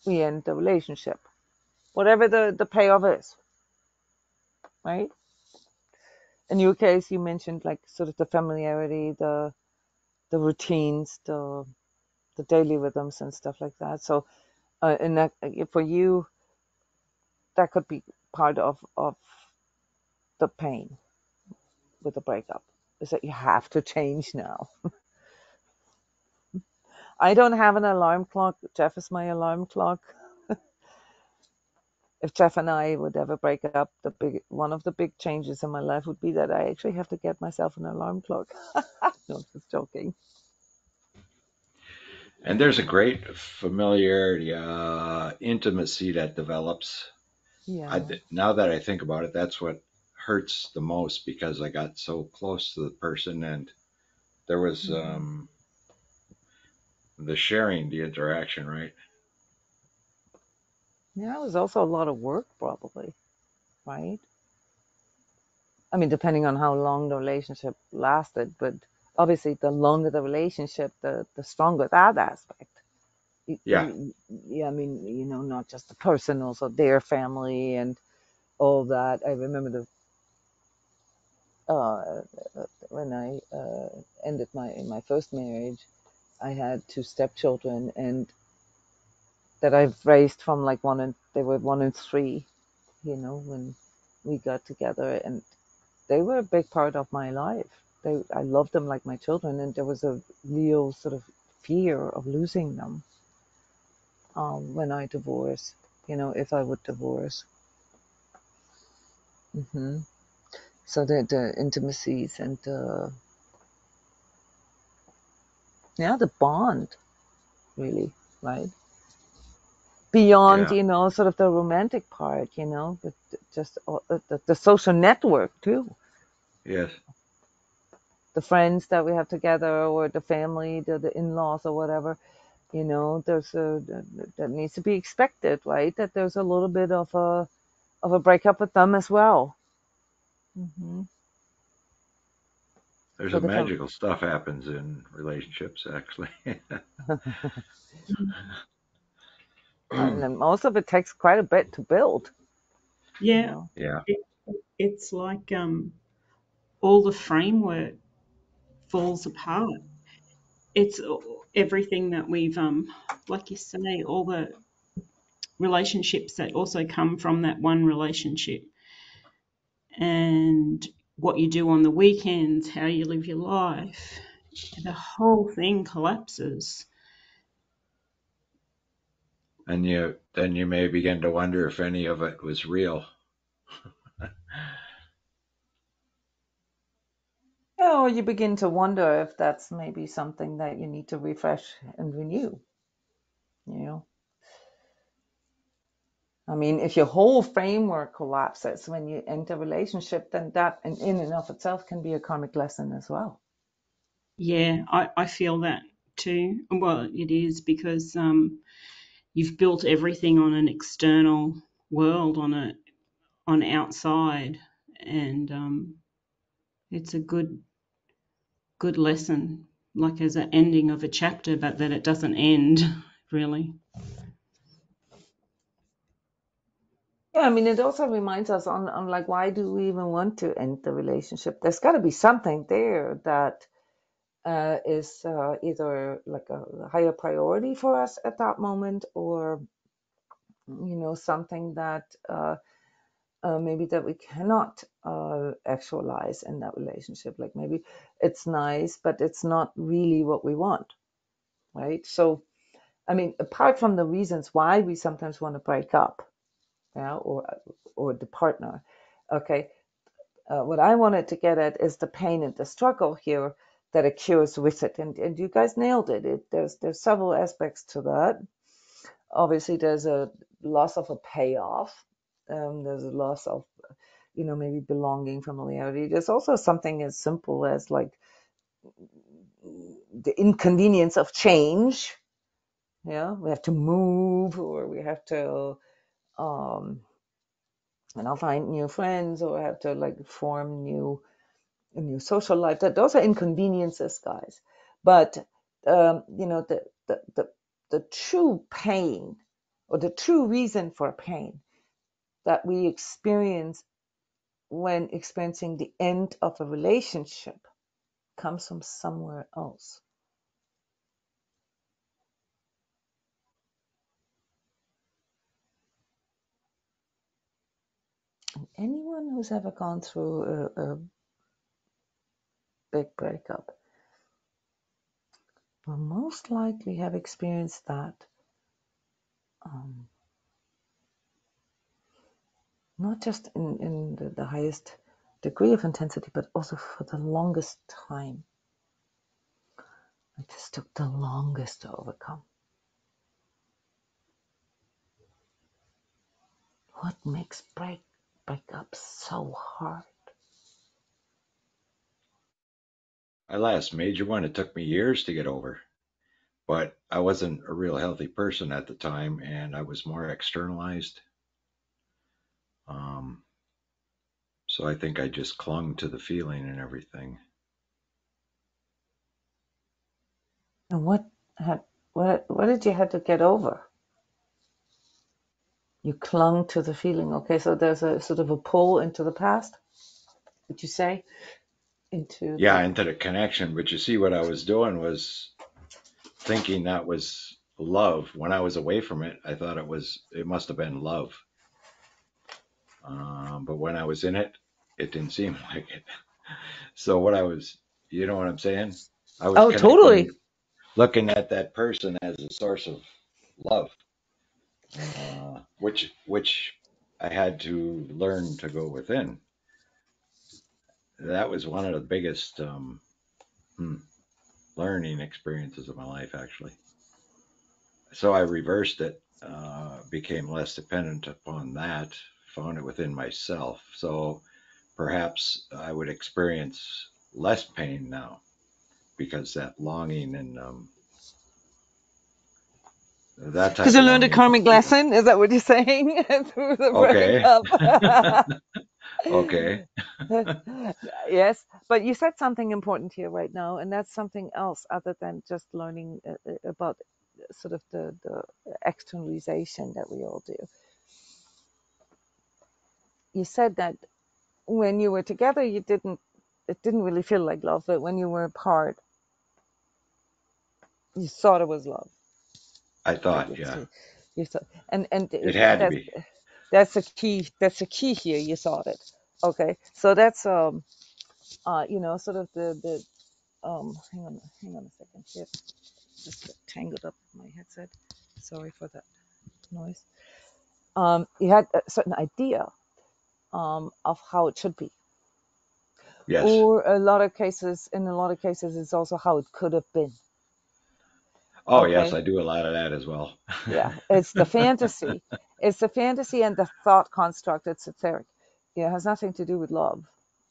we end the relationship, whatever the payoff is, right? In your case, you mentioned like sort of the familiarity, the routines, the daily rhythms and stuff like that. So, in that for you, that could be part of the pain with the breakup, is that you have to change now. I don't have an alarm clock. Jeff is my alarm clock. If Jeff and I would ever break up, one of the big changes in my life would be that I actually have to get myself an alarm clock. No, just joking. and there's a great familiarity, intimacy that develops. Yeah. Now that I think about it, that's what hurts the most because I got so close to the person, and there was Hmm. the sharing, the interaction, right? Yeah, it was also a lot of work, probably, right? I mean, depending on how long the relationship lasted, but obviously, the longer the relationship, the stronger that aspect. Yeah, Yeah, I mean, not just the person, also their family and all that. I remember when I ended my first marriage, I had two stepchildren, and that I've raised from like they were 1 and 3, when we got together, and they were a big part of my life. I loved them like my children, and there was a real sort of fear of losing them. when I divorce, if I would divorce. So the intimacies and the bond, really, right? Beyond, Yeah. sort of the romantic part, but just the social network too. Yes. The friends that we have together, or the family, the in-laws, or whatever. There's that needs to be expected, right? That there's a little bit of a breakup with them as well. hmm There's So some the fam- magical stuff happens in relationships, actually. and then most of it takes quite a bit to build. You Yeah, know. Yeah. it, it's like all the framework falls apart. It's everything that we've, like you say, all the relationships that also come from that one relationship, and what you do on the weekends, how you live your life, the whole thing collapses. And you may begin to wonder if any of it was real. Yeah, or you begin to wonder if that's maybe something that you need to refresh and renew. You know, I mean, if your whole framework collapses when you enter a relationship, then that in and of itself can be a karmic lesson as well. Yeah, I feel that too. Well, it is because you've built everything on an external world, on outside, and it's a good lesson, like as an ending of a chapter, but that it doesn't end really. Yeah, I mean, it also reminds us on like, why do we even want to end the relationship? There's got to be something there that is either like a higher priority for us at that moment, or something that maybe that we cannot actualize in that relationship. Like maybe it's nice, but it's not really what we want, right? So, I mean, apart from the reasons why we sometimes want to break up, yeah, or the partner, okay. What I wanted to get at is the pain and the struggle here that occurs with it, and you guys nailed it. There's several aspects to that. Obviously, there's a loss of a payoff. There's a loss of, maybe belonging, familiarity. There's also something as simple as like the inconvenience of change. Yeah, we have to move, or we have to, um, find new friends, or have to like form a new social life. That those are inconveniences, guys. But the true pain, or the true reason for pain that we experience when experiencing the end of a relationship comes from somewhere else. Anyone who's ever gone through a big breakup will most likely have experienced that, um, not just in the highest degree of intensity, but also for the longest time. It just took the longest to overcome. What makes breakups so hard? My last major one, it took me years to get over, but I wasn't a real healthy person at the time, and I was more externalized. Um, so I think I just clung to the feeling and everything. And had what did you have to get over? You clung to the feeling. Okay, so there's a sort of a pull into the past, would you say? Into Yeah, the into the connection. But you see, what I was doing was thinking that was love. When I was away from it, I thought it must have been love. But when I was in it, it didn't seem like it. So what I was, you know what I'm saying? I was Oh, totally. connecting, looking at that person as a source of love. which I had to learn to go within. That was one of the biggest hmm, learning experiences of my life, actually. So I reversed it, became less dependent upon that, found it within myself. So perhaps I would experience less pain now because that longing and that Because type you of learned a longing would karmic be gone. lesson, is that what you're saying? Through the Okay. breakup. Okay. Yes, but you said something important here right now, and that's something else other than just learning about sort of the externalization that we all do. You said that when you were together, it didn't really feel like love, but when you were apart, you thought it was love. I That thought, yeah, you thought, and it had to that's be. that's a key. That's a key here. You thought it. Okay, so that's sort of the hang on a second here. Just got tangled up with my headset. Sorry for that noise. You had a certain idea of how it should be, Yes. or in a lot of cases, it's also how it could have been. Oh, yes, Okay, I do a lot of that as well. yeah, it's the fantasy. It's the fantasy and the thought construct. It's etheric. Yeah, it has nothing to do with love.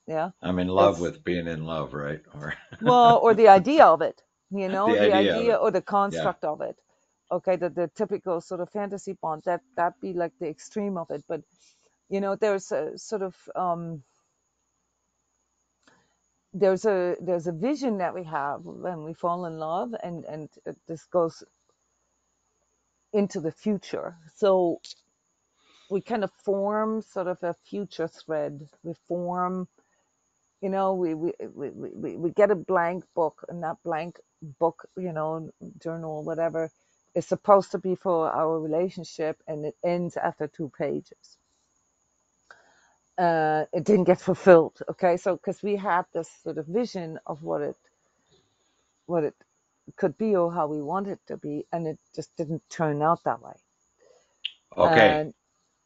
Yeah, I'm in love it's with being in love, right? Or well, or the idea of it. the The idea of idea it. or the Yeah. construct of it. Okay, the typical sort of fantasy bond that be like the extreme of it. But there's a sort of there's a vision that we have when we fall in love, and this goes into the future. So we kind of form sort of a future thread. We form, we get a blank book, and that blank book, journal, whatever, is supposed to be for our relationship, and it ends after 2 pages. It didn't get fulfilled. Okay, so because we had this sort of vision of what it could be or how we want it to be, and it just didn't turn out that way. Okay. And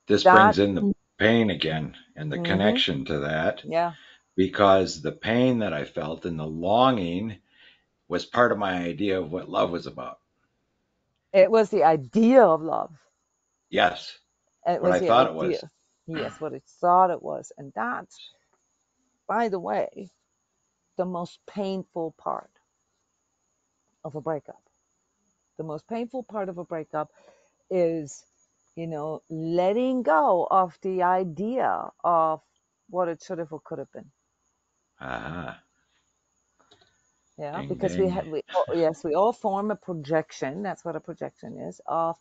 This that, brings in the pain again and the mm-hmm, connection to that yeah, because the pain that I felt and the longing was part of my idea of what love was about. it was the idea of love. Yes. It What was I the thought it was. idea. Yes, what it thought it was. And that's, by the way, the most painful part of a breakup. The most painful part of a breakup is, letting go of the idea of what it should have or could have been. Ah, Yeah, ding because ding. yes, we all form a projection. That's what a projection is, of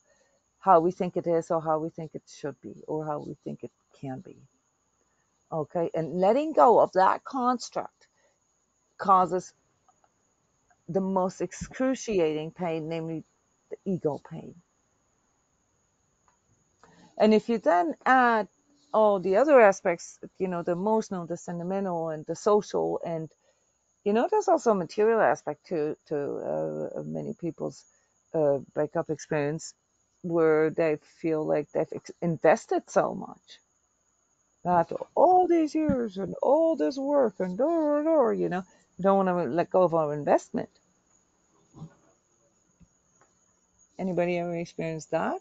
how we think it is or how we think it should be or how we think it can be. Okay, and letting go of that construct causes the most excruciating pain, namely the ego pain. And if you then add all the other aspects, the emotional, the sentimental, and the social, and there's also a material aspect to many people's breakup experience, where they feel like they've invested so much after all these years and all this work and you don't want to let go of our investment. Anybody ever experienced that?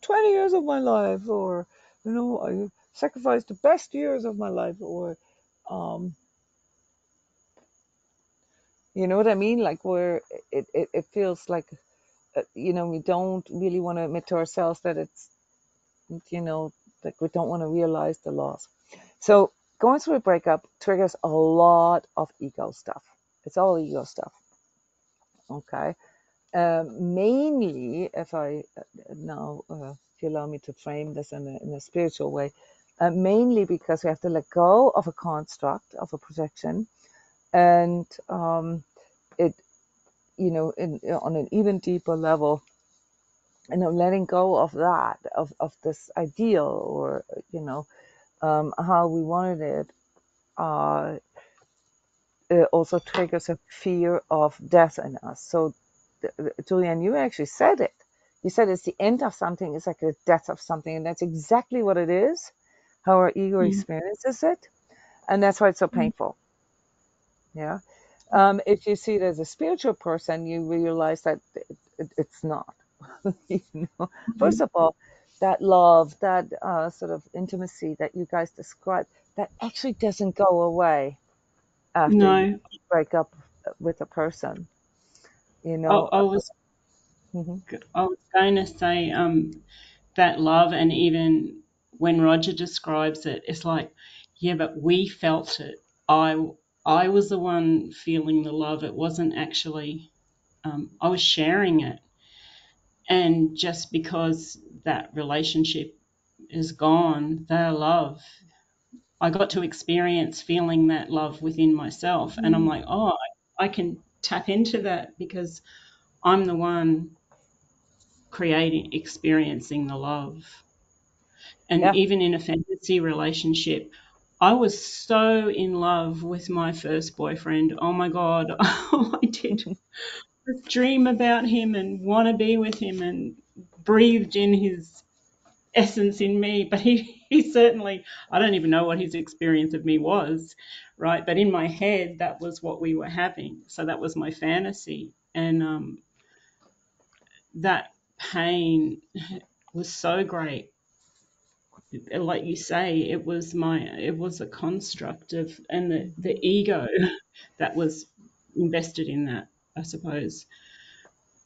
20 years of my life, or I sacrificed the best years of my life, or um you know what I mean, like where it feels like we don't really want to admit to ourselves that it's like we don't want to realize the loss. So going through a breakup triggers a lot of ego stuff. It's all ego stuff. Okay. Mainly, if I now, if you allow me to frame this in a spiritual way, mainly because we have to let go of a construct, of a projection, and it, on an even deeper level, letting go of that, of this ideal, or how we wanted it, uh, it also triggers a fear of death in us. So, Julianne, you actually said it. You said it's the end of something, it's like the death of something, and that's exactly what it is, how our ego Mm. experiences it, and that's why it's so Mm. painful. Yeah. If you see it as a spiritual person, you realize that it's not. you know, first Mhm. of all, that love, that sort of intimacy that you guys describe, that actually doesn't go away after you No, break up with a person. You I, know. I was Mhm. I was going to say that love, and even when Roger describes it, it's like, yeah, but we felt it. I was the one feeling the love. It wasn't actually I was sharing it, and just because that relationship is gone, their love, I got to experience feeling that love within myself, and I'm Mhm. like, oh, I can tap into that because I'm the one creating, experiencing the love. And Yeah. even in a fantasy relationship, I was so in love with my first boyfriend. Oh my God, all I did was dream about him and want to be with him and breathed in his essence in me. But he certainly, I don't even know what his experience of me was, right? But in my head, that was what we were having. So that was my fantasy. And that pain was so great. Like you say, it was a construct of, and the Mhm. ego that was invested in that, I suppose.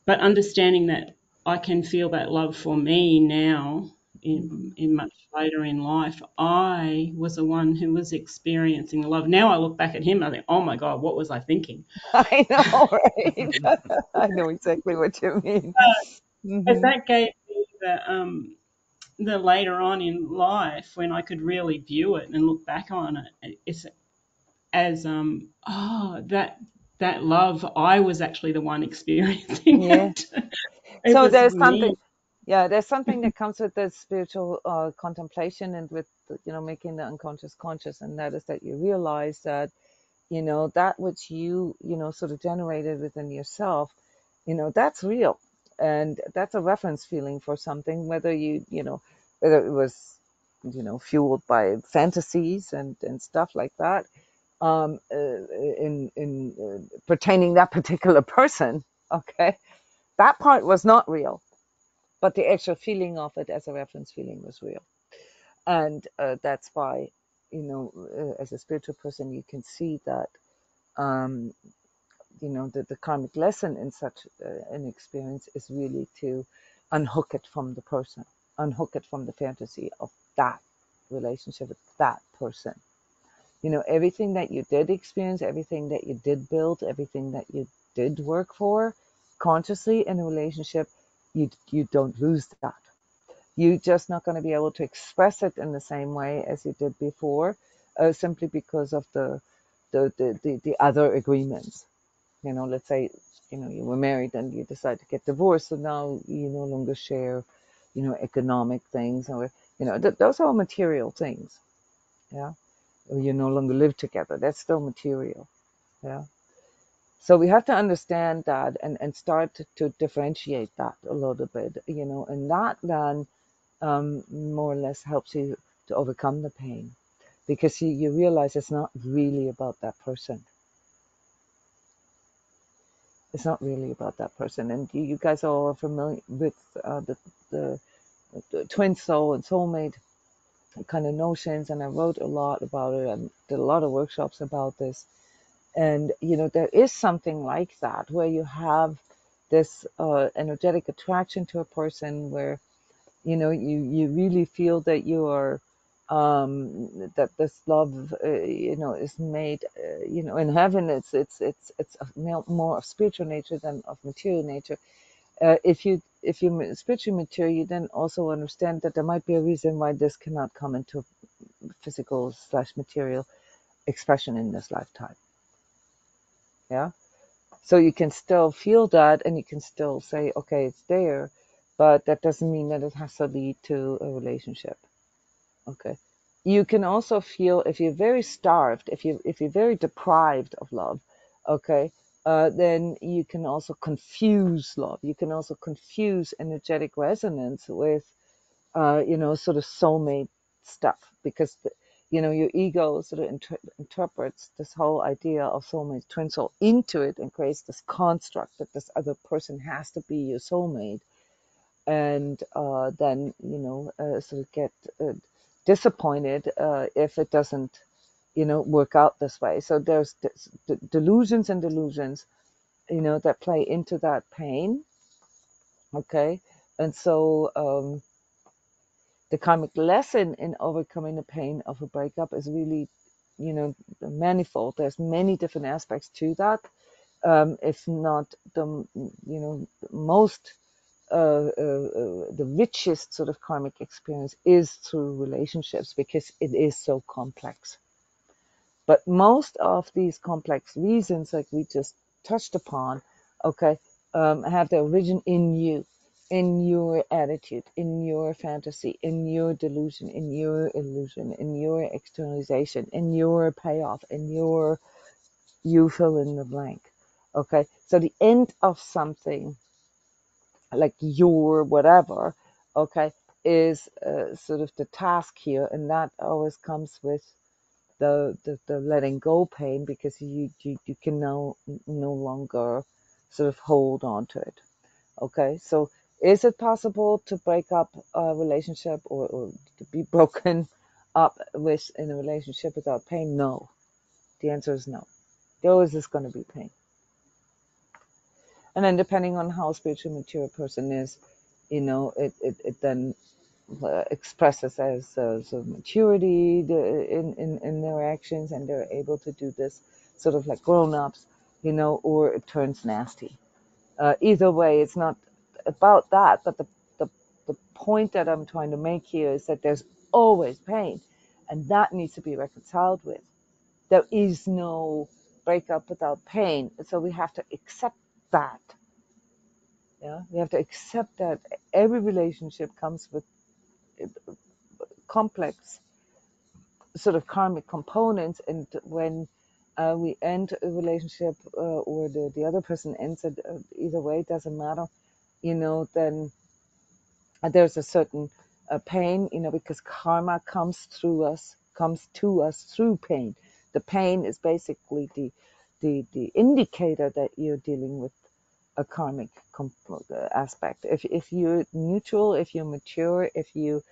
But understanding that I can feel that love for me now, Mhm. in much later in life, I was the one who was experiencing the love. Now I look back at him, I think, oh my God, what was I thinking? I know, right? I know exactly what you mean. But Hmm. that gave me the later on in life, when I could really view it and look back on it, it's as that love, I was actually the one experiencing Yeah. it. It So was there's something, me. yeah, there's something that comes with the spiritual contemplation and with, making the unconscious conscious, and that is that you realize that, that which you sort of generated within yourself, that's real. And that's a reference feeling for something, whether it was, fueled by fantasies and stuff like that, in pertaining that particular person. Okay. That part was not real, but the actual feeling of it as a reference feeling was real. And that's why, as a spiritual person, you can see that, um, the karmic lesson in such an experience is really to unhook it from the person, unhook it from the fantasy of that relationship with that person. Everything that you did experience, everything that you did build, everything that you did work for consciously in a relationship, you don't lose that. You're just not going to be able to express it in the same way as you did before, simply because of the other agreements. Let's say, you were married and you decide to get divorced, so now you no longer share, economic things, or, those are all material things. Yeah. Or you no longer live together. That's still material. Yeah. So we have to understand that, and start to differentiate that a little bit, and that then, more or less helps you to overcome the pain, because you realize it's not really about that person. It's not really about that person. And you guys all are familiar with the, the twin soul and soulmate kind of notions, and I wrote a lot about it and did a lot of workshops about this. And there is something like that, where you have this energetic attraction to a person, where you really feel that you are, that this love, is made, in heaven. It's more of spiritual nature than of material nature. If you spiritually mature, you then also understand that there might be a reason why this cannot come into physical/material expression in this lifetime. Yeah. So you can still feel that, and you can still say, okay, it's there, but that doesn't mean that it has to lead to a relationship. Okay. You can also feel, if you're very starved, if you're very deprived of love, okay, then you can also confuse love. You can also confuse energetic resonance with, sort of soulmate stuff, because your ego sort of interprets this whole idea of soulmate, twin soul, into it, and creates this construct that this other person has to be your soulmate, and then sort of get disappointed if it doesn't work out this way. So there's delusions and delusions that play into that pain. Okay. And so the karmic lesson in overcoming the pain of a breakup is really, manifold. There's many different aspects to that. If not the most, the richest sort of karmic experience is through relationships, because it is so complex. But most of these complex reasons, like we just touched upon, okay, have their origin in you, in your attitude, in your fantasy, in your delusion, in your illusion, in your externalization, in your payoff, in your, you fill in the blank. Okay, so the end of something, like your whatever, okay, is sort of the task here, and that always comes with the letting go pain, because you can no longer sort of hold on to it. Okay, so is it possible to break up a relationship, or to be broken up with in a relationship without pain? No. The answer is no. There always is going to be pain. And then depending on how spiritually mature a person is, it then expresses as sort of maturity in their actions, and they're able to do this sort of like grown-ups, or it turns nasty. Either way, it's not about that, but the point that I'm trying to make here is that there's always pain, and that needs to be reconciled with. There is no breakup without pain, so we have to accept that. Yeah, we have to accept that every relationship comes with complex sort of karmic components, and when we end a relationship, or the other person ends it, either way, it doesn't matter, then there's a certain pain, because karma comes to us through pain. The pain is basically the indicator that you're dealing with a karmic aspect. If you're neutral, if you're mature, if you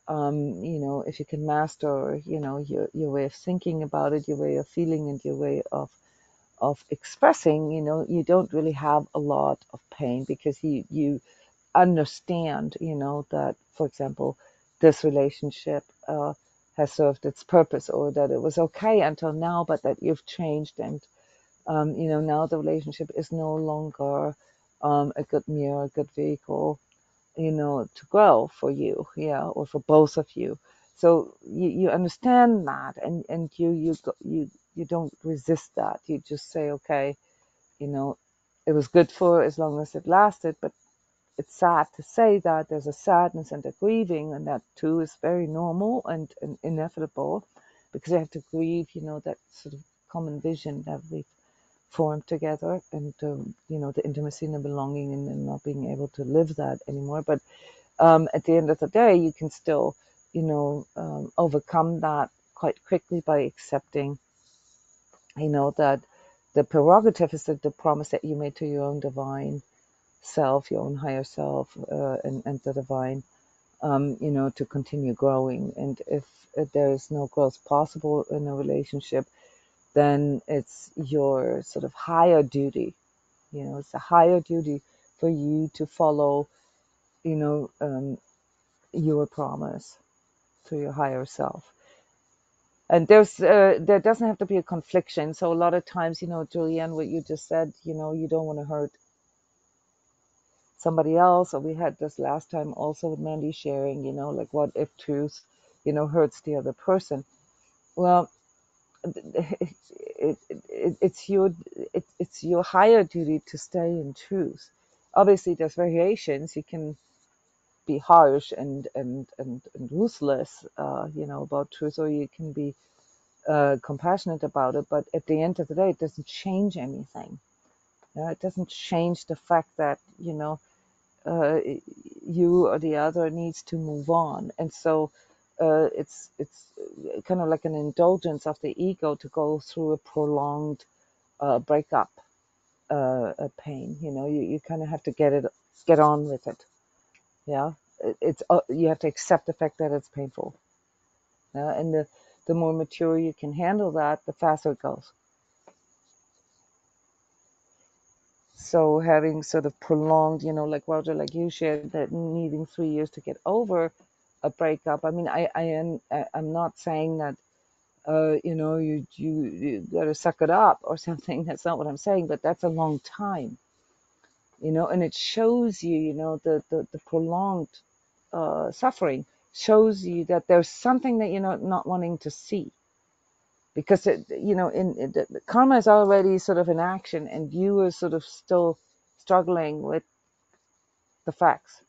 if you can master, your way of thinking about it, your way of feeling, and your way of expressing, you don't really have a lot of pain, because you understand, that, for example, this relationship has served its purpose, or that it was okay until now, but that you've changed, and now the relationship is no longer a good mirror, a good vehicle, to grow for you, yeah, or for both of you. So you understand that, and you don't resist that. You just say, okay, it was good for as long as it lasted, but it's sad to say that there's a sadness and a grieving, and that too is very normal and inevitable, because you have to grieve, that sort of common vision that we've formed together, and the intimacy and the belonging, and not being able to live that anymore. But at the end of the day, you can still, overcome that quite quickly by accepting, that the prerogative is that the promise that you made to your own divine self, your own higher self, and the divine, to continue growing. And if there is no growth possible in a relationship, then it's your sort of higher duty. It's a higher duty for you to follow, your promise to your higher self. And there doesn't have to be a confliction. So a lot of times, Julianne, what you just said, you don't want to hurt somebody else. Or we had this last time also with Mandy sharing, like, what if truth, hurts the other person? Well, it's your higher duty to stay in truth. Obviously, there's variations. You can be harsh and ruthless, about truth, or you can be compassionate about it. But at the end of the day, it doesn't change anything. It doesn't change the fact that, uh, you or the other needs to move on. And so it's kind of like an indulgence of the ego to go through a prolonged breakup pain. You kind of have to get on with it. Yeah, it's you have to accept the fact that it's painful. Yeah, and the more mature you can handle that, the faster it goes. So having sort of prolonged, like Roger, like you shared, that needing 3 years to get over a breakup. I mean, I'm not saying that you got to suck it up or something. That's not what I'm saying. But that's a long time, and it shows you, the prolonged suffering shows you that there's something that you're not wanting to see, because the karma is already sort of in action, and you are sort of still struggling with the facts.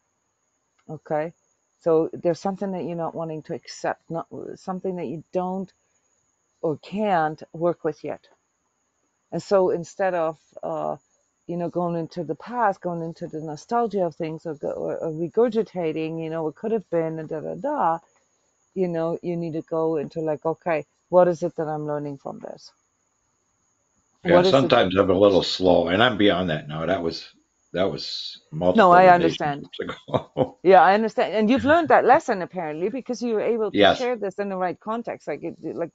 Okay, so there's something that you're not wanting to accept, not something that you don't or can't work with yet. And so instead of going into the past, going into the nostalgia of things, or regurgitating, what could have been, and you need to go into like, okay, what is it that I'm learning from this? Yeah, What is it? sometimes I'm a little slow, and I'm beyond that now. That was No, multiple I understand. relationships ago. Yeah, I understand. And you've learned that lesson apparently, because you were able to Yes, share this in the right context. Like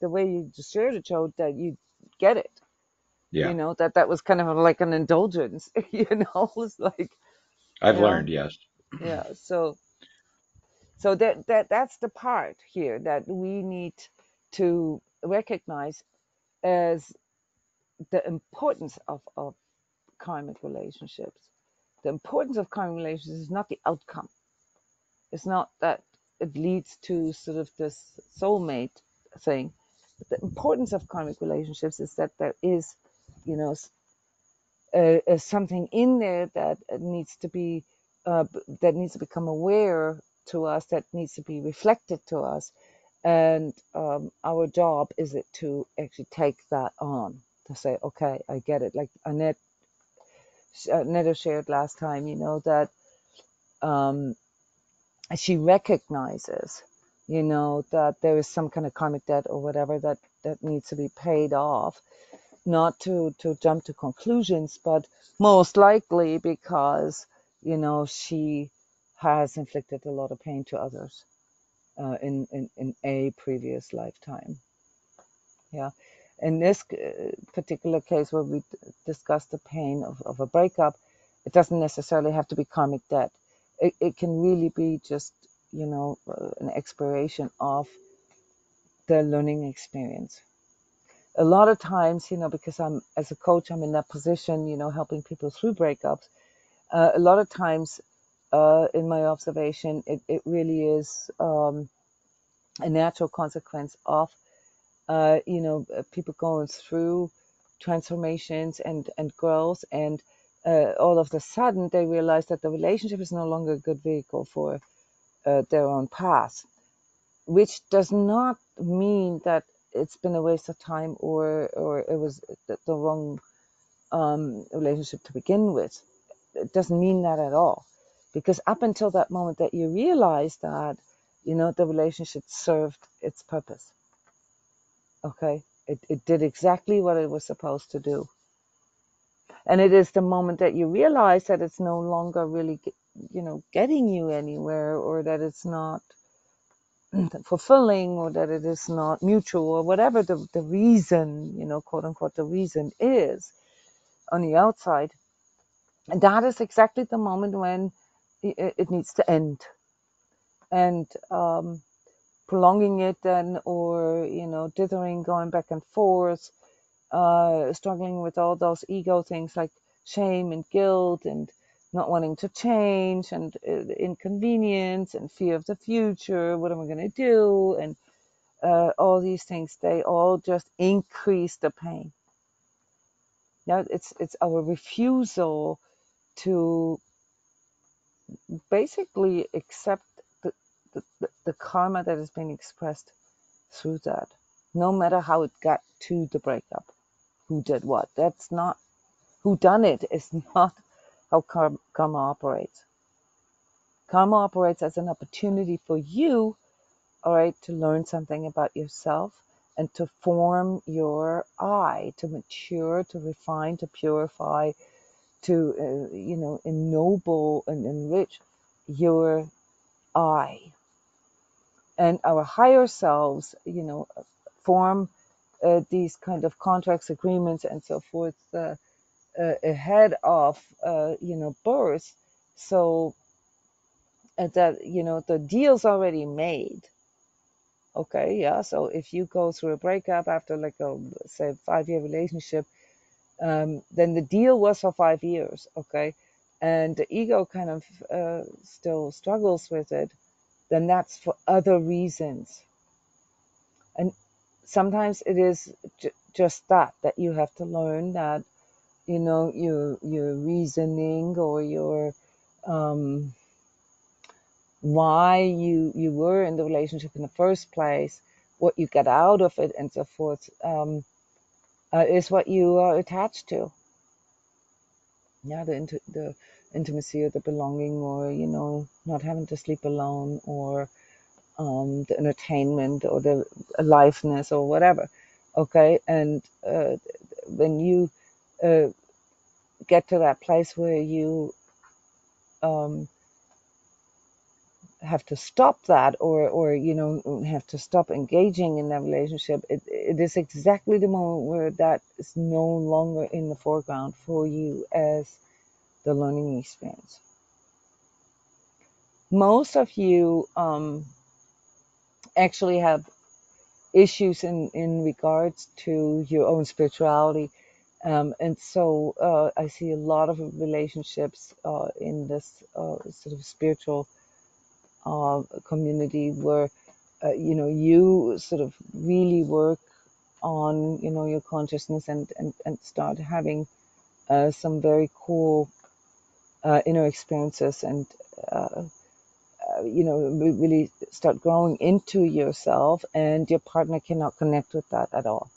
the way you just shared it showed that you get it. yeah, That was kind of like an indulgence. It's like, I've you know, learned. Yes, yeah. So that's the part here that we need to recognize as the importance of karmic relationships. The importance of karmic relationships is not the outcome. It's not that it leads to sort of this soulmate thing. But the importance of karmic relationships is that there is, you know, something in there that needs to be, that needs to become aware to us, that needs to be reflected to us, and our job is it to actually take that on, to say, okay, I get it. Like Annette shared last time, that um, she recognizes, that there is some kind of karmic debt or whatever that needs to be paid off. Not to jump to conclusions, but most likely because, she has inflicted a lot of pain to others in a previous lifetime. Yeah. In this particular case where we discussed the pain of a breakup, it doesn't necessarily have to be karmic debt. It can really be just, an exploration of the learning experience. A lot of times, because as a coach, I'm in that position, helping people through breakups. A lot of times, in my observation, it really is a natural consequence of people going through transformations and growth, and all of a sudden they realize that the relationship is no longer a good vehicle for their own path, which does not mean that it's been a waste of time, or it was the wrong relationship to begin with. It doesn't mean that at all, because up until that moment that you realize that, the relationship served its purpose. Okay, it did exactly what it was supposed to do. And it is the moment that you realize that it's no longer really getting you anywhere, or that it's not fulfilling, or that it is not mutual, or whatever the reason, quote unquote, the reason is on the outside. And that is exactly the moment when it needs to end. And prolonging it then, or dithering, going back and forth, struggling with all those ego things like shame and guilt, and not wanting to change, and inconvenience, and fear of the future, what am I going to do, and all these things, they all just increase the pain. Now it's our refusal to basically accept the karma that is being expressed through that, no matter how it got to the breakup, who did what. That's not whodunit is not how karma operates. Karma operates as an opportunity for you, all right, to learn something about yourself and to form your I, to mature, to refine, to purify, to, ennoble and enrich your I. And our higher selves, form these kind of contracts, agreements, and so forth ahead of, birth. So that, the deal's already made. Okay, yeah. So if you go through a breakup after like a, say, 5-year relationship, then the deal was for 5 years. Okay. And the ego kind of still struggles with it, then that's for other reasons. And sometimes it is just that you have to learn that, your reasoning or your why you were in the relationship in the first place, what you get out of it, and so forth, is what you are attached to. Yeah, the intimacy or the belonging, or not having to sleep alone, or the entertainment or the aliveness or whatever. Okay, and when you get to that place where you have to stop that, or have to stop engaging in that relationship, it is exactly the moment where that is no longer in the foreground for you as the learning experience. Most of you actually have issues in regards to your own spirituality, and so I see a lot of relationships in this sort of spiritual community where you sort of really work on your consciousness and start having some very cool inner experiences, and really start growing into yourself, and your partner cannot connect with that at all.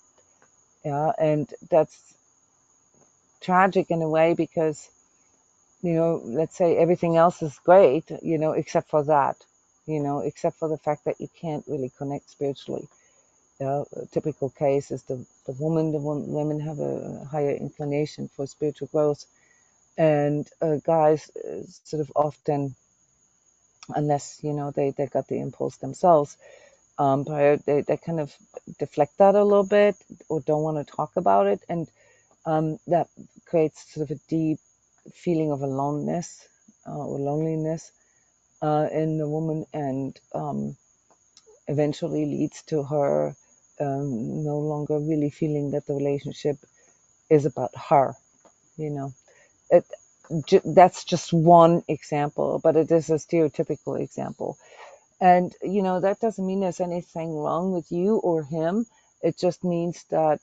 Yeah, and that's tragic in a way, because let's say everything else is great, except for that, except for the fact that you can't really connect spiritually. A typical case is the women have a higher inclination for spiritual growth, and guys sort of often, unless they got the impulse themselves, they kind of deflect that a little bit, or don't want to talk about it, and that creates sort of a deep feeling of aloneness or loneliness in the woman, and eventually leads to her no longer really feeling that the relationship is about her. It, that's just one example, but it is a stereotypical example. And that doesn't mean there's anything wrong with you or him. It just means that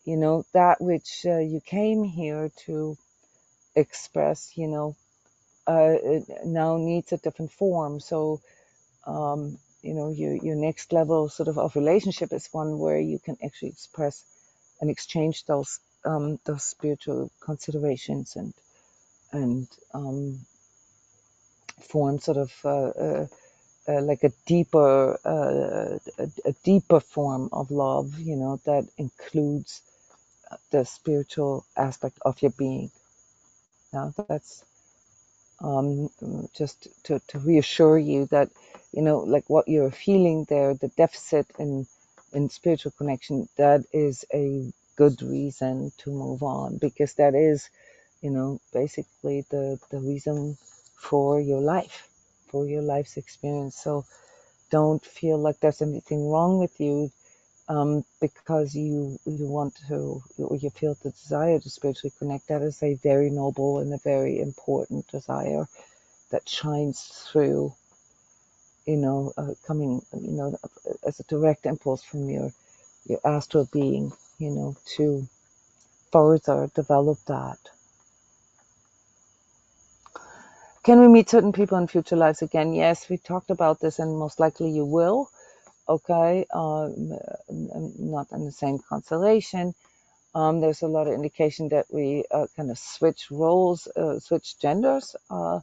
that which you came here to express, it now needs a different form. So your next level sort of relationship is one where you can actually express and exchange those spiritual considerations, and form sort of like a deeper form of love, that includes the spiritual aspect of your being. Now that's just to reassure you that like what you're feeling there, the deficit in spiritual connection, that is a good reason to move on, because that is basically the reason for your life, for your life's experience. So don't feel like there's anything wrong with you because you want to, or you feel the desire to spiritually connect. That is a very noble and a very important desire that shines through, coming, as a direct impulse from your astral being, to further develop that. Can we meet certain people in future lives again? Yes, we talked about this, and most likely you will. Okay, not in the same constellation, There's a lot of indication that we kind of switch roles, switch genders from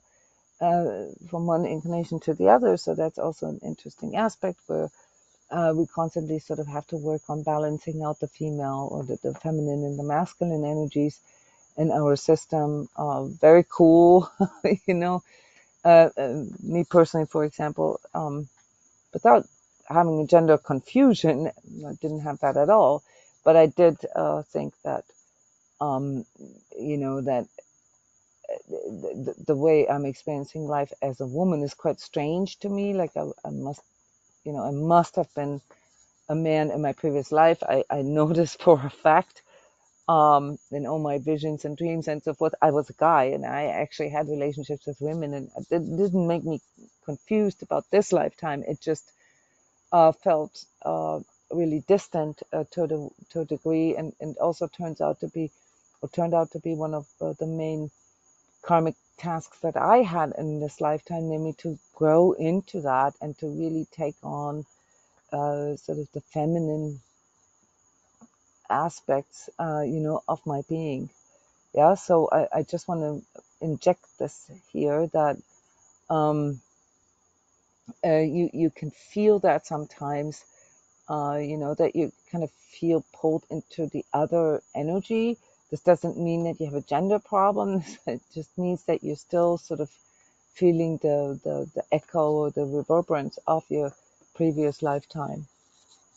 one incarnation to the other. So that's also an interesting aspect where we constantly sort of have to work on balancing out the female or the feminine and the masculine energies in our system. Very cool, you know. Me personally, for example, without having a gender confusion, I didn't have that at all. But I did think that, um, that the way I'm experiencing life as a woman is quite strange to me. Like I must, I must have been a man in my previous life. I know this for a fact. In all my visions and dreams and so forth, I was a guy, and I actually had relationships with women, and it didn't make me confused about this lifetime. It just felt really distant to a degree, and also turned out to be one of the main karmic tasks that I had in this lifetime, namely to grow into that and to really take on sort of the feminine aspects, of my being. Yeah, so I just want to inject this here that you can feel that sometimes, that you kind of feel pulled into the other energy. This doesn't mean that you have a gender problem. It just means that you're still sort of feeling the echo or the reverberance of your previous lifetime.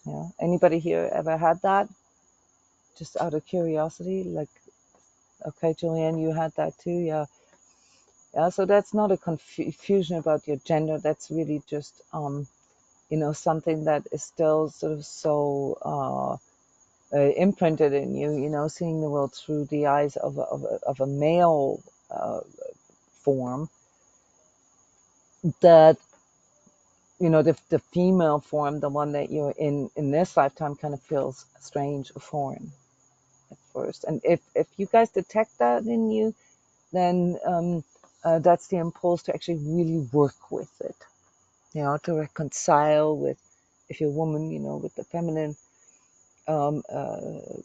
Yeah. Anybody here ever had that? Just out of curiosity, like, okay, Julianne, you had that too, yeah. Yeah, so that's not a confusion about your gender. That's really just, something that is still sort of so imprinted in you, seeing the world through the eyes of a male form, that, the female form, the one that you're in this lifetime, kind of feels strange or foreign at first. And if you guys detect that in you, then that's the impulse to actually really work with it, to reconcile with, if you're a woman, with the feminine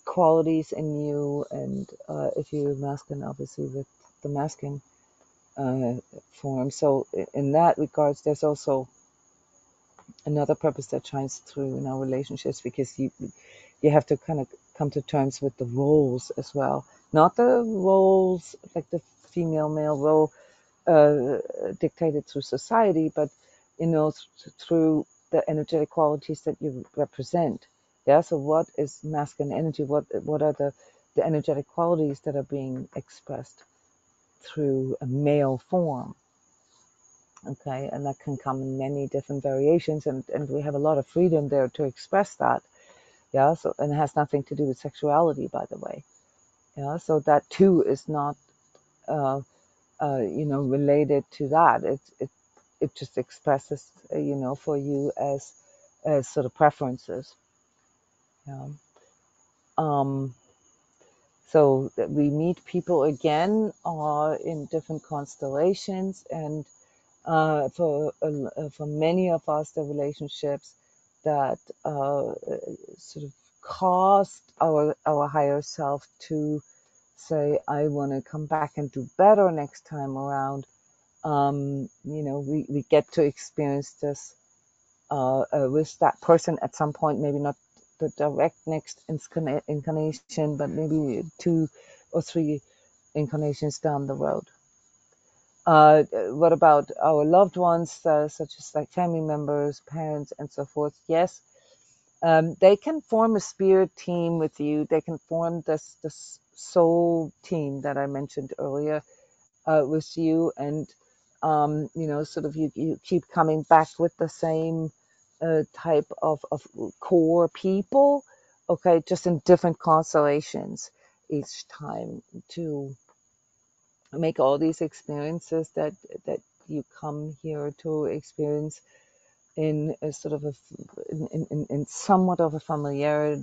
qualities in you, and if you're masculine, obviously with the masculine form. So in that regards, there's also another purpose that shines through in our relationships, because you have to kind of come to terms with the roles as well, not the roles like the female male role dictated through society, but through the energetic qualities that you represent. Yeah. So what is masculine energy? What are the energetic qualities that are being expressed through a male form? Okay, and that can come in many different variations, and we have a lot of freedom there to express that. Yeah. So, and it has nothing to do with sexuality, by the way. Yeah. So that too is not uh, related to that. It just expresses, for you as sort of preferences. Yeah. Um, so that we meet people again in different constellations, and for many of us, the relationships that sort of caused our higher self to say, I want to come back and do better next time around. We get to experience this with that person at some point, maybe not the direct next incarnation, but maybe 2 or 3 incarnations down the road. What about our loved ones, such as like family members, parents, and so forth? Yes, they can form a spirit team with you. They can form this soul team that I mentioned earlier with you, and sort of you keep coming back with the same type of core people, okay, just in different constellations each time, to make all these experiences that you come here to experience in a sort of in somewhat of a familiar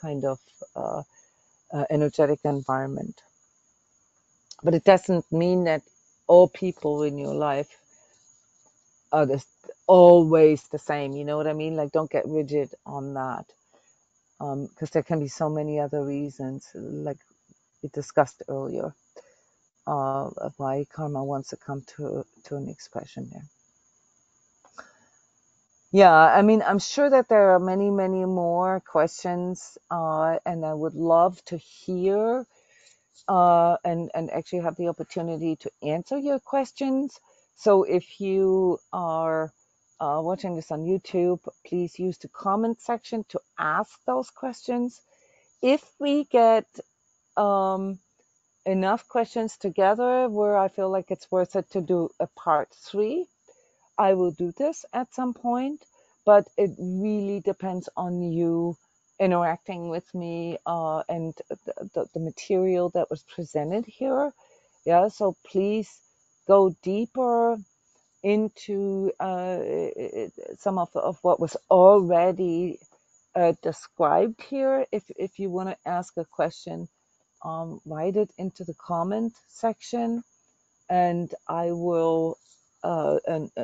kind of energetic environment. But it doesn't mean that all people in your life are always the same. You know what I mean? Like, don't get rigid on that. because there can be so many other reasons, like we discussed earlier, why karma wants to come to an expression there. Yeah, I mean, I'm sure that there are many, many more questions, and I would love to hear and actually have the opportunity to answer your questions. So if you are watching this on YouTube, please use the comment section to ask those questions. If we get enough questions together where I feel like it's worth it to do a part 3, I will do this at some point, but it really depends on you interacting with me and the material that was presented here. Yeah, so please go deeper into some of what was already described here. If you want to ask a question, write it into the comment section, and I will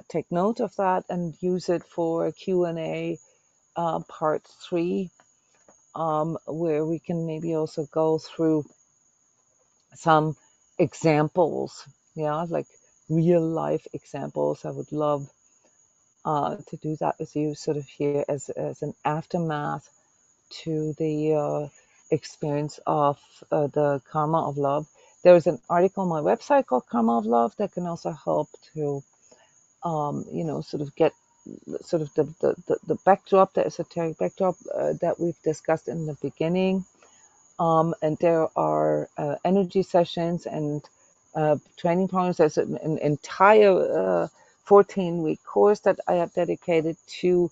take note of that and use it for a Q&A part 3, where we can maybe also go through some examples, yeah, like real life examples. I would love to do that with you, sort of here as an aftermath to the experience of the karma of love. There's an article on my website called Karma of Love that can also help to, sort of get sort of the backdrop, the esoteric backdrop that we've discussed in the beginning. And there are energy sessions and training programs. There's an entire 14-week course that I have dedicated to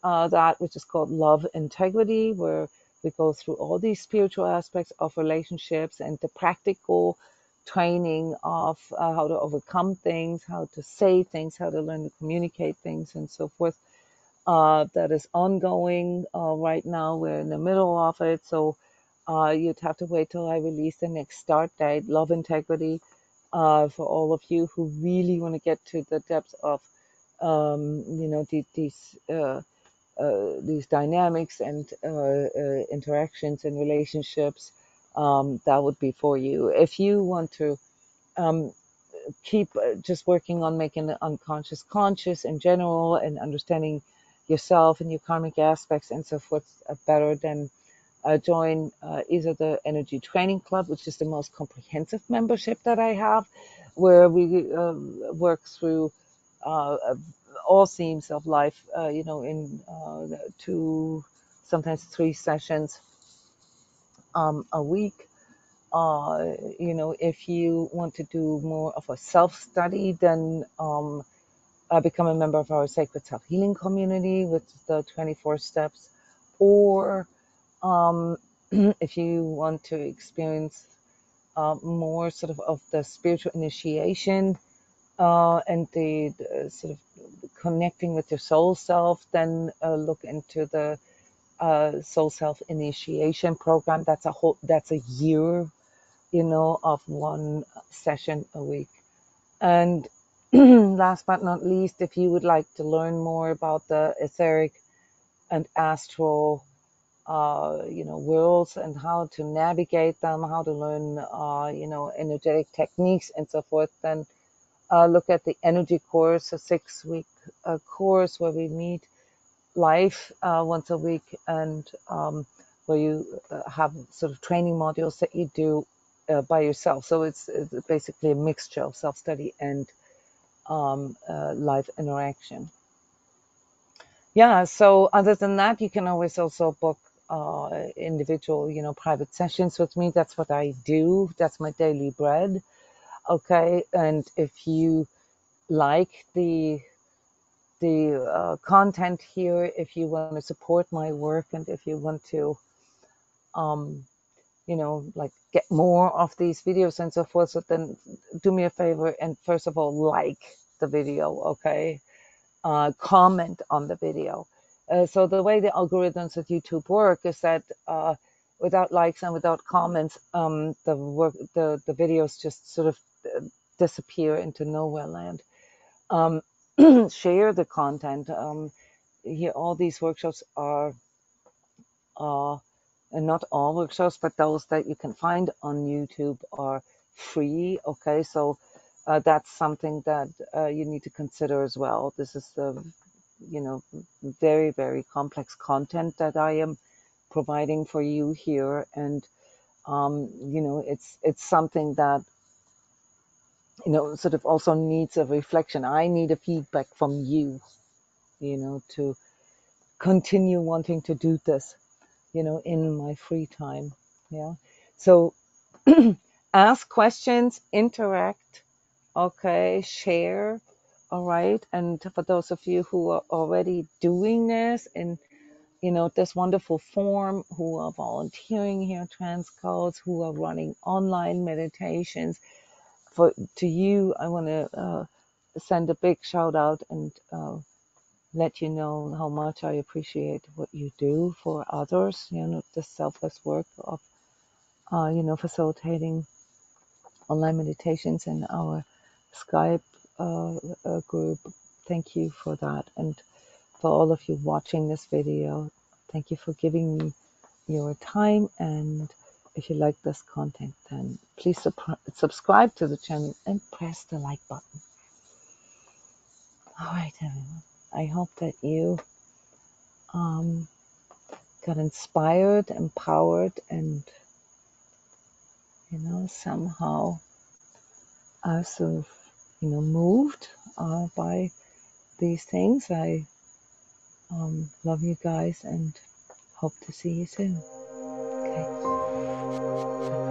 that, which is called Love Integrity, where we go through all these spiritual aspects of relationships and the practical training of how to overcome things, how to say things, how to learn to communicate things, and so forth. That is ongoing right now. We're in the middle of it, so you'd have to wait till I release the next start date. Love Integrity, for all of you who really want to get to the depths of, these dynamics and interactions and relationships. That would be for you. If you want to um, keep just working on making the unconscious conscious in general and understanding yourself and your karmic aspects and so forth better, then join either the Energy Training Club, which is the most comprehensive membership that I have, where we work through all themes of life, in 2, sometimes 3 sessions a week. If you want to do more of a self-study, then become a member of our Sacred Self-Healing community with the 24 steps. Or if you want to experience more sort of the spiritual initiation and the sort of connecting with your soul self, then look into the soul self initiation program. That's a year, of 1 session a week. And last but not least, if you would like to learn more about the etheric and astral worlds and how to navigate them, how to learn energetic techniques and so forth, then look at the energy course, a 6-week course where we meet live once a week, and where you have sort of training modules that you do by yourself. So it's basically a mixture of self-study and live interaction. Yeah, so other than that, you can always also book individual, private sessions with me. That's what I do. That's my daily bread. Okay, and if you like the content here, if you want to support my work, and if you want to like get more of these videos and so forth, so then do me a favor and first of all like the video. Okay, comment on the video. So the way the algorithms of YouTube work is that without likes and without comments, the videos just sort of disappear into nowhere land. Share the content. Here, all these workshops are and not all workshops, but those that you can find on YouTube are free. Okay, so that's something that you need to consider as well. This is very, very complex content that I am providing for you here, and it's something that sort of also needs a reflection. I need a feedback from you, to continue wanting to do this, in my free time. Yeah. So ask questions, interact, okay, share. All right. And for those of you who are already doing this in, this wonderful form, who are volunteering here at transCODES, who are running online meditations, to you, I want to send a big shout out and let you know how much I appreciate what you do for others, the selfless work of, facilitating online meditations in our Skype group. Thank you for that. And for all of you watching this video, thank you for giving me your time. And if you like this content, then please subscribe to the channel and press the like button. All right, everyone. I hope that you got inspired, empowered, and somehow sort of moved by these things. I love you guys and hope to see you soon. Okay.